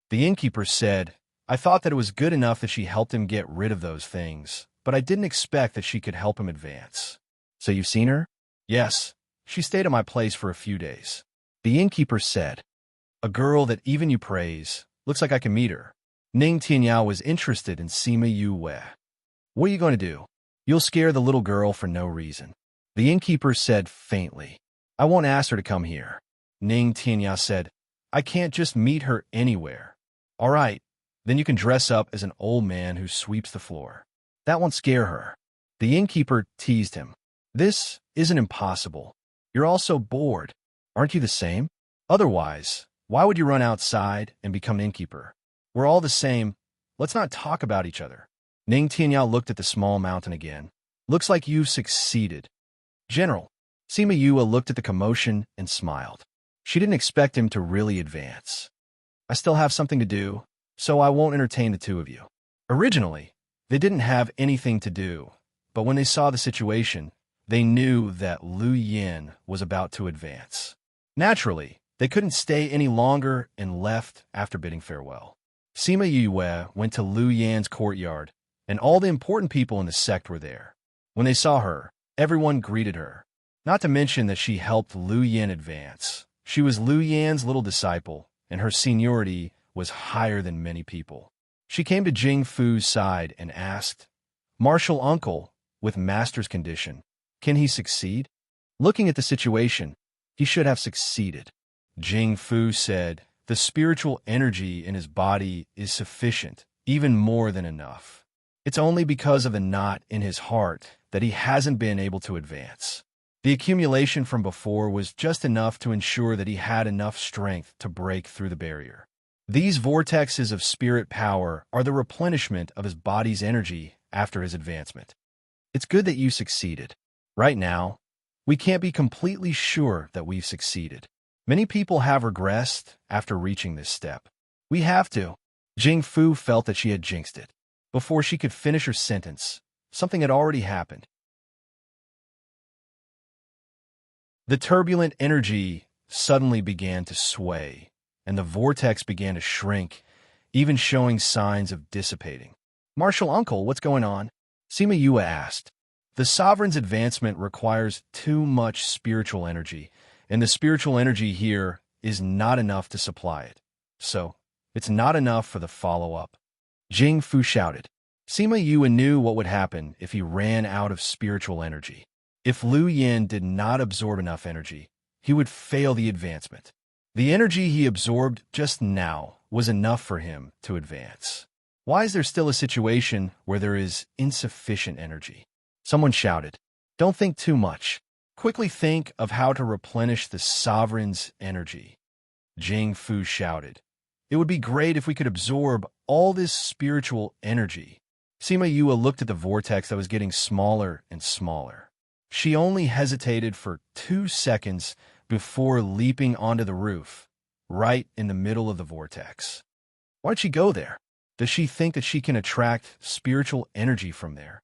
The innkeeper said, "I thought that it was good enough that she helped him get rid of those things, but I didn't expect that she could help him advance." "So you've seen her?" "Yes. She stayed at my place for a few days." The innkeeper said, "A girl that even you praise. Looks like I can meet her." Ning Tianyao was interested in Sima Yue. "What are you going to do?" "You'll scare the little girl for no reason." The innkeeper said faintly, "I won't ask her to come here." Ning Tianyao said, "I can't just meet her anywhere." "All right, then you can dress up as an old man who sweeps the floor. That won't scare her." The innkeeper teased him. "This isn't impossible. You're also bored. Aren't you the same? Otherwise, why would you run outside and become an innkeeper? We're all the same. Let's not talk about each other." Ning Tianyao looked at the small mountain again. "Looks like you've succeeded." "General." Sima Yue looked at the commotion and smiled. She didn't expect him to really advance. "I still have something to do, so I won't entertain the 2 of you." Originally, they didn't have anything to do, but when they saw the situation, they knew that Lu Yan was about to advance. Naturally, they couldn't stay any longer and left after bidding farewell. Sima Yue went to Lu Yan's courtyard, and all the important people in the sect were there. When they saw her, everyone greeted her. Not to mention that she helped Lu Yan advance. She was Lu Yan's little disciple, and her seniority was higher than many people. She came to Jing Fu's side and asked, "Martial uncle, with master's condition, can he succeed?" Looking at the situation, he should have succeeded. Jing Fu said, "The spiritual energy in his body is sufficient, even more than enough. It's only because of the knot in his heart that he hasn't been able to advance. The accumulation from before was just enough to ensure that he had enough strength to break through the barrier. These vortexes of spirit power are the replenishment of his body's energy after his advancement." It's good that you succeeded. Right now, we can't be completely sure that we've succeeded. Many people have regressed after reaching this step. We have to. Jing Fu felt that she had jinxed it. Before she could finish her sentence, something had already happened. The turbulent energy suddenly began to sway, and the vortex began to shrink, even showing signs of dissipating. Martial uncle, what's going on? Sima Yue asked. The sovereign's advancement requires too much spiritual energy, and the spiritual energy here is not enough to supply it. So, it's not enough for the follow-up. Jing Fu shouted. Sima Yue knew what would happen if he ran out of spiritual energy. If Liu Yin did not absorb enough energy, he would fail the advancement. The energy he absorbed just now was enough for him to advance. Why is there still a situation where there is insufficient energy? Someone shouted. Don't think too much. Quickly think of how to replenish the sovereign's energy. Jing Fu shouted. It would be great if we could absorb all this spiritual energy. Sima Yue looked at the vortex that was getting smaller and smaller. She only hesitated for 2 seconds before leaping onto the roof, right in the middle of the vortex. Why'd she go there? Does she think that she can attract spiritual energy from there?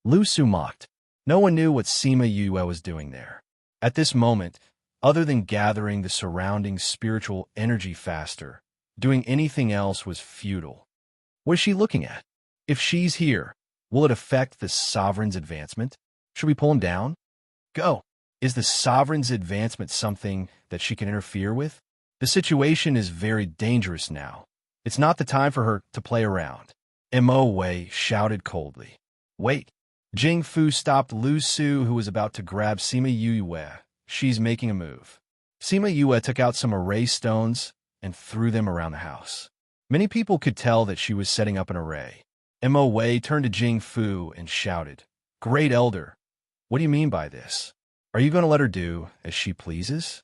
Lu Su mocked. No one knew what Sima Yue was doing there. At this moment, other than gathering the surrounding spiritual energy faster, doing anything else was futile. What is she looking at? If she's here, will it affect the sovereign's advancement? Should we pull him down? Go. Is the sovereign's advancement something that she can interfere with? The situation is very dangerous now. It's not the time for her to play around. Mo Wei shouted coldly. Wait. Jing Fu stopped Lu Su, who was about to grab Sima Yue. She's making a move. Sima Yue took out some array stones and threw them around the house. Many people could tell that she was setting up an array. Mo Wei turned to Jing Fu and shouted, Great Elder, what do you mean by this? Are you going to let her do as she pleases?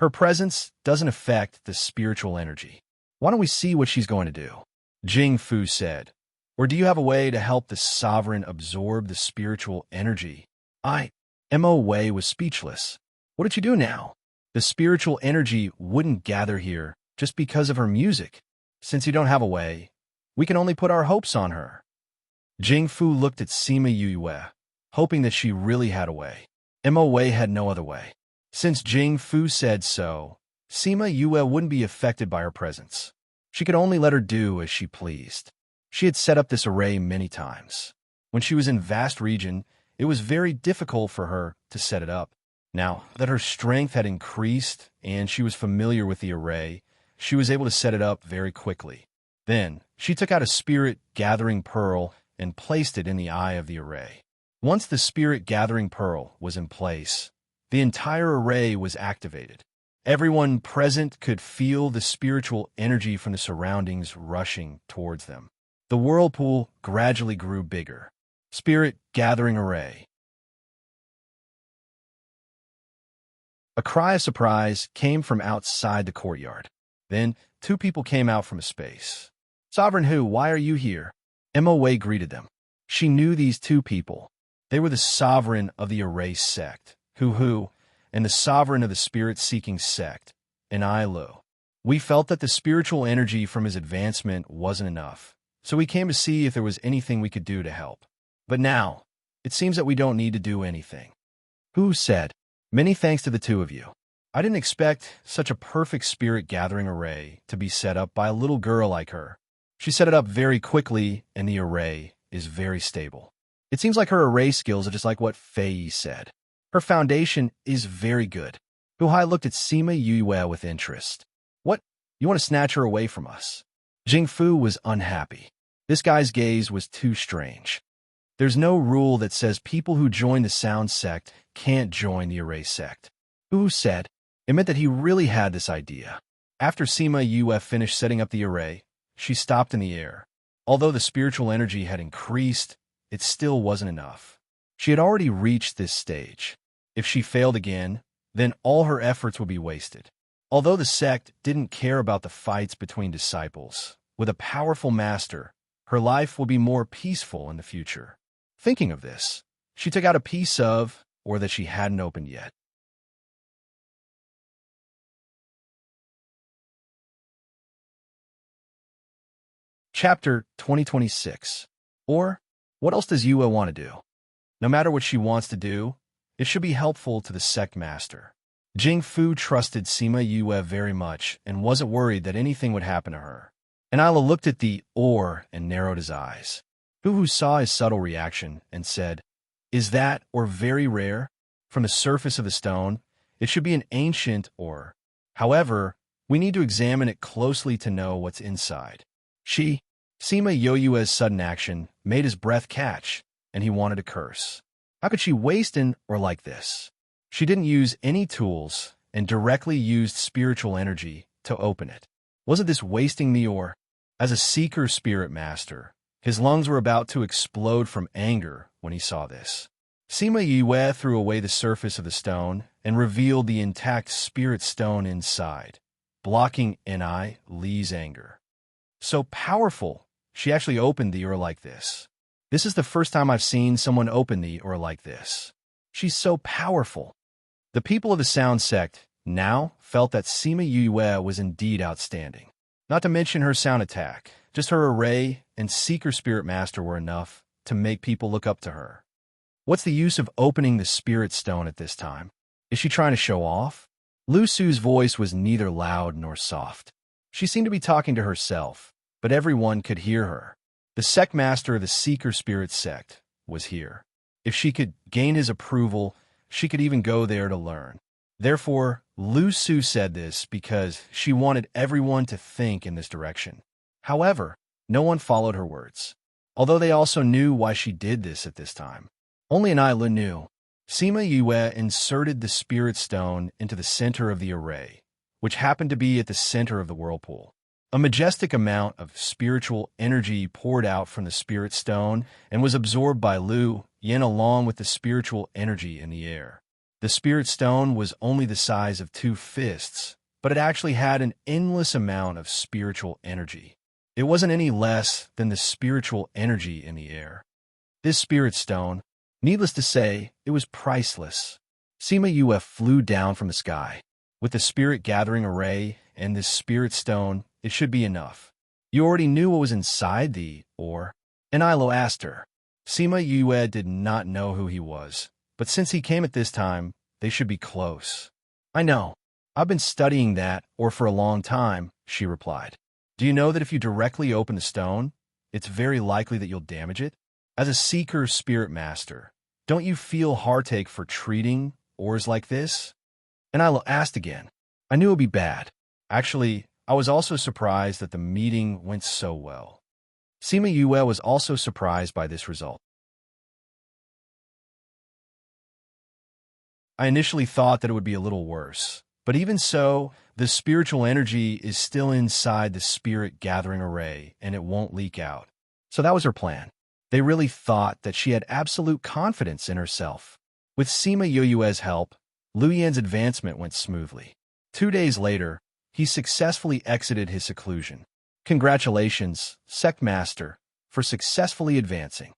Her presence doesn't affect the spiritual energy. Why don't we see what she's going to do? Jing Fu said. Or do you have a way to help the sovereign absorb the spiritual energy? Mo Wei was speechless. What did you do now? The spiritual energy wouldn't gather here just because of her music. Since you don't have a way, we can only put our hopes on her. Jing Fu looked at Sima Yue, hoping that she really had a way. Mo Wei had no other way. Since Jing Fu said so, Sima Yue wouldn't be affected by her presence. She could only let her do as she pleased. She had set up this array many times. When she was in vast region, it was very difficult for her to set it up. Now that her strength had increased and she was familiar with the array, she was able to set it up very quickly. Then, she took out a spirit-gathering pearl and placed it in the eye of the array. Once the spirit-gathering pearl was in place, the entire array was activated. Everyone present could feel the spiritual energy from the surroundings rushing towards them. The whirlpool gradually grew bigger. Spirit-gathering array. A cry of surprise came from outside the courtyard. Then, 2 people came out from a space. Sovereign Hu, why are you here? Mo Wei greeted them. She knew these 2 people. They were the sovereign of the Array sect, Hu, and the sovereign of the spirit-seeking sect, Lu. We felt that the spiritual energy from his advancement wasn't enough, so we came to see if there was anything we could do to help. But now, it seems that we don't need to do anything. Hu said, Many thanks to the 2 of you. I didn't expect such a perfect spirit-gathering array to be set up by a little girl like her. She set it up very quickly, and the array is very stable. It seems like her array skills are just like what Fei said. Her foundation is very good. Hu Hai looked at Sima Yue with interest. What? You want to snatch her away from us? Jing Fu was unhappy. This guy's gaze was too strange. There's no rule that says people who join the sound sect can't join the array sect. Hu said. It meant that he really had this idea. After Sima Yue finished setting up the array, she stopped in the air. Although the spiritual energy had increased, it still wasn't enough. She had already reached this stage. If she failed again, then all her efforts would be wasted. Although the sect didn't care about the fights between disciples, with a powerful master, her life will be more peaceful in the future. Thinking of this, she took out a piece of, or that she hadn't opened yet. Chapter 2026. Or, what else does Yue want to do? No matter what she wants to do, it should be helpful to the sect master. Jing Fu trusted Sima Yue very much and wasn't worried that anything would happen to her. And Isla looked at the or and narrowed his eyes. Fu saw his subtle reaction and said, "Is that or very rare? From the surface of the stone, it should be an ancient or. However, we need to examine it closely to know what's inside." Sima Yue's sudden action made his breath catch, and he wanted to curse. How could she waste an or like this? She didn't use any tools and directly used spiritual energy to open it. Wasn't this wasting the or? As a seeker spirit master, his lungs were about to explode from anger when he saw this. Sima Yue threw away the surface of the stone and revealed the intact spirit stone inside, blocking Ni Li's anger. So powerful, she actually opened the or like this. This is the first time I've seen someone open the or like this. She's so powerful. The people of the Sound Sect now felt that Sima Yue was indeed outstanding. Not to mention her sound attack, just her array and Seeker Spirit Master were enough to make people look up to her. What's the use of opening the Spirit Stone at this time? Is she trying to show off? Lu Su's voice was neither loud nor soft. She seemed to be talking to herself, but everyone could hear her. The sect master of the Seeker Spirit sect was here. If she could gain his approval, she could even go there to learn. Therefore, Lu Su said this because she wanted everyone to think in this direction. However, no one followed her words, although they also knew why she did this at this time. Only Isla knew. Sima Yue inserted the spirit stone into the center of the array, which happened to be at the center of the whirlpool. A majestic amount of spiritual energy poured out from the spirit stone and was absorbed by Lu Yin along with the spiritual energy in the air. The spirit stone was only the size of 2 fists, but it actually had an endless amount of spiritual energy. It wasn't any less than the spiritual energy in the air. This spirit stone, needless to say, it was priceless. Sima Yue flew down from the sky. With the spirit gathering array and this spirit stone, it should be enough. You already knew what was inside the or? And Ilo asked her. Sima Yue did not know who he was, but since he came at this time, they should be close. I know. I've been studying that or for a long time, she replied. Do you know that if you directly open the stone, it's very likely that you'll damage it? As a seeker spirit master, don't you feel heartache for treating ores like this? And I asked again. I knew it would be bad. Actually, I was also surprised that the meeting went so well. Sima Yue was also surprised by this result. I initially thought that it would be a little worse, but even so, the spiritual energy is still inside the spirit gathering array and it won't leak out. So that was her plan. They really thought that she had absolute confidence in herself. With Sima Yue's help, Lu Yan's advancement went smoothly. 2 days later, he successfully exited his seclusion. Congratulations, Sect Master, for successfully advancing.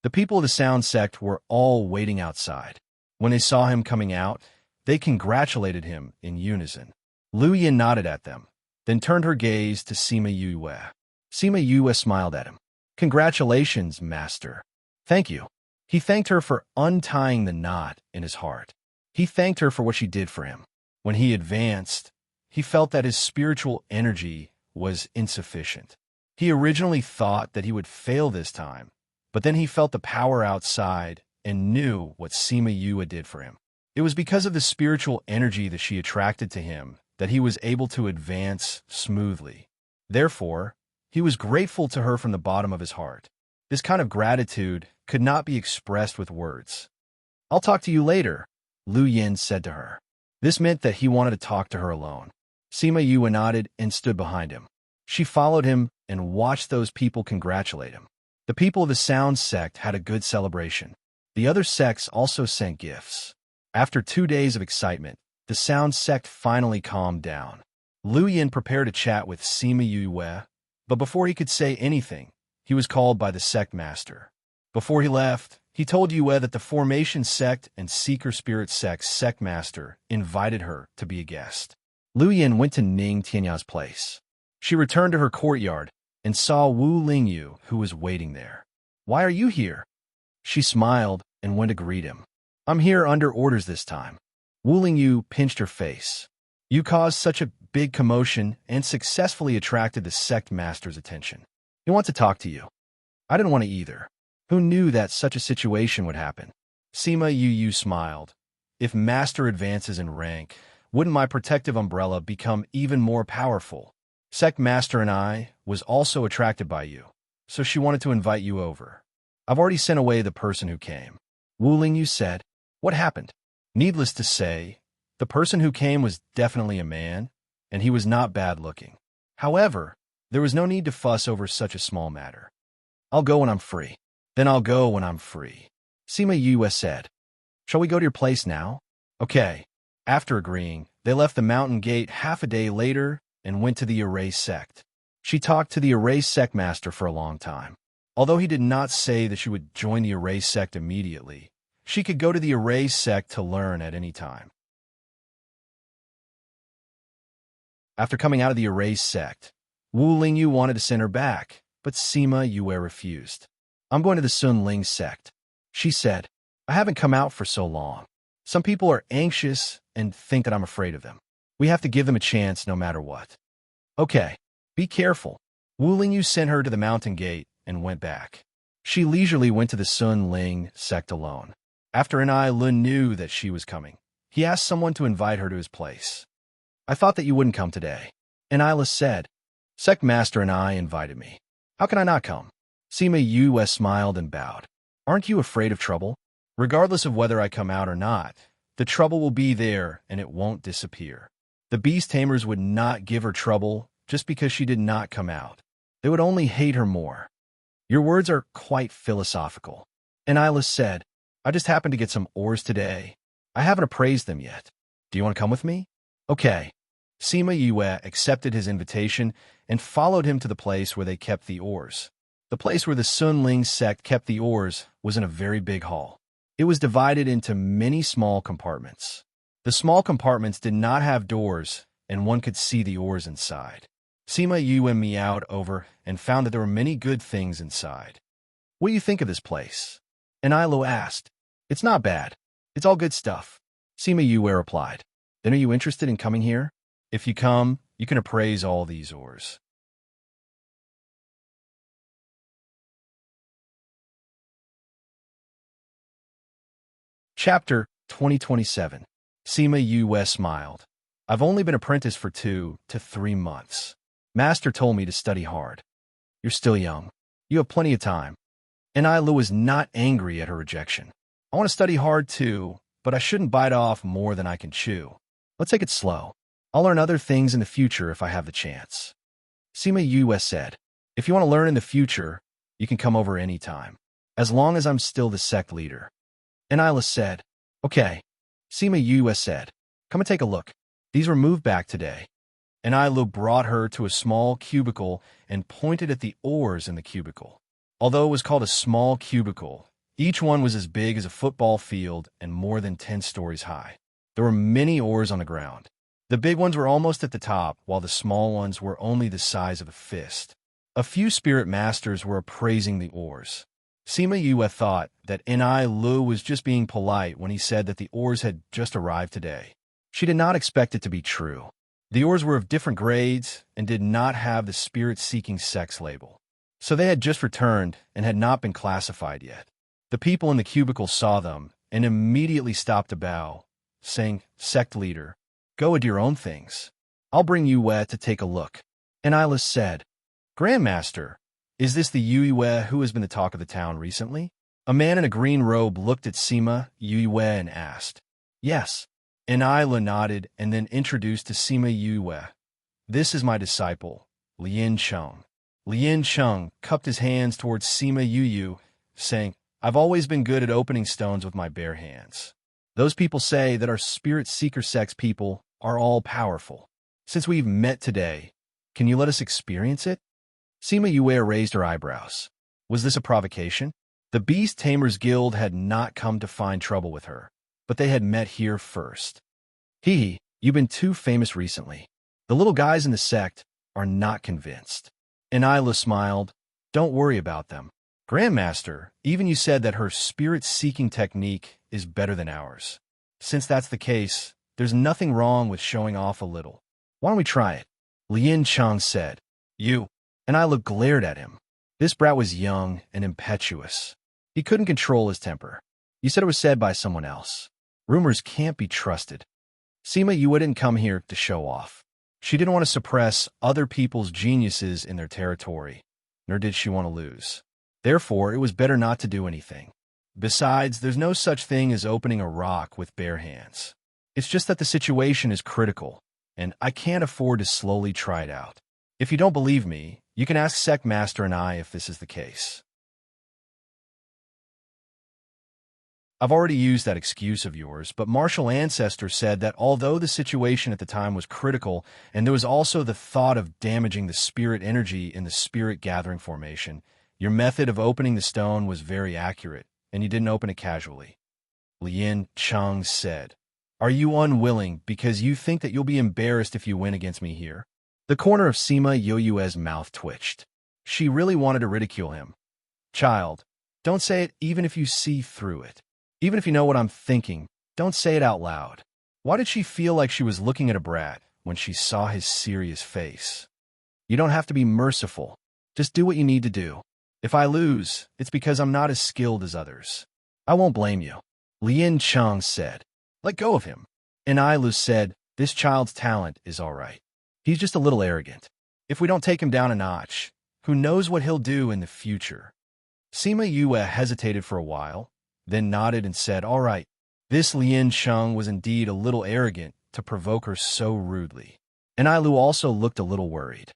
The people of the Sound Sect were all waiting outside. When they saw him coming out, they congratulated him in unison. Lu Yan nodded at them, then turned her gaze to Sima Yue. Sima Yue smiled at him. Congratulations, Master. Thank you. He thanked her for untying the knot in his heart. He thanked her for what she did for him. When he advanced, he felt that his spiritual energy was insufficient. He originally thought that he would fail this time, but then he felt the power outside and knew what Sima Yue did for him. It was because of the spiritual energy that she attracted to him that he was able to advance smoothly. Therefore, he was grateful to her from the bottom of his heart. This kind of gratitude could not be expressed with words. I'll talk to you later, Lu Yan said to her. This meant that he wanted to talk to her alone. Sima Yue nodded and stood behind him. She followed him and watched those people congratulate him. The people of the Sound Sect had a good celebration. The other sects also sent gifts. After 2 days of excitement, the Sound Sect finally calmed down. Lu Yan prepared to chat with Sima Yue, but before he could say anything, he was called by the Sect Master. Before he left, He told Yue that the Formation Sect and Seeker Spirit Sect's sect master invited her to be a guest. Lu Yin went to Ning Tianya's place. She returned to her courtyard and saw Wu Lingyu, who was waiting there. "Why are you here?" She smiled and went to greet him. "I'm here under orders this time." Wu Lingyu pinched her face. "You caused such a big commotion and successfully attracted the sect master's attention. He wants to talk to you." "I didn't want to either. Who knew that such a situation would happen?" Sima Yu smiled. "If master advances in rank, wouldn't my protective umbrella become even more powerful? Sect master and I was also attracted by you, so she wanted to invite you over. I've already sent away the person who came." Wu Lingyu said. "What happened?" Needless to say, the person who came was definitely a man, and he was not bad looking. However, there was no need to fuss over such a small matter. "I'll go when I'm free." "Then I'll go when I'm free," Sima Yue said. "Shall we go to your place now?" "Okay." After agreeing, they left the mountain gate half a day later and went to the Erase sect. She talked to the Erase sect master for a long time. Although he did not say that she would join the Erase sect immediately, she could go to the Erase sect to learn at any time. After coming out of the Erase sect, Wu Lingyu wanted to send her back, but Sima Yue refused. "I'm going to the Sun Ling sect," she said. "I haven't come out for so long. Some people are anxious and think that I'm afraid of them. We have to give them a chance no matter what." "Okay, be careful." Wu Lingyu sent her to the mountain gate and went back. She leisurely went to the Sun Ling sect alone. After Enai Lun knew that she was coming, he asked someone to invite her to his place. "I thought that you wouldn't come today," Enai said. "Sect master and I invited me. How can I not come?" Sima Yue smiled and bowed. "Aren't you afraid of trouble? Regardless of whether I come out or not, the trouble will be there and it won't disappear. The beast tamers would not give her trouble just because she did not come out. They would only hate her more." "Your words are quite philosophical," Enai said. "I just happened to get some ores today. I haven't appraised them yet. Do you want to come with me?" "Okay." Sima Yue accepted his invitation and followed him to the place where they kept the ores. The place where the Sun Ling sect kept the ores was in a very big hall. It was divided into many small compartments. The small compartments did not have doors, and one could see the ores inside. Sima Yue meowed over and found that there were many good things inside. "What do you think of this place?" Enai asked. "It's not bad. It's all good stuff," Sima Yue replied. "Then are you interested in coming here? If you come, you can appraise all these ores." Chapter 2027. Sima Yue smiled. "I've only been apprentice for 2 to 3 months. Master told me to study hard." "You're still young. You have plenty of time." Enai was not angry at her rejection. "I want to study hard too, but I shouldn't bite off more than I can chew. Let's take it slow. I'll learn other things in the future if I have the chance." Sima Yue said. "If you want to learn in the future, you can come over any time, as long as I'm still the sect leader." Enai said. "Okay." Sima Yue said. "Come and take a look. These were moved back today." Enai brought her to a small cubicle and pointed at the ores in the cubicle. Although it was called a small cubicle, each one was as big as a football field and more than 10 stories high. There were many ores on the ground. The big ones were almost at the top, while the small ones were only the size of a fist. A few spirit masters were appraising the ores. Sima Yue thought that Enai was just being polite when he said that the ores had just arrived today. She did not expect it to be true. The ores were of different grades and did not have the spirit-seeking sex label. So they had just returned and had not been classified yet. The people in the cubicle saw them and immediately stopped to bow, saying, "Sect leader, go and do your own things. I'll bring Yue to take a look." Enai said. "Grandmaster, is this the Yue who has been the talk of the town recently?" A man in a green robe looked at Sima Yue and asked. "Yes." Enai nodded and then introduced to Sima Yue. "This is my disciple, Lian Cheng." Lian Cheng cupped his hands towards Sima Yue, saying, "I've always been good at opening stones with my bare hands. Those people say that our spirit seeker sex people are all powerful. Since we've met today, can you let us experience it?" Sima Yue raised her eyebrows. Was this a provocation? The Beast Tamers Guild had not come to find trouble with her, but they had met here first. Hee, you've been too famous recently. The little guys in the sect are not convinced. Enila smiled. Don't worry about them. Grandmaster, even you said that her spirit-seeking technique is better than ours. Since that's the case, there's nothing wrong with showing off a little. Why don't we try it? Lien Chang said. You. Enila glared at him. This brat was young and impetuous. He couldn't control his temper. You said it was said by someone else. Rumors can't be trusted. Sima Yue didn't come here to show off. She didn't want to suppress other people's geniuses in their territory, nor did she want to lose. Therefore, it was better not to do anything. Besides, there's no such thing as opening a rock with bare hands. It's just that the situation is critical, and I can't afford to slowly try it out. If you don't believe me, you can ask Sect Master and I if this is the case. I've already used that excuse of yours, but Martial Ancestor said that although the situation at the time was critical, and there was also the thought of damaging the spirit energy in the spirit gathering formation, your method of opening the stone was very accurate, and you didn't open it casually. Lien Chang said, Are you unwilling because you think that you'll be embarrassed if you win against me here? The corner of Sima Yoyue's mouth twitched. She really wanted to ridicule him. Child, don't say it even if you see through it. Even if you know what I'm thinking, don't say it out loud. Why did she feel like she was looking at a brat when she saw his serious face? You don't have to be merciful. Just do what you need to do. If I lose, it's because I'm not as skilled as others. I won't blame you. Lien Chang said. Let go of him. Enila said, This child's talent is all right. He's just a little arrogant. If we don't take him down a notch, who knows what he'll do in the future? Sima Yue hesitated for a while, then nodded and said, All right. This Lien Chang was indeed a little arrogant to provoke her so rudely. Enila also looked a little worried.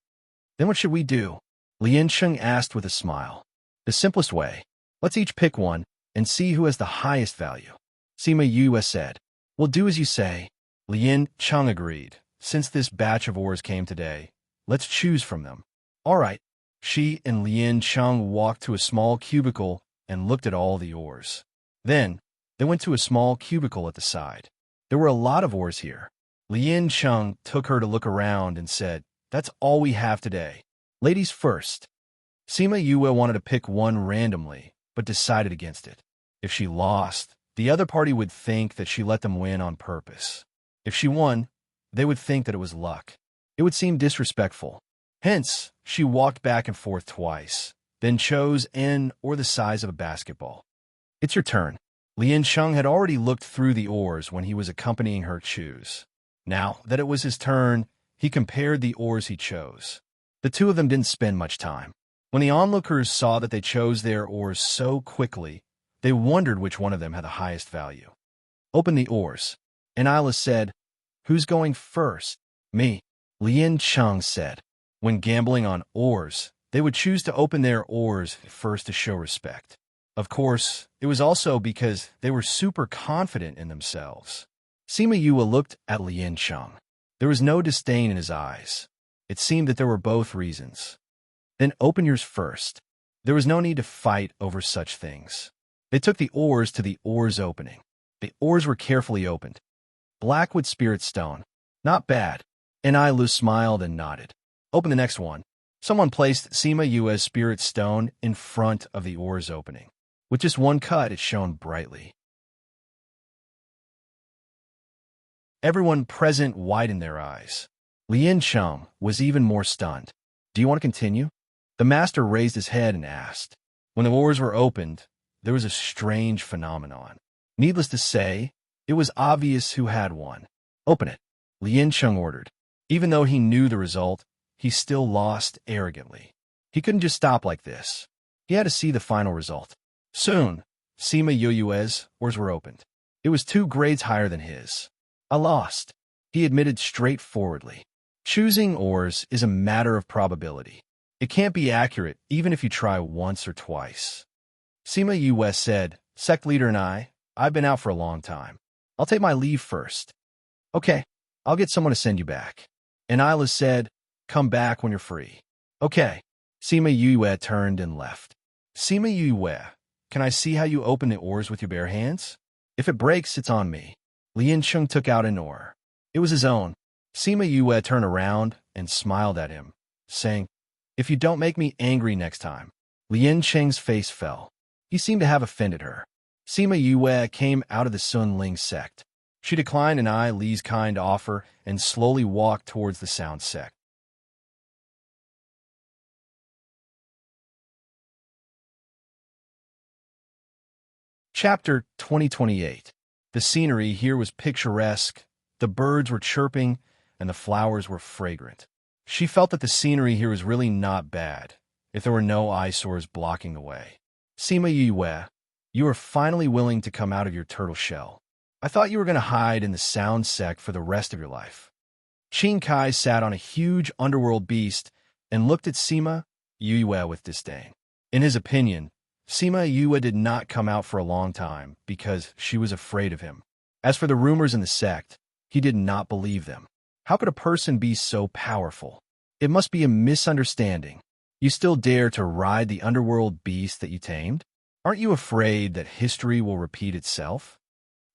Then what should we do? Lien Chang asked with a smile. The simplest way. Let's each pick one and see who has the highest value. Sima Yue said, We'll do as you say. Lien Chang agreed. Since this batch of ores came today, let's choose from them. All right. She and Lien Chang walked to a small cubicle and looked at all the ores. Then, they went to a small cubicle at the side. There were a lot of ores here. Lien Chang took her to look around and said, That's all we have today. Ladies first. Sima Yue wanted to pick one randomly, but decided against it. If she lost, the other party would think that she let them win on purpose. If she won, they would think that it was luck. It would seem disrespectful. Hence, she walked back and forth twice, then chose N or the size of a basketball. It's your turn. Lien Chang had already looked through the ores when he was accompanying her choose. Now that it was his turn, he compared the ores he chose. The two of them didn't spend much time. When the onlookers saw that they chose their ores so quickly, they wondered which one of them had the highest value. Open the ores. Enila said, Who's going first? Me. Lien Chang said. When gambling on ores, they would choose to open their ores first to show respect. Of course, it was also because they were super confident in themselves. Sima Yue looked at Lien Chang. There was no disdain in his eyes. It seemed that there were both reasons. Then open yours first. There was no need to fight over such things. They took the ores to the ores opening. The ores were carefully opened. Blackwood Spirit Stone. Not bad. Enila smiled and nodded. Open the next one. Someone placed Sima Yue's Spirit Stone in front of the ores opening. With just one cut, it shone brightly. Everyone present widened their eyes. Lien Chang was even more stunned. Do you want to continue? The master raised his head and asked. When the ores were opened, there was a strange phenomenon. Needless to say, it was obvious who had won. Open it. Lien Chang ordered. Even though he knew the result, he still lost arrogantly. He couldn't just stop like this. He had to see the final result. Soon, Sima Yoyue's ores were opened. It was 2 grades higher than his. I lost, he admitted straightforwardly. Choosing ores is a matter of probability. It can't be accurate even if you try once or twice. Sima Yue said, Sect leader and I've been out for a long time. I'll take my leave first. Okay, I'll get someone to send you back. Enila said, Come back when you're free. Okay. Sima Yue turned and left. Sima Yue, can I see how you open the oars with your bare hands? If it breaks, it's on me. Lien Chung took out an oar. It was his own. Sima Yue turned around and smiled at him, saying, "If you don't make me angry next time." Lien Cheng's face fell. He seemed to have offended her. Sima Yue came out of the Sun Ling sect. She declined an Ai Li's kind offer and slowly walked towards the Sound sect. Chapter 2028. The scenery here was picturesque, the birds were chirping, and the flowers were fragrant. She felt that the scenery here was really not bad, if there were no eyesores blocking the way. Sima Yue, you are finally willing to come out of your turtle shell. I thought you were going to hide in the Sound sect for the rest of your life. Qin Kai sat on a huge underworld beast and looked at Sima Yue with disdain. In his opinion, Sima Yue did not come out for a long time because she was afraid of him. As for the rumors in the sect, he did not believe them. How could a person be so powerful? It must be a misunderstanding. You still dare to ride the underworld beast that you tamed? Aren't you afraid that history will repeat itself?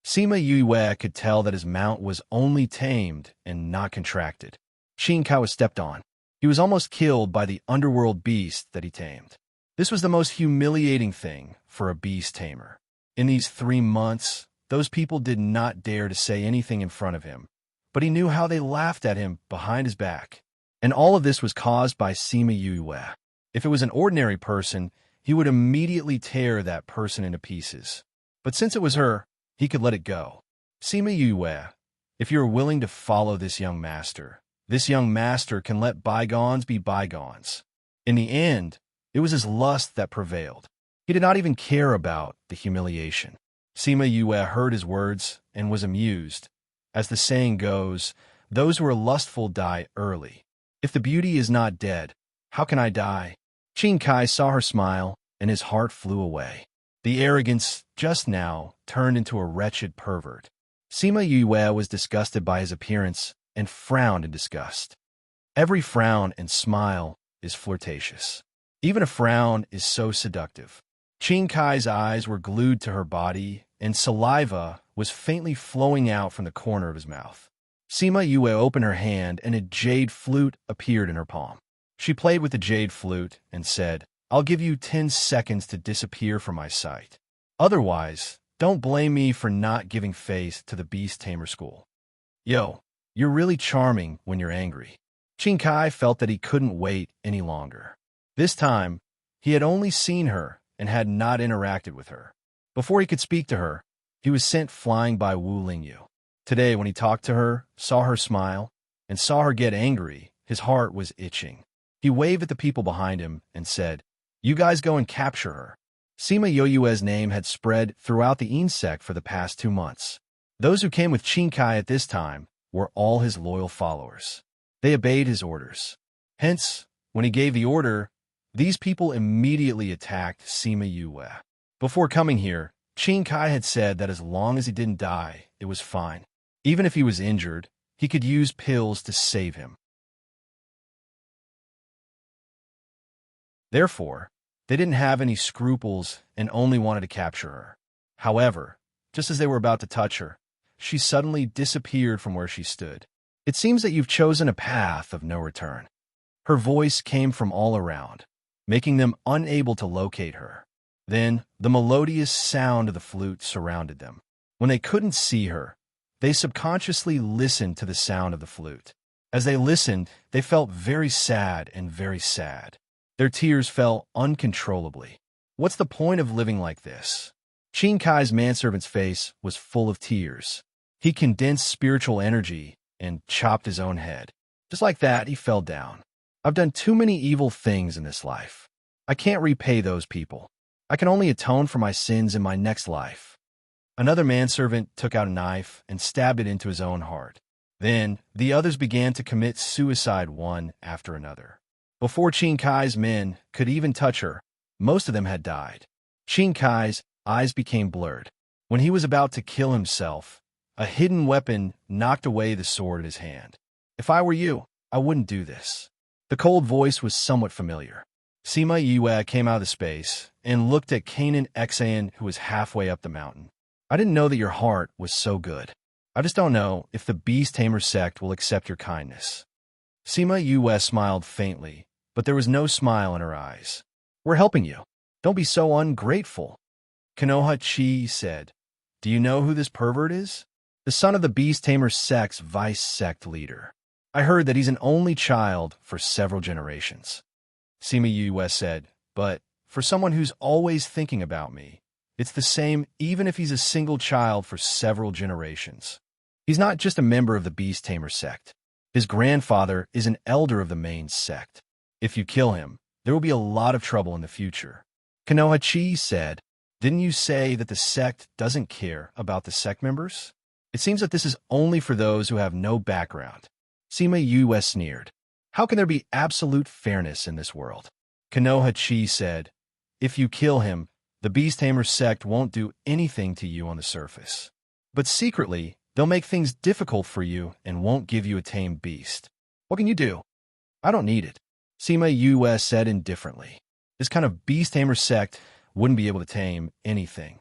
Sima Yue could tell that his mount was only tamed and not contracted. Qin Kai was stepped on. He was almost killed by the underworld beast that he tamed. This was the most humiliating thing for a beast tamer. In these 3 months, those people did not dare to say anything in front of him, but he knew how they laughed at him behind his back. And all of this was caused by Sima Yue. If it was an ordinary person, he would immediately tear that person into pieces. But since it was her, he could let it go. Sima Yue, if you are willing to follow this young master can let bygones be bygones. In the end, it was his lust that prevailed. He did not even care about the humiliation. Sima Yue heard his words and was amused. As the saying goes, those who are lustful die early. If the beauty is not dead, how can I die? Qin Kai saw her smile, and his heart flew away. The arrogance, just now, turned into a wretched pervert. Sima Yue was disgusted by his appearance and frowned in disgust. Every frown and smile is flirtatious. Even a frown is so seductive. Qin Kai's eyes were glued to her body, and saliva was faintly flowing out from the corner of his mouth. Sima Yue opened her hand, and a jade flute appeared in her palm. She played with the jade flute and said, "I'll give you 10 seconds to disappear from my sight. Otherwise, don't blame me for not giving face to the Beast Tamer School." Yo, you're really charming when you're angry. Qin Kai felt that he couldn't wait any longer. This time, he had only seen her and had not interacted with her. Before he could speak to her, he was sent flying by Wu Lingyu. Today, when he talked to her, saw her smile, and saw her get angry, his heart was itching. He waved at the people behind him and said, "You guys go and capture her." Sima Yue's name had spread throughout the insect for the past 2 months. Those who came with Qin Kai at this time were all his loyal followers. They obeyed his orders. Hence, when he gave the order, these people immediately attacked Sima Yue. Before coming here, Qin Kai had said that as long as he didn't die, it was fine. Even if he was injured, he could use pills to save him. Therefore, they didn't have any scruples and only wanted to capture her. However, just as they were about to touch her, she suddenly disappeared from where she stood. "It seems that you've chosen a path of no return." Her voice came from all around, making them unable to locate her. Then, the melodious sound of the flute surrounded them. When they couldn't see her, they subconsciously listened to the sound of the flute. As they listened, they felt very sad and very sad. Their tears fell uncontrollably. What's the point of living like this? Qin Kai's manservant's face was full of tears. He condensed spiritual energy and chopped his own head. Just like that, he fell down. "I've done too many evil things in this life. I can't repay those people. I can only atone for my sins in my next life." Another manservant took out a knife and stabbed it into his own heart. Then, the others began to commit suicide one after another. Before Qin Kai's men could even touch her, most of them had died. Qin Kai's eyes became blurred. When he was about to kill himself, a hidden weapon knocked away the sword in his hand. "If I were you, I wouldn't do this." The cold voice was somewhat familiar. Sima Yue came out of the space and looked at Kanan Exayan, who was halfway up the mountain. I didn't know that your heart was so good. I just don't know if the Beast Tamer sect will accept your kindness. Sima Yue smiled faintly, but there was no smile in her eyes. We're helping you. Don't be so ungrateful. Konoha Chi said, Do you know who this pervert is? The son of the Beast Tamer sect's vice sect leader. I heard that he's an only child for several generations. Sima Yue said, But for someone who's always thinking about me, it's the same even if he's a single child for several generations. He's not just a member of the Beast Tamer sect. His grandfather is an elder of the main sect. If you kill him, there will be a lot of trouble in the future. Konoha Chi said, Didn't you say that the sect doesn't care about the sect members? It seems that this is only for those who have no background. Sima Yue sneered. How can there be absolute fairness in this world? Konoha Chi said, If you kill him, the Beast Tamer sect won't do anything to you on the surface. But secretly, they'll make things difficult for you and won't give you a tame beast. What can you do? I don't need it. Sima Yue said indifferently. This kind of Beast Tamer sect wouldn't be able to tame anything.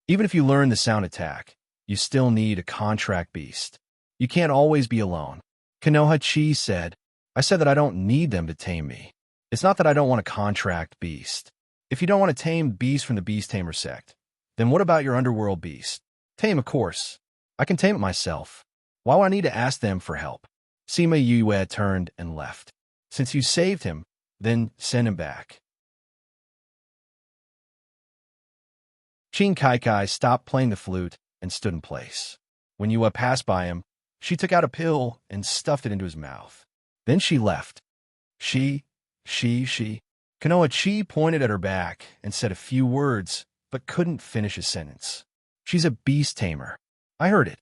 Even if you learn the sound attack, you still need a contract beast. You can't always be alone. Konoha Chi said, I said that I don't need them to tame me. It's not that I don't want a contract beast. If you don't want to tame beasts from the Beast Tamer sect, then what about your underworld beast? Tame, of course. I can tame it myself. Why would I need to ask them for help? Sima Yue turned and left. Since you saved him, then send him back. Qin Kaikai stopped playing the flute and stood in place. When Yue passed by him, she took out a pill and stuffed it into his mouth. Then she left. She. Konoha Chi pointed at her back and said a few words, but couldn't finish a sentence. She's a beast tamer. I heard it.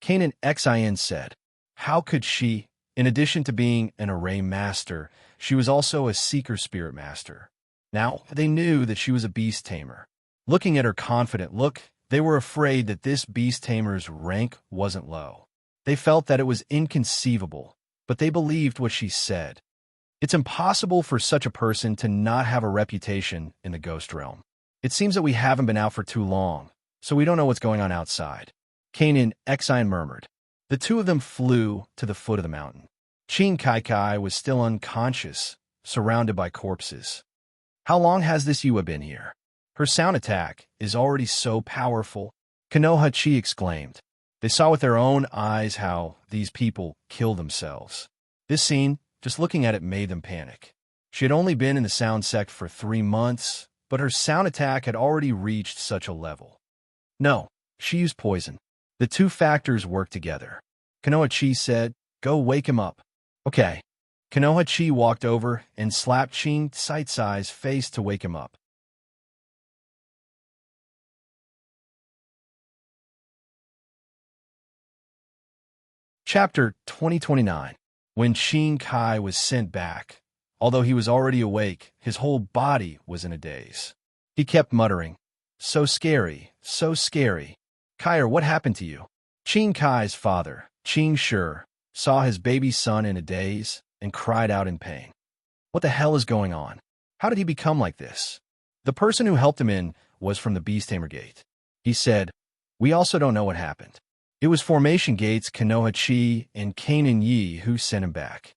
Kanan Xin said, How could she? In addition to being an array master, she was also a seeker spirit master. Now, they knew that she was a beast tamer. Looking at her confident look, they were afraid that this beast tamer's rank wasn't low. They felt that it was inconceivable, but they believed what she said. It's impossible for such a person to not have a reputation in the ghost realm. It seems that we haven't been out for too long, so we don't know what's going on outside. Kanan Xin murmured. The two of them flew to the foot of the mountain. Qin Kaikai was still unconscious, surrounded by corpses. How long has this Yue been here? Her sound attack is already so powerful. Konoha Chi exclaimed. They saw with their own eyes how these people kill themselves. This scene, just looking at it, made them panic. She had only been in the sound sect for 3 months, but her sound attack had already reached such a level. No, she used poison. The two factors worked together. Konoha Chi said, Go wake him up. Okay. Konoha Chi walked over and slapped Qin Saitsai's face to wake him up. Chapter 2029. When Qin Kai was sent back, although he was already awake, his whole body was in a daze. He kept muttering, So scary, so scary. Kaier, what happened to you? Qin Kai's father, Qin Shi, saw his baby son in a daze and cried out in pain. What the hell is going on? How did he become like this? The person who helped him in was from the Beast Tamer Gate. He said, We also don't know what happened. It was Formation Gate's Konoha Chi and Kanan Yi who sent him back.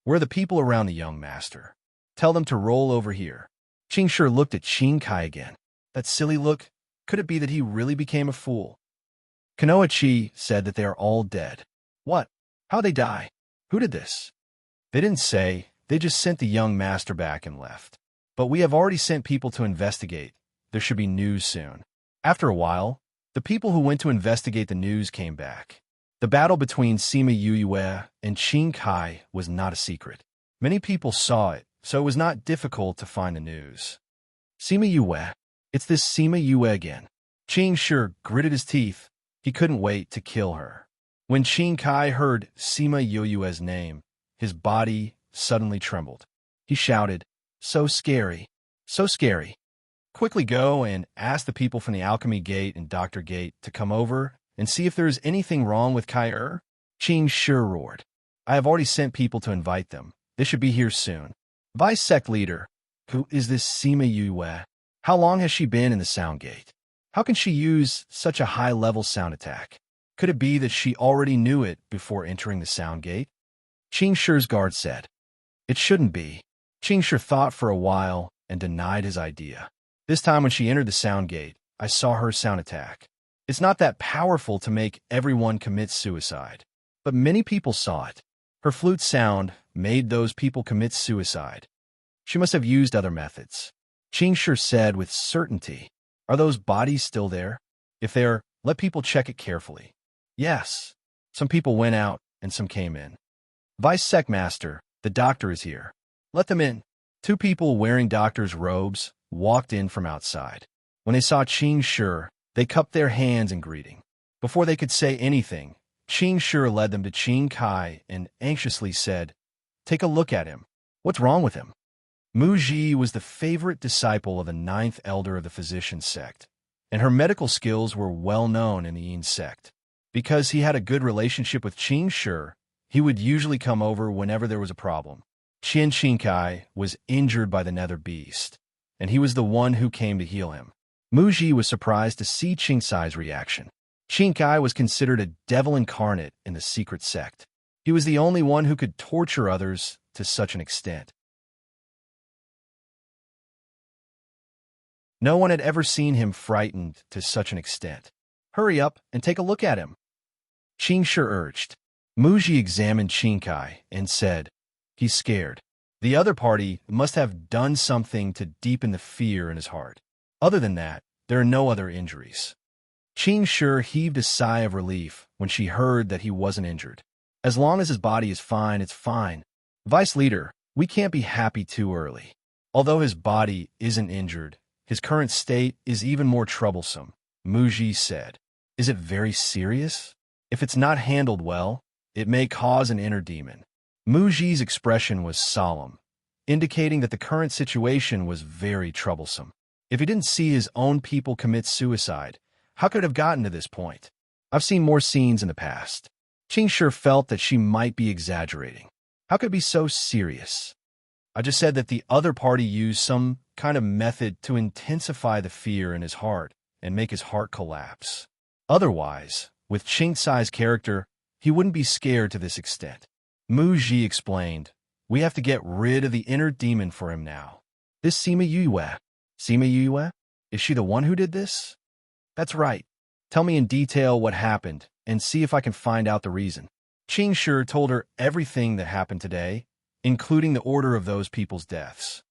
We're the people around the young master. Tell them to roll over here. Qin Shi looked at Qin Kai again. That silly look. Could it be that he really became a fool? Konoha Chi said that they are all dead. What? How'd they die? Who did this? They didn't say. They just sent the young master back and left. But we have already sent people to investigate. There should be news soon. After a while, the people who went to investigate the news came back. The battle between Sima Yue and Qin Kai was not a secret. Many people saw it, so it was not difficult to find the news. Sima Yue. It's this Sima Yue again. Qin Shi gritted his teeth. He couldn't wait to kill her. When Qin Kai heard Sima Yue's name, his body suddenly trembled. He shouted, So scary, so scary. Quickly go and ask the people from the Alchemy Gate and Dr. Gate to come over and see if there is anything wrong with Kaier. Qin Shi roared. I have already sent people to invite them. They should be here soon. Vice Sect Leader, Who is this Sima Yue? How long has she been in the sound gate? How can she use such a high-level sound attack? Could it be that she already knew it before entering the sound gate? Qing Shi's guard said. It shouldn't be. Qing Shi thought for a while and denied his idea. This time when she entered the sound gate, I saw her sound attack. It's not that powerful to make everyone commit suicide. But many people saw it. Her flute sound made those people commit suicide. She must have used other methods. Qing Shi said with certainty. Are those bodies still there? If they are, let people check it carefully. Yes. Some people went out and some came in. Vice Sec Master, the doctor is here. Let them in. 2 people wearing doctor's robes walked in from outside. When they saw Qing Shi, they cupped their hands in greeting. Before they could say anything, Qing Shi led them to Qing Kai and anxiously said, Take a look at him. What's wrong with him? Mu Ji was the favorite disciple of the 9th elder of the physician sect, and her medical skills were well known in the Yin sect. Because he had a good relationship with Qing Shi, he would usually come over whenever there was a problem. Qing Kai was injured by the nether beast, and he was the one who came to heal him. Mu Ji was surprised to see Qing Sai's reaction. Qing Kai was considered a devil incarnate in the secret sect. He was the only one who could torture others to such an extent. No one had ever seen him frightened to such an extent. Hurry up and take a look at him. Qing Shi urged. Mu Ji examined Qing Kai and said, He's scared. The other party must have done something to deepen the fear in his heart. Other than that, there are no other injuries. Qing Shi heaved a sigh of relief when she heard that he wasn't injured. As long as his body is fine, it's fine. Vice Leader, we can't be happy too early. Although his body isn't injured, his current state is even more troublesome, Mu Ji said. Is it very serious? If it's not handled well, it may cause an inner demon. Mu Ji's expression was solemn, indicating that the current situation was very troublesome. If he didn't see his own people commit suicide, how could it have gotten to this point? I've seen more scenes in the past. Qing Shi felt that she might be exaggerating. How could it be so serious? I just said that the other party used some kind of method to intensify the fear in his heart and make his heart collapse. Otherwise, with Qing Sai's character, he wouldn't be scared to this extent. Mu Ji explained, We have to get rid of the inner demon for him now. This Sima Yue? Is she the one who did this? That's right. Tell me in detail what happened and see if I can find out the reason. Qing Shi told her everything that happened today, including the order of those people's deaths.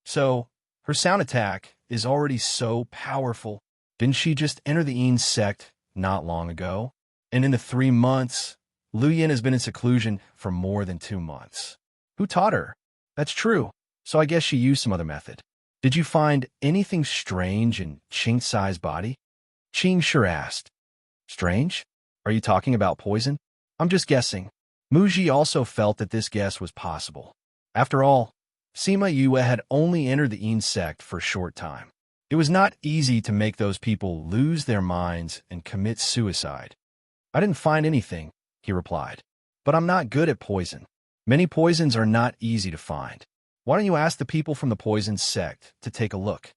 So, her sound attack is already so powerful. Didn't she just enter the Yin sect not long ago? And in the 3 months, Lu Yin has been in seclusion for more than 2 months. Who taught her? That's true, so I guess she used some other method. Did you find anything strange in Qing Sai's body? Qing Shi asked. Strange? Are you talking about poison? I'm just guessing. Mu Ji also felt that this guess was possible. After all, Sima Yue had only entered the Yin sect for a short time. It was not easy to make those people lose their minds and commit suicide. I didn't find anything, he replied. But I'm not good at poison. Many poisons are not easy to find. Why don't you ask the people from the poison sect to take a look?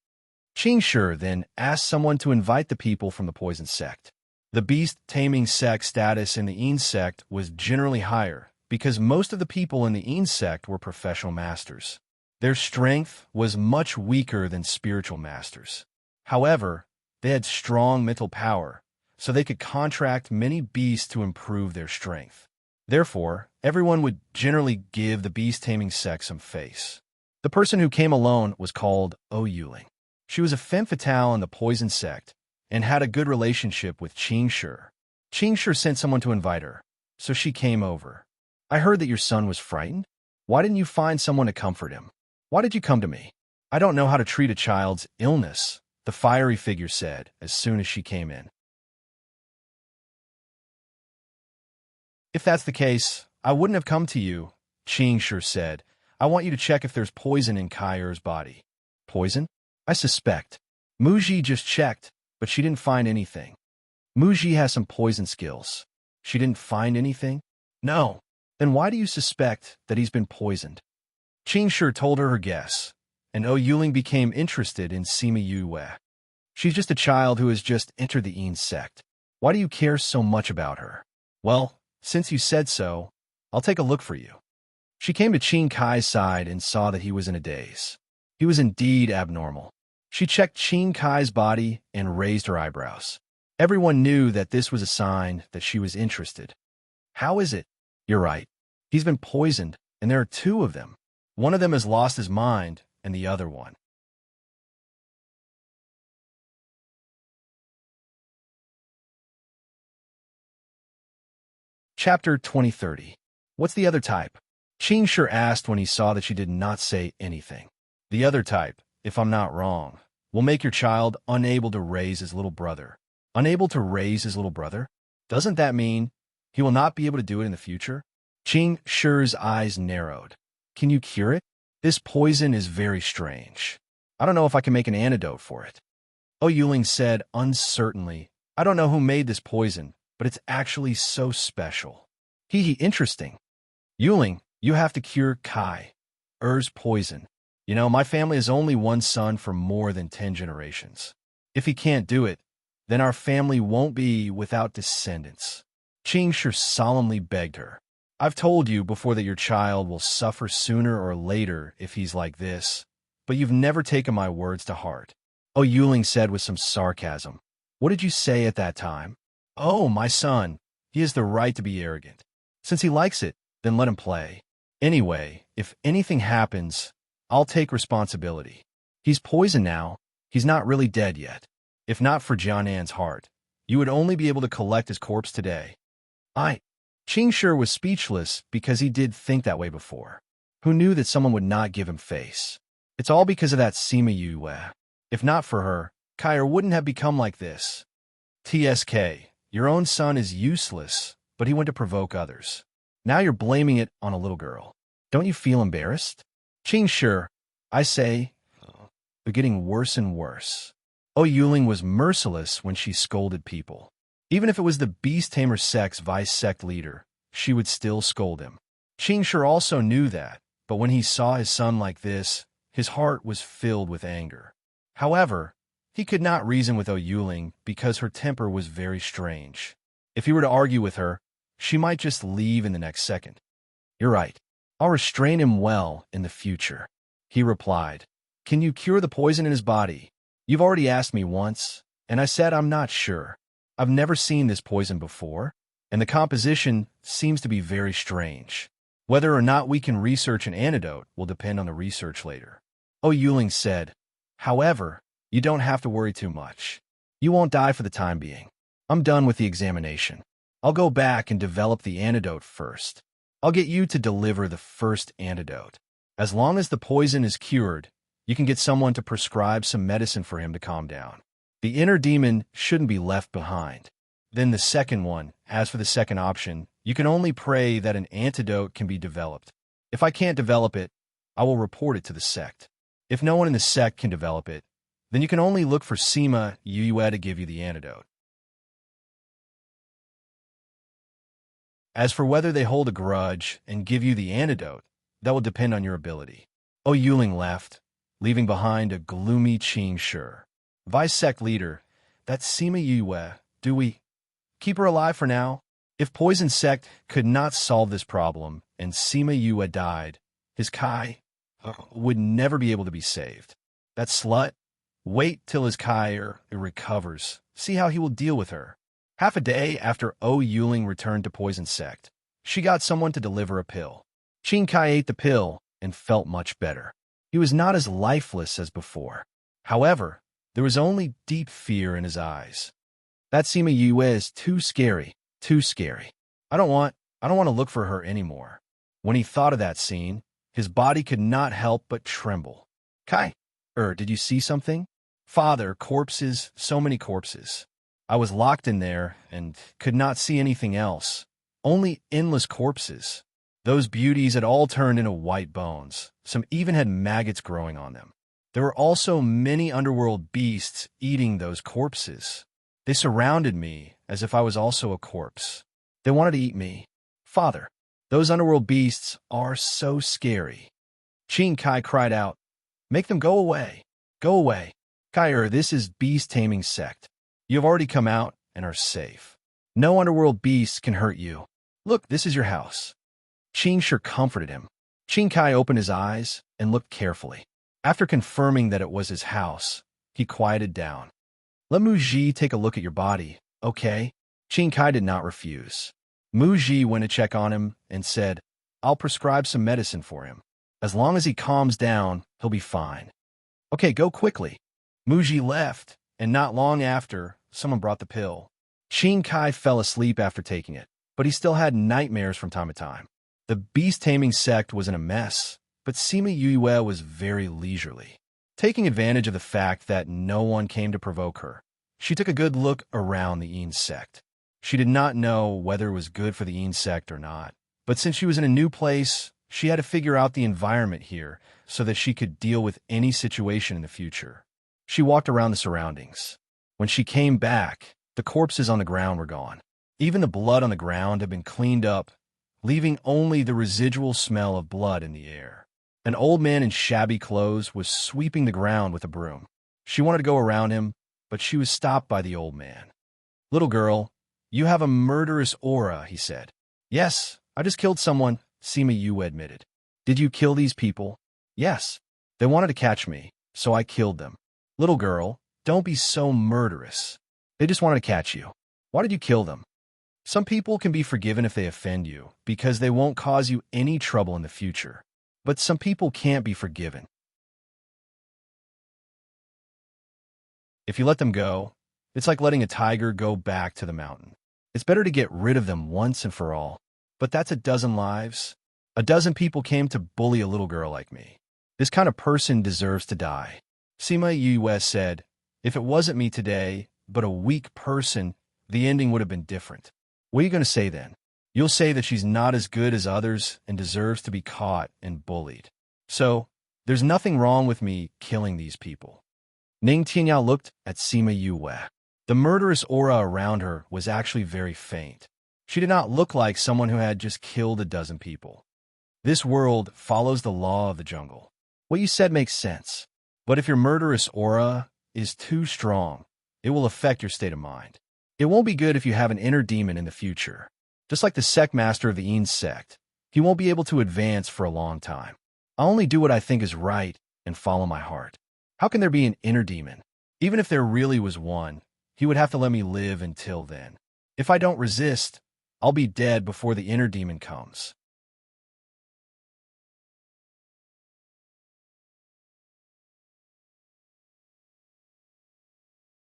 Qing Shi then asked someone to invite the people from the poison sect. The beast-taming sect status in the Yin sect was generally higher because most of the people in the Yin sect were professional masters. Their strength was much weaker than spiritual masters. However, they had strong mental power, so they could contract many beasts to improve their strength. Therefore, everyone would generally give the beast-taming sect some face. The person who came alone was called O Yuling. She was a femme fatale in the poison sect and had a good relationship with Qing Shi. Qing Shi sent someone to invite her, so she came over. I heard that your son was frightened. Why didn't you find someone to comfort him? Why did you come to me? I don't know how to treat a child's illness, the fiery figure said as soon as she came in. If that's the case, I wouldn't have come to you, Qing Shi said. I want you to check if there's poison in Kai's body. Poison? I suspect. Mu Ji just checked, but she didn't find anything. Mu Ji has some poison skills. She didn't find anything? No. Then why do you suspect that he's been poisoned? Qing Shi told her guess, and Yuling became interested in Sima Yue. She's just a child who has just entered the Yin sect. Why do you care so much about her? Well, since you said so, I'll take a look for you. She came to Qin Kai's side and saw that he was in a daze. He was indeed abnormal. She checked Qin Kai's body and raised her eyebrows. Everyone knew that this was a sign that she was interested. How is it? You're right. He's been poisoned, and there are two of them. One of them has lost his mind, and the other one. Chapter 2030. What's the other type? Qin Shi asked when he saw that she did not say anything. The other type, if I'm not wrong, will make your child unable to raise his little brother. Unable to raise his little brother? Doesn't that mean he will not be able to do it in the future? Qin Shi's eyes narrowed. Can you cure it? This poison is very strange. I don't know if I can make an antidote for it. Yuling said uncertainly, I don't know who made this poison, but it's actually so special. Interesting. Yuling, you have to cure Kai's poison. You know, my family has only one son for more than 10 generations. If he can't do it, then our family won't be without descendants. Qin Shi solemnly begged her. I've told you before that your child will suffer sooner or later if he's like this, but you've never taken my words to heart. Yuling said with some sarcasm. What did you say at that time? Oh, my son, he has the right to be arrogant. Since he likes it, then let him play. Anyway, if anything happens, I'll take responsibility. He's poisoned now. He's not really dead yet. If not for Jianan's heart, you would only be able to collect his corpse today. Qin Shi was speechless because he did think that way before. Who knew that someone would not give him face? It's all because of that Sima Yue. If not for her, Kai wouldn't have become like this. TSK, your own son is useless, but he went to provoke others. Now you're blaming it on a little girl. Don't you feel embarrassed? Qin Shi, I say, they're getting worse and worse. Yuling was merciless when she scolded people. Even if it was the Beast Tamer sect's vice sect leader, she would still scold him. Qin Shi also knew that, but when he saw his son like this, his heart was filled with anger. However, he could not reason with Yuling because her temper was very strange. If he were to argue with her, she might just leave in the next second. You're right. I'll restrain him well in the future. He replied. Can you cure the poison in his body? You've already asked me once, and I said I'm not sure. I've never seen this poison before, and the composition seems to be very strange. Whether or not we can research an antidote will depend on the research later. Yuling said. However, you don't have to worry too much. You won't die for the time being. I'm done with the examination. I'll go back and develop the antidote first. I'll get you to deliver the first antidote. As long as the poison is cured, you can get someone to prescribe some medicine for him to calm down. The inner demon shouldn't be left behind. Then the second one, as for the second option, you can only pray that an antidote can be developed. If I can't develop it, I will report it to the sect. If no one in the sect can develop it, then you can only look for Sima Yue to give you the antidote. As for whether they hold a grudge and give you the antidote, that will depend on your ability. Yuling left, leaving behind a gloomy Qin Shi. Vice sect leader, that's Sima Yue. Do we keep her alive for now? If Poison Sect could not solve this problem and Sima Yue died, his Kai would never be able to be saved. That slut? Wait till his Kai recovers. See how he will deal with her. Half a day after Yuling returned to Poison Sect, she got someone to deliver a pill. Qin Kai ate the pill and felt much better. He was not as lifeless as before. However, there was only deep fear in his eyes. That Sima Yue is too scary, too scary. I don't want to look for her anymore. When he thought of that scene, his body could not help but tremble. Kai, did you see something? Father, corpses, so many corpses. I was locked in there and could not see anything else. Only endless corpses. Those beauties had all turned into white bones. Some even had maggots growing on them. There were also many underworld beasts eating those corpses. They surrounded me as if I was also a corpse. They wanted to eat me. Father, those underworld beasts are so scary. Qin Kai cried out, Make them go away. Go away. Kair, this is beast taming sect. You have already come out and are safe. No underworld beasts can hurt you. Look, this is your house. Qin sure comforted him. Qin Kai opened his eyes and looked carefully. After confirming that it was his house, he quieted down. Let Mu Ji take a look at your body, okay? Qin Kai did not refuse. Mu Ji went to check on him and said, I'll prescribe some medicine for him. As long as he calms down, he'll be fine. Okay, go quickly. Mu Ji left, and not long after, someone brought the pill. Qin Kai fell asleep after taking it, but he still had nightmares from time to time. The beast-taming sect was in a mess, but Sima Yue was very leisurely. Taking advantage of the fact that no one came to provoke her, she took a good look around the Yin sect. She did not know whether it was good for the Yin sect or not, but since she was in a new place, she had to figure out the environment here so that she could deal with any situation in the future. She walked around the surroundings. When she came back, the corpses on the ground were gone. Even the blood on the ground had been cleaned up, leaving only the residual smell of blood in the air. An old man in shabby clothes was sweeping the ground with a broom. She wanted to go around him, but she was stopped by the old man. Little girl, you have a murderous aura, he said. Yes, I just killed someone, Sima Yue admitted. Did you kill these people? Yes. They wanted to catch me, so I killed them. Little girl, don't be so murderous. They just wanted to catch you. Why did you kill them? Some people can be forgiven if they offend you, because they won't cause you any trouble in the future. But some people can't be forgiven. If you let them go, it's like letting a tiger go back to the mountain. It's better to get rid of them once and for all. But that's a dozen lives. A dozen people came to bully a little girl like me. This kind of person deserves to die. Sima Yue said, if it wasn't me today, but a weak person, the ending would have been different. What are you going to say then? You'll say that she's not as good as others and deserves to be caught and bullied. So, there's nothing wrong with me killing these people. Ning Tianyao looked at Sima Yue. The murderous aura around her was actually very faint. She did not look like someone who had just killed a dozen people. This world follows the law of the jungle. What you said makes sense. But if your murderous aura is too strong, it will affect your state of mind. It won't be good if you have an inner demon in the future. Just like the sect master of the Yin sect, he won't be able to advance for a long time. I'll only do what I think is right and follow my heart. How can there be an inner demon? Even if there really was one, he would have to let me live until then. If I don't resist, I'll be dead before the inner demon comes.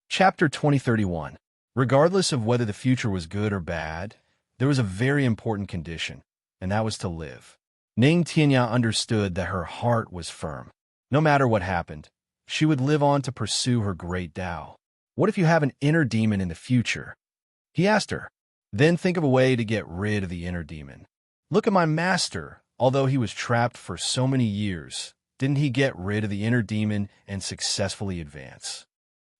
Chapter 2031. Regardless of whether the future was good or bad, there was a very important condition, and that was to live. Ning Tianya understood that her heart was firm. No matter what happened, she would live on to pursue her great Tao. What if you have an inner demon in the future? He asked her. Then think of a way to get rid of the inner demon. Look at my master. Although he was trapped for so many years, didn't he get rid of the inner demon and successfully advance?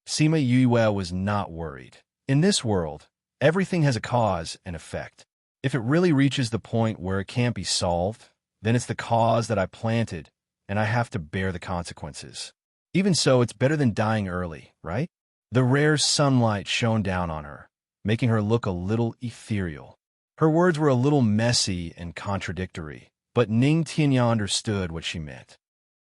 Sima Yue was not worried. In this world, everything has a cause and effect. If it really reaches the point where it can't be solved, then it's the cause that I planted, and I have to bear the consequences. Even so, it's better than dying early, right? The rare sunlight shone down on her, making her look a little ethereal. Her words were a little messy and contradictory, but Ning Tianya understood what she meant.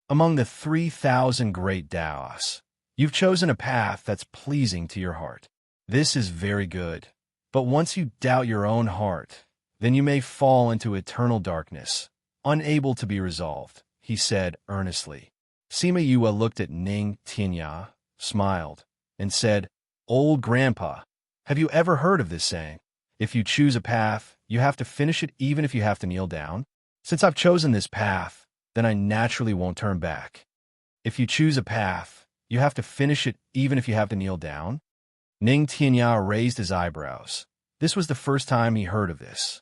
Among the 3,000 great Taos, you've chosen a path that's pleasing to your heart. This is very good. But once you doubt your own heart, then you may fall into eternal darkness, unable to be resolved, he said earnestly. Sima Yue looked at Ning Tianya, smiled, and said, Old Grandpa, have you ever heard of this saying? If you choose a path, you have to finish it even if you have to kneel down? Since I've chosen this path, then I naturally won't turn back. If you choose a path, you have to finish it even if you have to kneel down? Ning Tianya raised his eyebrows. This was the first time he heard of this.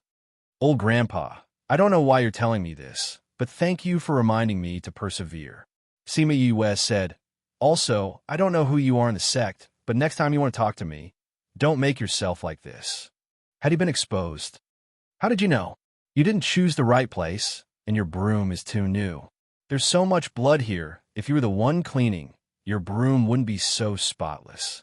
Old Grandpa, I don't know why you're telling me this, but thank you for reminding me to persevere. Sima Yue said, Also, I don't know who you are in the sect, but next time you want to talk to me, don't make yourself like this. Had he been exposed? How did you know? You didn't choose the right place, and your broom is too new. There's so much blood here. If you were the one cleaning, your broom wouldn't be so spotless.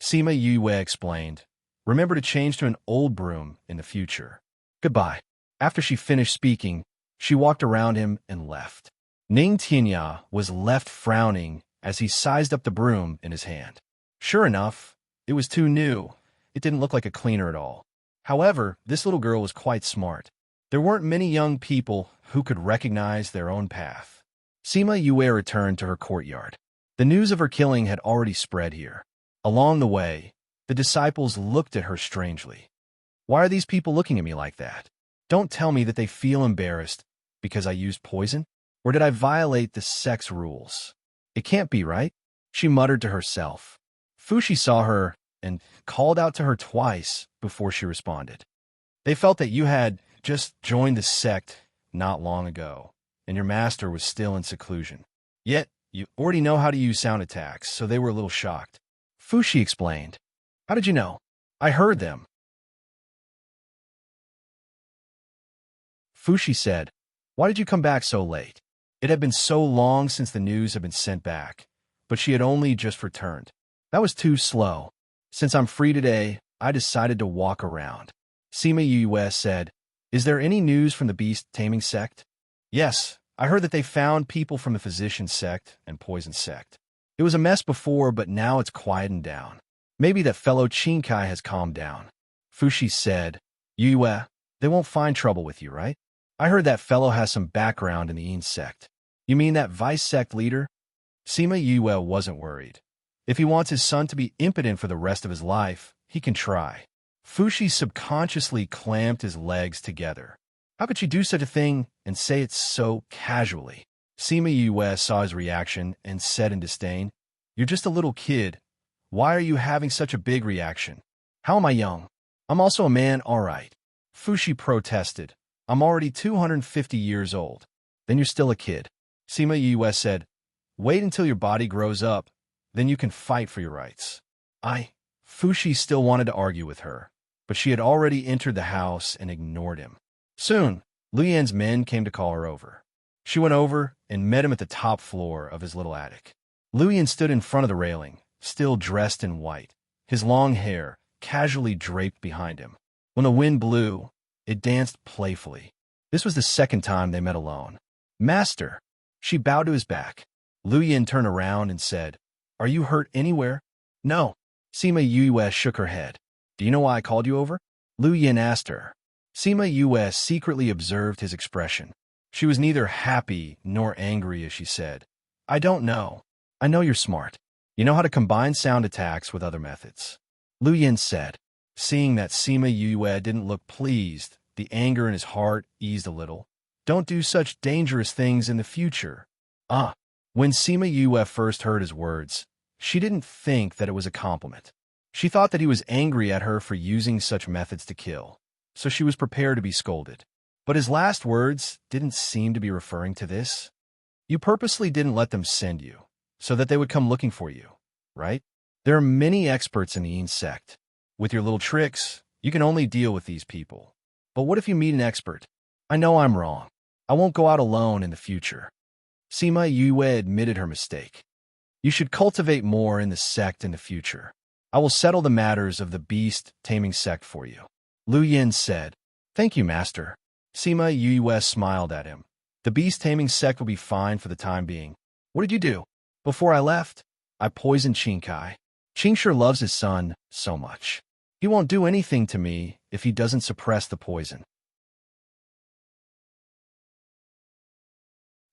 Sima Yue explained. Remember to change to an old broom in the future. Goodbye. After she finished speaking, she walked around him and left. Ning Tianya was left frowning as he sized up the broom in his hand. Sure enough, it was too new. It didn't look like a cleaner at all. However, this little girl was quite smart. There weren't many young people who could recognize their own path. Sima Yue returned to her courtyard. The news of her killing had already spread here. Along the way, the disciples looked at her strangely. Why are these people looking at me like that? Don't tell me that they feel embarrassed because I used poison? Or did I violate the sex rules? It can't be, right? She muttered to herself. Fushi saw her and called out to her twice before she responded. They felt that you had just joined the sect not long ago, and your master was still in seclusion. Yet, you already know how to use sound attacks, so they were a little shocked. Fushi explained. How did you know? I heard them. Fushi said, why did you come back so late? It had been so long since the news had been sent back, but she had only just returned. That was too slow. Since I'm free today, I decided to walk around. Sima Yue said, is there any news from the beast taming sect? Yes, I heard that they found people from the physician sect and poison sect. It was a mess before, but now it's quietened down. Maybe that fellow Chinkai has calmed down. Fushi said, Yue, they won't find trouble with you, right? I heard that fellow has some background in the Yin sect. You mean that vice sect leader? Sima Yue wasn't worried. If he wants his son to be impotent for the rest of his life, he can try. Fushi subconsciously clamped his legs together. How could you do such a thing and say it so casually? Sima Yue saw his reaction and said in disdain, you're just a little kid. Why are you having such a big reaction? How am I young? I'm also a man, all right. Fushi protested. I'm already 250 years old. Then you're still a kid. Sima Yue said, wait until your body grows up, then you can fight for your rights. Fushi still wanted to argue with her, but she had already entered the house and ignored him. Soon, Luyan's men came to call her over. She went over and met him at the top floor of his little attic. Luyan stood in front of the railing, still dressed in white, his long hair casually draped behind him. When the wind blew, it danced playfully. This was the second time they met alone. Master! She bowed to his back. Luyan turned around and said, are you hurt anywhere? No. Sima Yue shook her head. Do you know why I called you over? Luyan asked her. Sima Yue secretly observed his expression. She was neither happy nor angry as she said, I don't know. I know you're smart. You know how to combine sound attacks with other methods. Luyan said. Seeing that Sima Yue didn't look pleased, the anger in his heart eased a little. Don't do such dangerous things in the future. When Sima Yue first heard his words, she didn't think that it was a compliment. She thought that he was angry at her for using such methods to kill, so she was prepared to be scolded. But his last words didn't seem to be referring to this. You purposely didn't let them send you, so that they would come looking for you, right? There are many experts in the Yin sect. With your little tricks, you can only deal with these people. But what if you meet an expert? I know I'm wrong. I won't go out alone in the future. Sima Yue admitted her mistake. You should cultivate more in the sect in the future. I will settle the matters of the beast taming sect for you. Luyan said, thank you, master. Sima Yue smiled at him. The beast taming sect will be fine for the time being. What did you do? Before I left, I poisoned Chinkai. Qingshi loves his son so much. He won't do anything to me if he doesn't suppress the poison.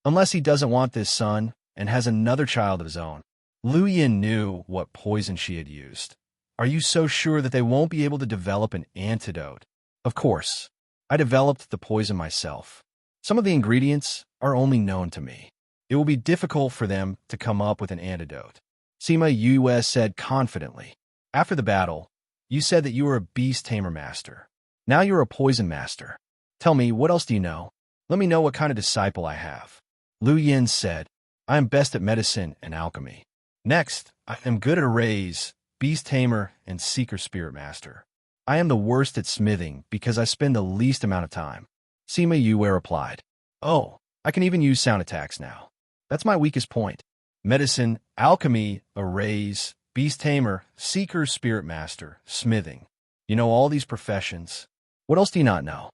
Unless he doesn't want this son and has another child of his own. Luyan knew what poison she had used. Are you so sure that they won't be able to develop an antidote? Of course. I developed the poison myself. Some of the ingredients are only known to me. It will be difficult for them to come up with an antidote. Sima Yue said confidently. After the battle, you said that you were a beast tamer master. Now you're a poison master. Tell me, what else do you know? Let me know what kind of disciple I have. Luyan said, I am best at medicine and alchemy. Next, I am good at arrays, beast tamer, and seeker spirit master. I am the worst at smithing because I spend the least amount of time. Sima Yue replied, oh, I can even use sound attacks now. That's my weakest point. Medicine, alchemy, arrays, beast tamer, seeker, spirit master, smithing. You know all these professions. What else do you not know?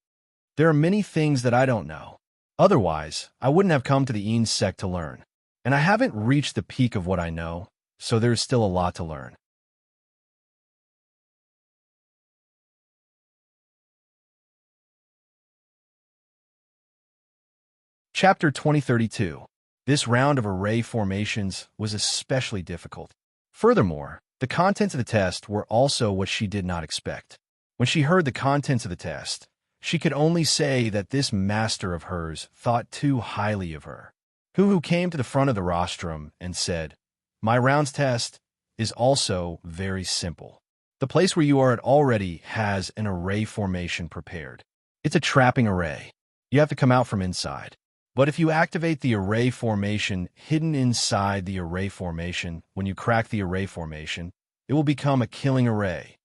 There are many things that I don't know. Otherwise, I wouldn't have come to the Een sect to learn. And I haven't reached the peak of what I know, so there's still a lot to learn. Chapter 2032. This round of array formations was especially difficult. Furthermore, the contents of the test were also what she did not expect. When she heard the contents of the test, she could only say that this master of hers thought too highly of her. Who came to the front of the rostrum and said, "My rounds test is also very simple. The place where you are at already has an array formation prepared. It's a trapping array. You have to come out from inside. But if you activate the array formation hidden inside the array formation, when you crack the array formation, it will become a killing array."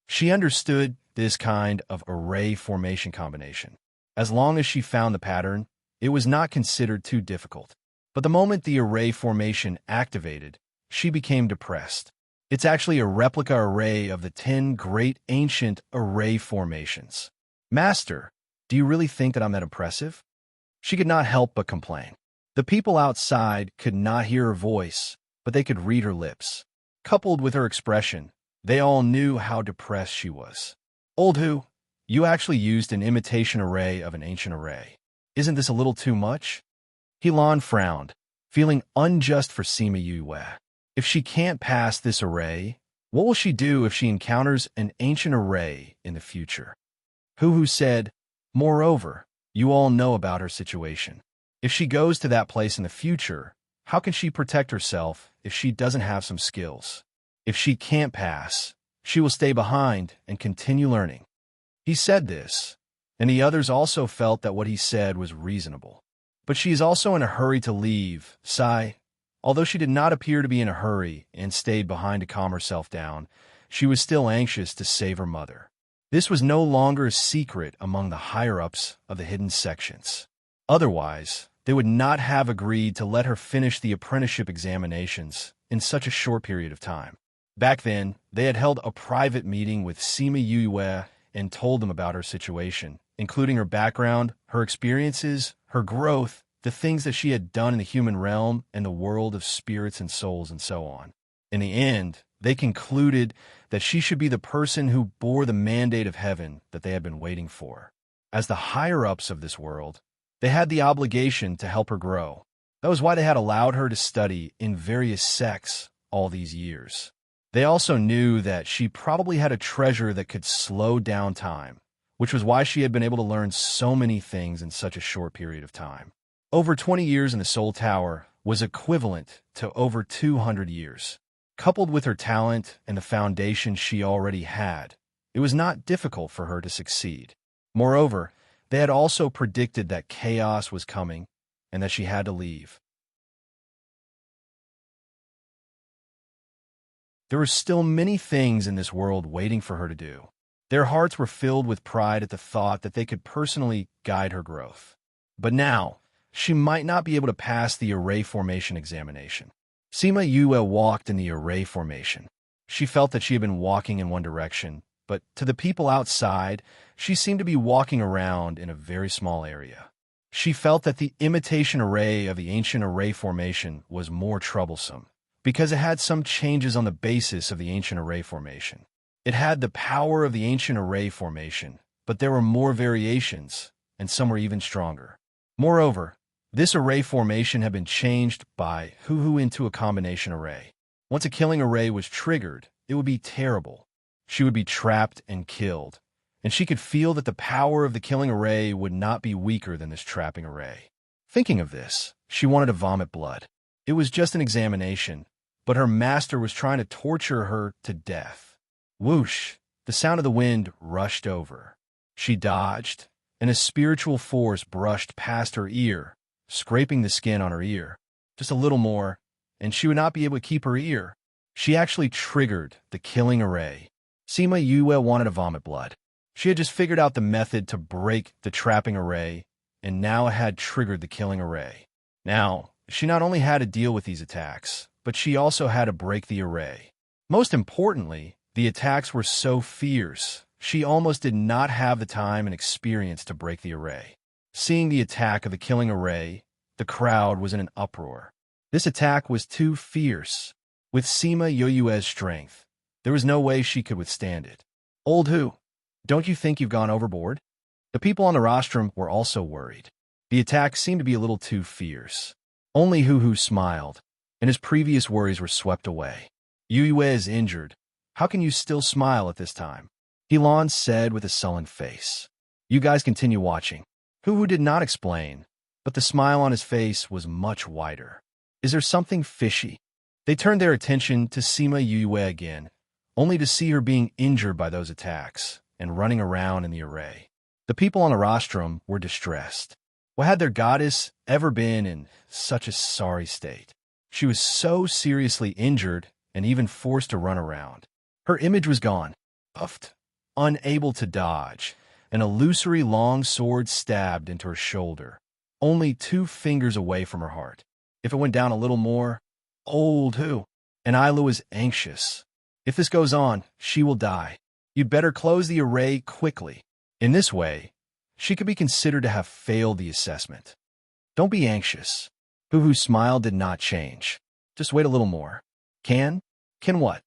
She understood this kind of array formation combination. As long as she found the pattern, it was not considered too difficult. But the moment the array formation activated, she became depressed. It's actually a replica array of the 10 great ancient array formations. "Master, do you really think that I'm that impressive?" She could not help but complain. The people outside could not hear her voice, but they could read her lips. Coupled with her expression, they all knew how depressed she was. "Old who, you actually used an imitation array of an ancient array. Isn't this a little too much?" Helan frowned, feeling unjust for Sima Yue. If she can't pass this array, what will she do if she encounters an ancient array in the future? Who said, "Moreover, you all know about her situation. If she goes to that place in the future, how can she protect herself if she doesn't have some skills? If she can't pass, she will stay behind and continue learning." He said this, and the others also felt that what he said was reasonable. But she is also in a hurry to leave, Sai. Although she did not appear to be in a hurry and stayed behind to calm herself down, she was still anxious to save her mother. This was no longer a secret among the higher-ups of the hidden sections. Otherwise, they would not have agreed to let her finish the apprenticeship examinations in such a short period of time. Back then, they had held a private meeting with Sima Yue and told them about her situation, including her background, her experiences, her growth, the things that she had done in the human realm and the world of spirits and souls, and so on. In the end, they concluded that she should be the person who bore the mandate of heaven that they had been waiting for. As the higher-ups of this world, they had the obligation to help her grow. That was why they had allowed her to study in various sects all these years. They also knew that she probably had a treasure that could slow down time, which was why she had been able to learn so many things in such a short period of time. Over 20 years in the Soul Tower was equivalent to over 200 years. Coupled with her talent and the foundation she already had, it was not difficult for her to succeed. Moreover, they had also predicted that chaos was coming and that she had to leave. There were still many things in this world waiting for her to do. Their hearts were filled with pride at the thought that they could personally guide her growth. But now, she might not be able to pass the array formation examination. Sima Yue walked in the array formation. She felt that she had been walking in one direction, but to the people outside, she seemed to be walking around in a very small area. She felt that the imitation array of the ancient array formation was more troublesome, because it had some changes on the basis of the ancient array formation. It had the power of the ancient array formation, but there were more variations, and some were even stronger. Moreover, this array formation had been changed by Hu into a combination array. Once a killing array was triggered, it would be terrible. She would be trapped and killed, and she could feel that the power of the killing array would not be weaker than this trapping array. Thinking of this, she wanted to vomit blood. It was just an examination, but her master was trying to torture her to death. Whoosh! The sound of the wind rushed over. She dodged, and a spiritual force brushed past her ear, scraping the skin on her ear. Just a little more, and she would not be able to keep her ear. She actually triggered the killing array. Sima Yue wanted to vomit blood. She had just figured out the method to break the trapping array and now had triggered the killing array. Now, she not only had to deal with these attacks, but she also had to break the array. Most importantly, the attacks were so fierce, she almost did not have the time and experience to break the array. Seeing the attack of the killing array, the crowd was in an uproar. This attack was too fierce. With Sima Yoyue's strength, there was no way she could withstand it. Old Hu, don't you think you've gone overboard? The people on the rostrum were also worried. The attack seemed to be a little too fierce. Only Hu smiled, and his previous worries were swept away. Yue is injured. How can you still smile at this time? Helan said with a sullen face. You guys continue watching. Hu did not explain, but the smile on his face was much wider. Is there something fishy? They turned their attention to Sima Yue again, only to see her being injured by those attacks and running around in the array. The people on the rostrum were distressed. Why had their goddess ever been in such a sorry state? She was so seriously injured and even forced to run around. Her image was gone, puffed, unable to dodge, an illusory long sword stabbed into her shoulder, only 2 fingers away from her heart. If it went down a little more, old Hu. And Ilu is anxious. If this goes on, she will die. You'd better close the array quickly. In this way, she could be considered to have failed the assessment. Don't be anxious. Hu's smile did not change. Just wait a little more. Can what?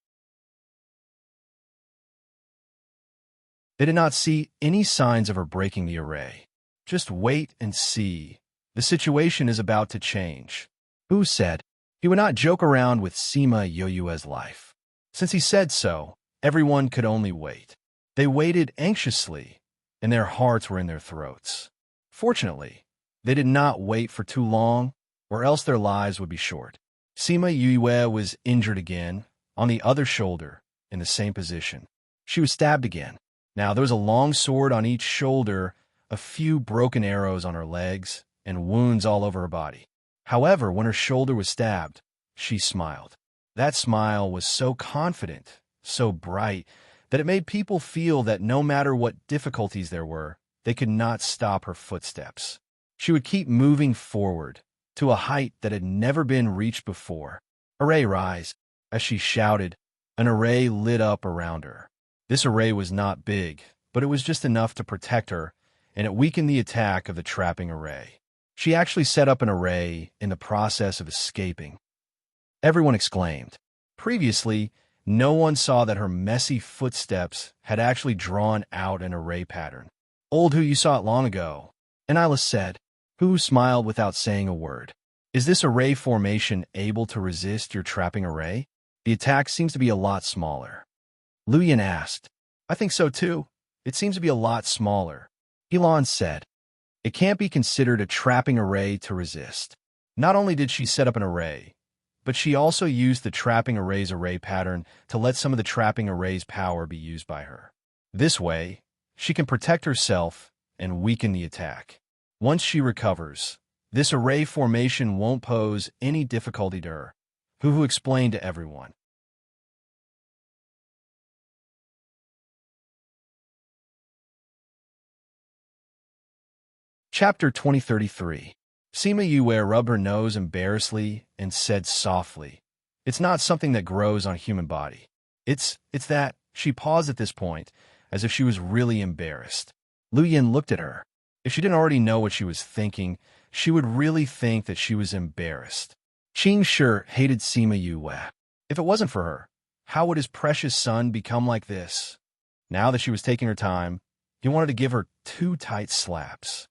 They did not see any signs of her breaking the array. Just wait and see. The situation is about to change. Hu said he would not joke around with Sima Yoyue's life. Since he said so, everyone could only wait. They waited anxiously, and their hearts were in their throats. Fortunately, they did not wait for too long, or else their lives would be short. Sima Yue was injured again, on the other shoulder, in the same position. She was stabbed again. Now there was a long sword on each shoulder, a few broken arrows on her legs, and wounds all over her body. However, when her shoulder was stabbed, she smiled. That smile was so confident, so bright, that it made people feel that no matter what difficulties there were, they could not stop her footsteps. She would keep moving forward, to a height that had never been reached before. Array rise! As she shouted, an array lit up around her. This array was not big, but it was just enough to protect her, and it weakened the attack of the trapping array. She actually set up an array in the process of escaping. Everyone exclaimed. Previously, no one saw that her messy footsteps had actually drawn out an array pattern. Old Hu, you saw it long ago. And Ilis said. Hu smiled without saying a word. Is this array formation able to resist your trapping array? The attack seems to be a lot smaller. Luyan asked. I think so too. It seems to be a lot smaller. Helan said. It can't be considered a trapping array to resist. Not only did she set up an array, but she also used the trapping array's array pattern to let some of the trapping array's power be used by her. This way, she can protect herself and weaken the attack. Once she recovers, this array formation won't pose any difficulty to her, Hu explained to everyone. Chapter 2033. Sima Yue rubbed her nose embarrassedly and said softly, It's not something that grows on a human body. It's that. She paused at this point, as if she was really embarrassed. Luyan looked at her. If she didn't already know what she was thinking, she would really think that she was embarrassed. Qing sure hated Sima Yue. If it wasn't for her, how would his precious son become like this? Now that she was taking her time, he wanted to give her 2 tight slaps.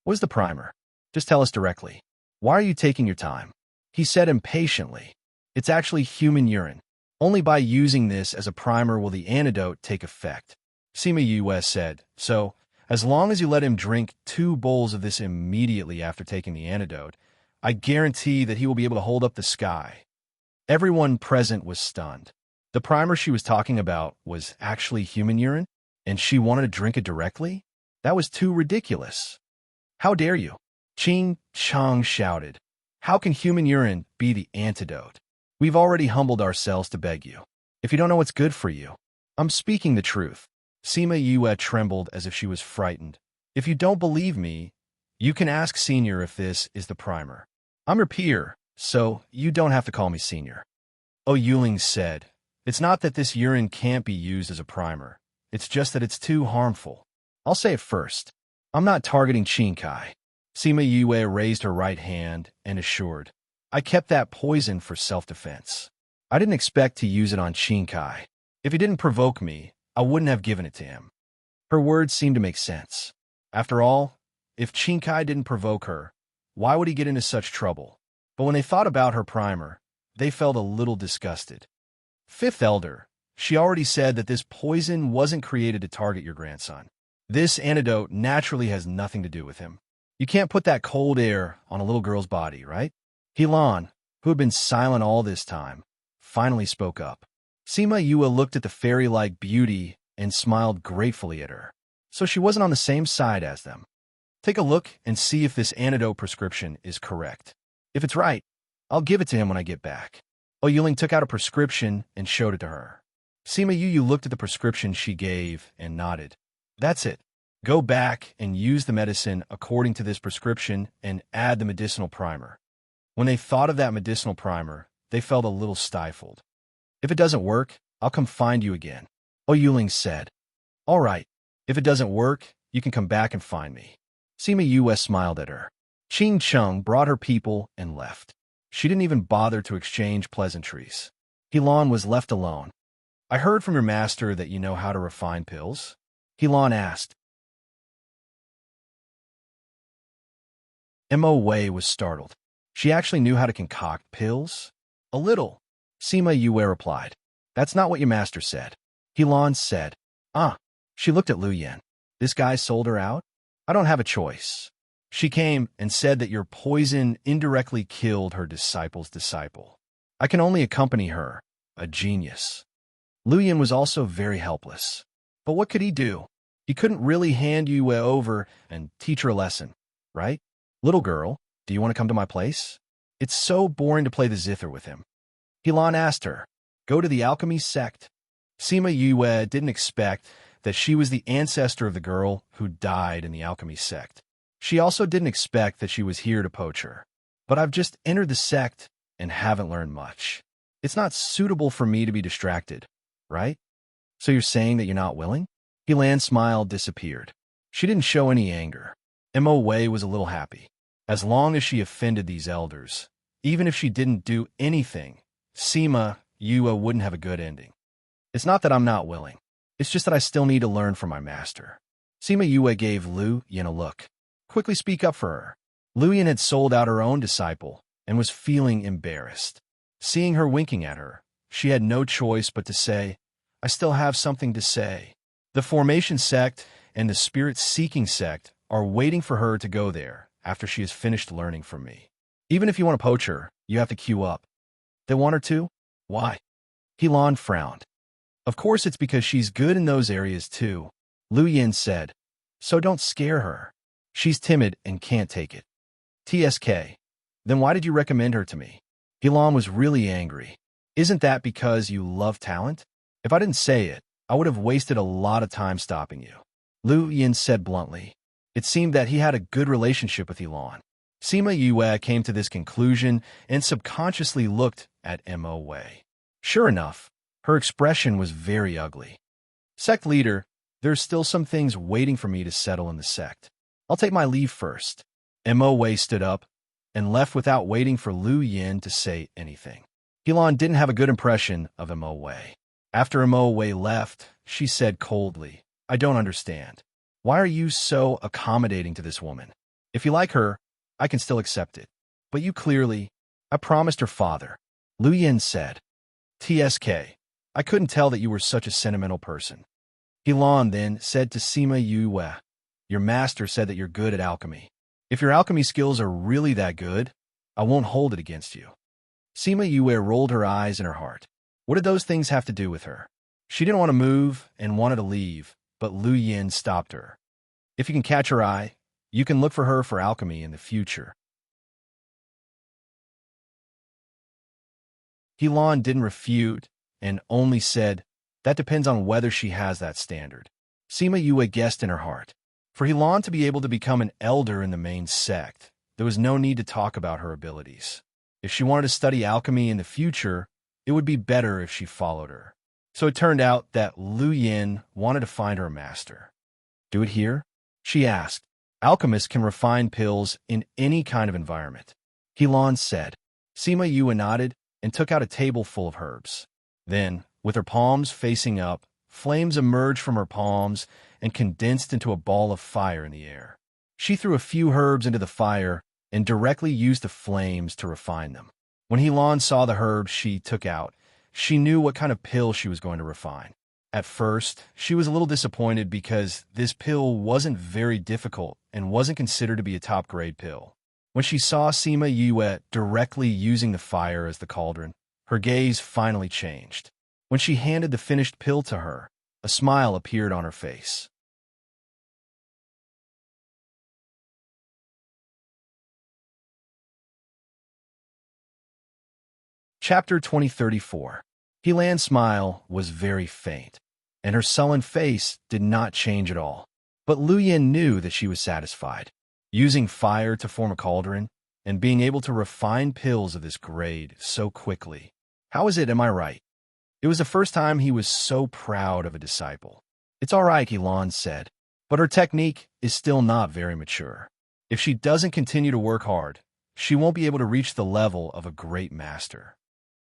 What is the primer? Just tell us directly. Why are you taking your time? He said impatiently. It's actually human urine. Only by using this as a primer will the antidote take effect. Sima Yue said, so, as long as you let him drink 2 bowls of this immediately after taking the antidote, I guarantee that he will be able to hold up the sky. Everyone present was stunned. The primer she was talking about was actually human urine, and she wanted to drink it directly? That was too ridiculous. How dare you? Qing Chang shouted. How can human urine be the antidote? We've already humbled ourselves to beg you. If you don't know what's good for you, I'm speaking the truth. Sima Yue trembled as if she was frightened. If you don't believe me, You can ask Senior if this is the primer. I'm your peer, so you don't have to call me Senior. Yuling said, it's not that this urine can't be used as a primer. It's just that it's too harmful. I'll say it first. I'm not targeting Shinkai. Sima Yue raised her right hand and assured, I kept that poison for self-defense. I didn't expect to use it on Shinkai. If he didn't provoke me, I wouldn't have given it to him. Her words seemed to make sense. After all, if Shinkai didn't provoke her, why would he get into such trouble? But when they thought about her primer, they felt a little disgusted. Fifth Elder, she already said that this poison wasn't created to target your grandson. This antidote naturally has nothing to do with him. You can't put that cold air on a little girl's body, right? Helan, who had been silent all this time, finally spoke up. Sima Yue looked at the fairy-like beauty and smiled gratefully at her. So she wasn't on the same side as them. Take a look and see if this antidote prescription is correct. If it's right, I'll give it to him when I get back. Yuling took out a prescription and showed it to her. Sima Yue looked at the prescription she gave and nodded. That's it. Go back and use the medicine according to this prescription and add the medicinal primer. When they thought of that medicinal primer, they felt a little stifled. If it doesn't work, I'll come find you again. Yuling said. All right. If it doesn't work, you can come back and find me. Sima Yue smiled at her. Qing Chung brought her people and left. She didn't even bother to exchange pleasantries. Helan was left alone. I heard from your master that you know how to refine pills? Helan asked. Mo Wei was startled. She actually knew how to concoct pills? A little. Sima Yue replied. That's not what your master said. Helan said. She looked at Lu Yen. This guy sold her out? I don't have a choice. She came and said that your poison indirectly killed her disciple's disciple. I can only accompany her, a genius. Lu Yen was also very helpless. But what could he do? He couldn't really hand Yue over and teach her a lesson, right? Little girl, do you want to come to my place? It's so boring to play the zither with him. Helan asked her, go to the alchemy sect. Sima Yue didn't expect that she was the ancestor of the girl who died in the alchemy sect. She also didn't expect that she was here to poach her. But I've just entered the sect and haven't learned much. It's not suitable for me to be distracted, right? So you're saying that you're not willing? Helan's smile disappeared. She didn't show any anger. Mo Wei was a little happy. As long as she offended these elders, even if she didn't do anything, Sima Yue wouldn't have a good ending. It's not that I'm not willing. It's just that I still need to learn from my master. Sima Yue gave Lu Yen a look. Quickly speak up for her. Lu Yen had sold out her own disciple and was feeling embarrassed. Seeing her winking at her, she had no choice but to say, I still have something to say. The Formation sect and the Spirit-Seeking sect are waiting for her to go there after she has finished learning from me. Even if you want to poach her, you have to queue up. They want her to? Why? Helan frowned. Of course it's because she's good in those areas too, Lu Yen said. So don't scare her. She's timid and can't take it. TSK. Then why did you recommend her to me? Helan was really angry. Isn't that because you love talent? If I didn't say it, I would have wasted a lot of time stopping you. Lu Yen said bluntly. It seemed that he had a good relationship with Helan. Sima Yue came to this conclusion and subconsciously looked at Mo Wei. Sure enough, her expression was very ugly. Sect leader, there's still some things waiting for me to settle in the sect. I'll take my leave first. Mo Wei stood up and left without waiting for Lu Yen to say anything. Helan didn't have a good impression of Mo Wei. After Mo Wei left, she said coldly, I don't understand. Why are you so accommodating to this woman? If you like her, I can still accept it. But you clearly, I promised her father. Lu Yen said. TSK. I couldn't tell that you were such a sentimental person. Helan then said to Sima Yue, your master said that you're good at alchemy. If your alchemy skills are really that good, I won't hold it against you. Sima Yue rolled her eyes in her heart. What did those things have to do with her? She didn't want to move and wanted to leave, but Lu Yen stopped her. If you can catch her eye, you can look for her for alchemy in the future. Helan didn't refute and only said, that depends on whether she has that standard. Sima Yue guessed in her heart. For Helan to be able to become an elder in the main sect, there was no need to talk about her abilities. If she wanted to study alchemy in the future, it would be better if she followed her. So it turned out that Lu Yin wanted to find her a master. Do it here? She asked. Alchemists can refine pills in any kind of environment. Helan said. Sima Yue nodded and took out a table full of herbs. Then, with her palms facing up, flames emerged from her palms and condensed into a ball of fire in the air. She threw a few herbs into the fire and directly used the flames to refine them. When Helan saw the herbs she took out, she knew what kind of pill she was going to refine. At first, she was a little disappointed because this pill wasn't very difficult and wasn't considered to be a top-grade pill. When she saw Sima Yue directly using the fire as the cauldron, her gaze finally changed. When she handed the finished pill to her, a smile appeared on her face. Chapter 2034. Helan's smile was very faint, and her sullen face did not change at all. But Lu Yin knew that she was satisfied. Using fire to form a cauldron, and being able to refine pills of this grade so quickly. How is it, am I right? It was the first time he was so proud of a disciple. It's all right, Helan said, but her technique is still not very mature. If she doesn't continue to work hard, she won't be able to reach the level of a great master.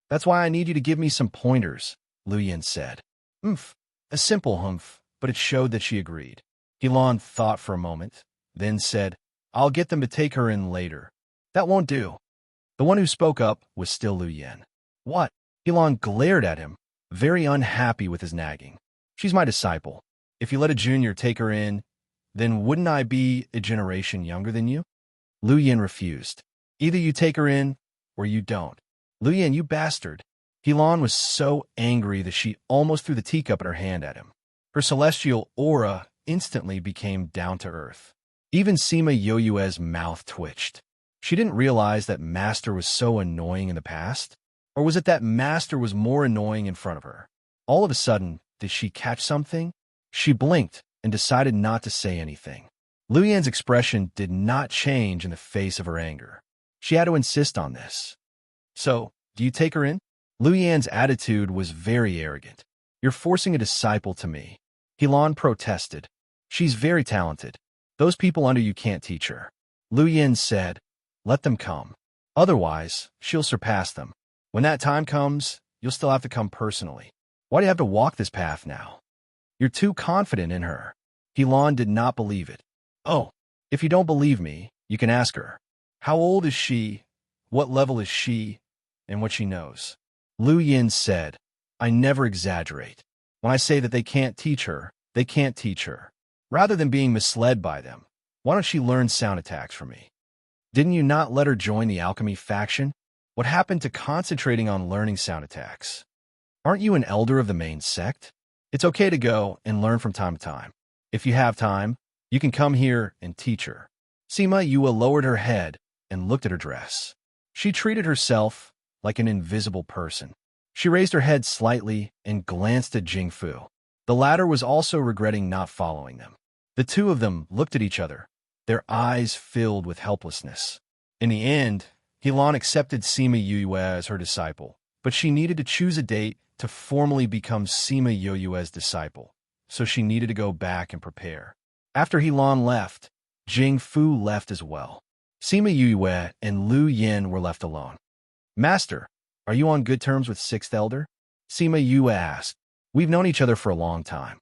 That's why I need you to give me some pointers, Lu Yin said. Humph, a simple humph, but it showed that she agreed. Helan thought for a moment, then said, I'll get them to take her in later. That won't do. The one who spoke up was still Lu Yin. What? Helan glared at him, very unhappy with his nagging. She's my disciple. If you let a junior take her in, then wouldn't I be a generation younger than you? Lu Yin refused. Either you take her in, or you don't. Lu Yin, you bastard. Helan was so angry that she almost threw the teacup in her hand at him. Her celestial aura instantly became down to earth. Even Sima Yoyue's mouth twitched. She didn't realize that Master was so annoying in the past, or was it that Master was more annoying in front of her? All of a sudden, did she catch something? She blinked and decided not to say anything. Lu Yin's expression did not change in the face of her anger. She had to insist on this. So, do you take her in? Lu Yin's attitude was very arrogant. You're forcing a disciple to me. Helan protested. She's very talented. Those people under you can't teach her. Lu Yin said, let them come. Otherwise, she'll surpass them. When that time comes, you'll still have to come personally. Why do you have to walk this path now? You're too confident in her. Helan did not believe it. Oh, if you don't believe me, you can ask her. How old is she? What level is she? And what she knows. Lu Yin said, I never exaggerate. When I say that they can't teach her, they can't teach her. Rather than being misled by them, why don't she learn sound attacks from me? Didn't you not let her join the alchemy faction? What happened to concentrating on learning sound attacks? Aren't you an elder of the main sect? It's okay to go and learn from time to time. If you have time, you can come here and teach her. Sima Yue lowered her head and looked at her dress. She treated herself like an invisible person. She raised her head slightly and glanced at Jingfu. The latter was also regretting not following them. The two of them looked at each other, their eyes filled with helplessness. In the end, Helan accepted Sima Yue as her disciple, but she needed to choose a date to formally become Sima Yoyue's disciple, so she needed to go back and prepare. After Helan left, Jingfu left as well. Sima Yue and Lu Yin were left alone. Master, are you on good terms with Sixth Elder? Sima Yue asked. We've known each other for a long time.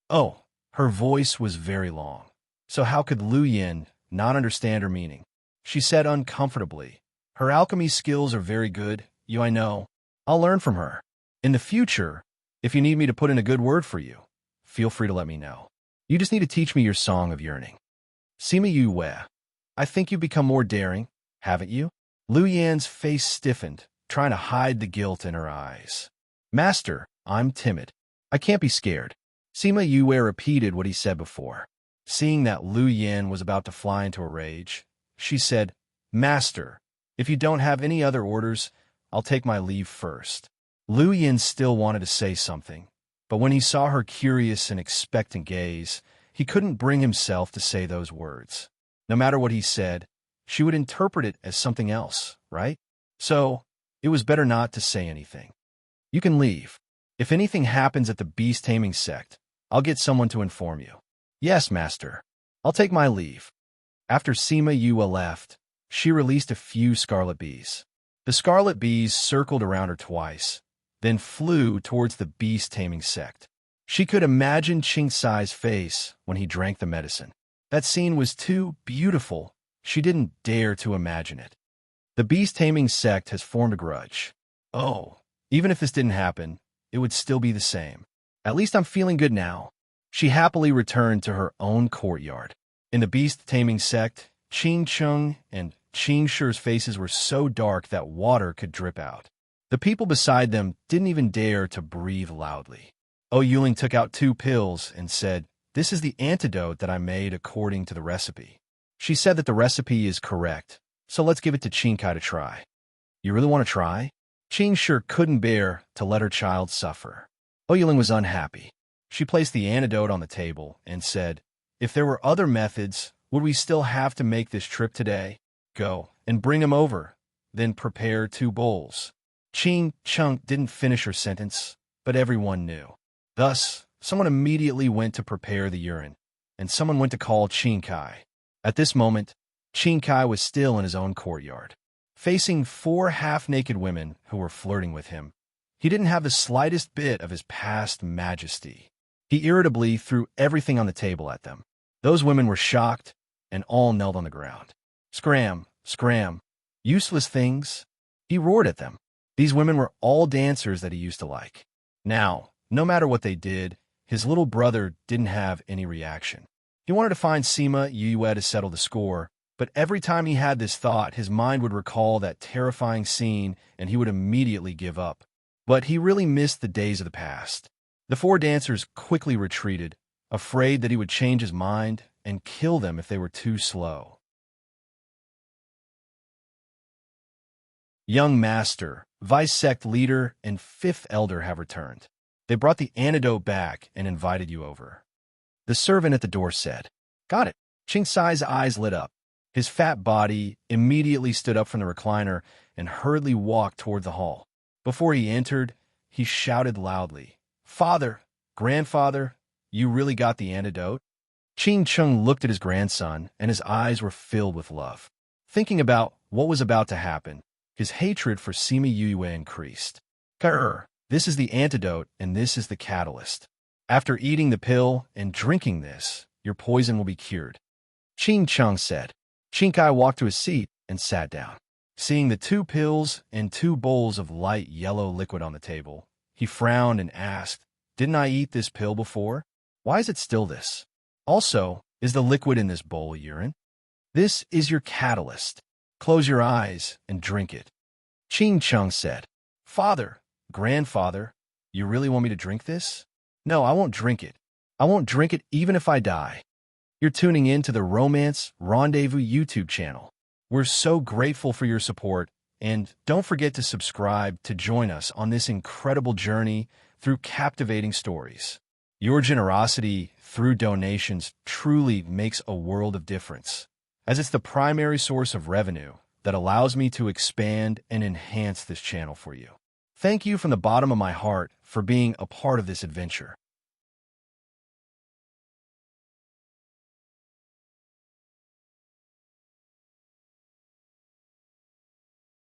Oh, her voice was very long. So how could Lu Yin not understand her meaning? She said uncomfortably. Her alchemy skills are very good, I know. I'll learn from her. In the future, if you need me to put in a good word for you, feel free to let me know. You just need to teach me your song of yearning. Sima Yue, I think you've become more daring, haven't you? Lu Yin's face stiffened, trying to hide the guilt in her eyes. Master, I'm timid. I can't be scared. Sima Yue repeated what he said before. Seeing that Lu Yin was about to fly into a rage, she said, Master, if you don't have any other orders, I'll take my leave first. Lu Yin still wanted to say something, But when he saw her curious and expectant gaze, he couldn't bring himself to say those words. No matter what he said, she would interpret it as something else, right? So, it was better not to say anything. You can leave. If anything happens at the beast-taming sect, I'll get someone to inform you. Yes, master. I'll take my leave. After Sima Yue left, she released a few scarlet bees. The scarlet bees circled around her twice, then flew towards the beast-taming sect. She could imagine Qingcai's face when he drank the medicine. That scene was too beautiful. She didn't dare to imagine it. The beast-taming sect has formed a grudge. Oh, even if this didn't happen, it would still be the same. At least I'm feeling good now. She happily returned to her own courtyard. In the beast-taming sect, Qing Cheng and Qing Shi's faces were so dark that water could drip out. The people beside them didn't even dare to breathe loudly. Yuling took out 2 pills and said, "This is the antidote that I made according to the recipe." She said that the recipe is correct, so let's give it to Qingcai to try. You really want to try? Qing Shi couldn't bear to let her child suffer. Yuling was unhappy. She placed the antidote on the table and said, "If there were other methods, would we still have to make this trip today? Go and bring him over, then prepare 2 bowls." Qing Cheng didn't finish her sentence, but everyone knew. Thus, someone immediately went to prepare the urine, and someone went to call Qingcai. At this moment, Qingcai was still in his own courtyard, facing 4 half-naked women who were flirting with him. He didn't have the slightest bit of his past majesty. He irritably threw everything on the table at them. Those women were shocked and all knelt on the ground. "Scram, scram, useless things," he roared at them. These women were all dancers that he used to like. Now, no matter what they did, his little brother didn't have any reaction. He wanted to find Sima Yue to settle the score, but every time he had this thought, his mind would recall that terrifying scene and he would immediately give up. But he really missed the days of the past. The 4 dancers quickly retreated, afraid that he would change his mind and kill them if they were too slow. Young Master, Vice Sect Leader, and 5th Elder have returned. They brought the antidote back and invited you over. The servant at the door said, "Got it." Qingcai's eyes lit up. His fat body immediately stood up from the recliner and hurriedly walked toward the hall. Before he entered, he shouted loudly, "Father, grandfather, you really got the antidote?" Qing Cheng looked at his grandson, and his eyes were filled with love. Thinking about what was about to happen, his hatred for Sima Yue increased. "Grr, this is the antidote, and this is the catalyst. After eating the pill and drinking this, your poison will be cured," Qing Cheng said. Qingcai walked to his seat and sat down. Seeing the 2 pills and 2 bowls of light yellow liquid on the table, he frowned and asked, "Didn't I eat this pill before? Why is it still this? Also, is the liquid in this bowl urine? This is your catalyst. Close your eyes and drink it." Qing Cheng said, "Father, grandfather, you really want me to drink this? No, I won't drink it. I won't drink it even if I die." You're tuning in to the Romance Rendezvous YouTube channel. We're so grateful for your support, and don't forget to subscribe to join us on this incredible journey through captivating stories. Your generosity through donations truly makes a world of difference, as it's the primary source of revenue that allows me to expand and enhance this channel for you. Thank you from the bottom of my heart for being a part of this adventure.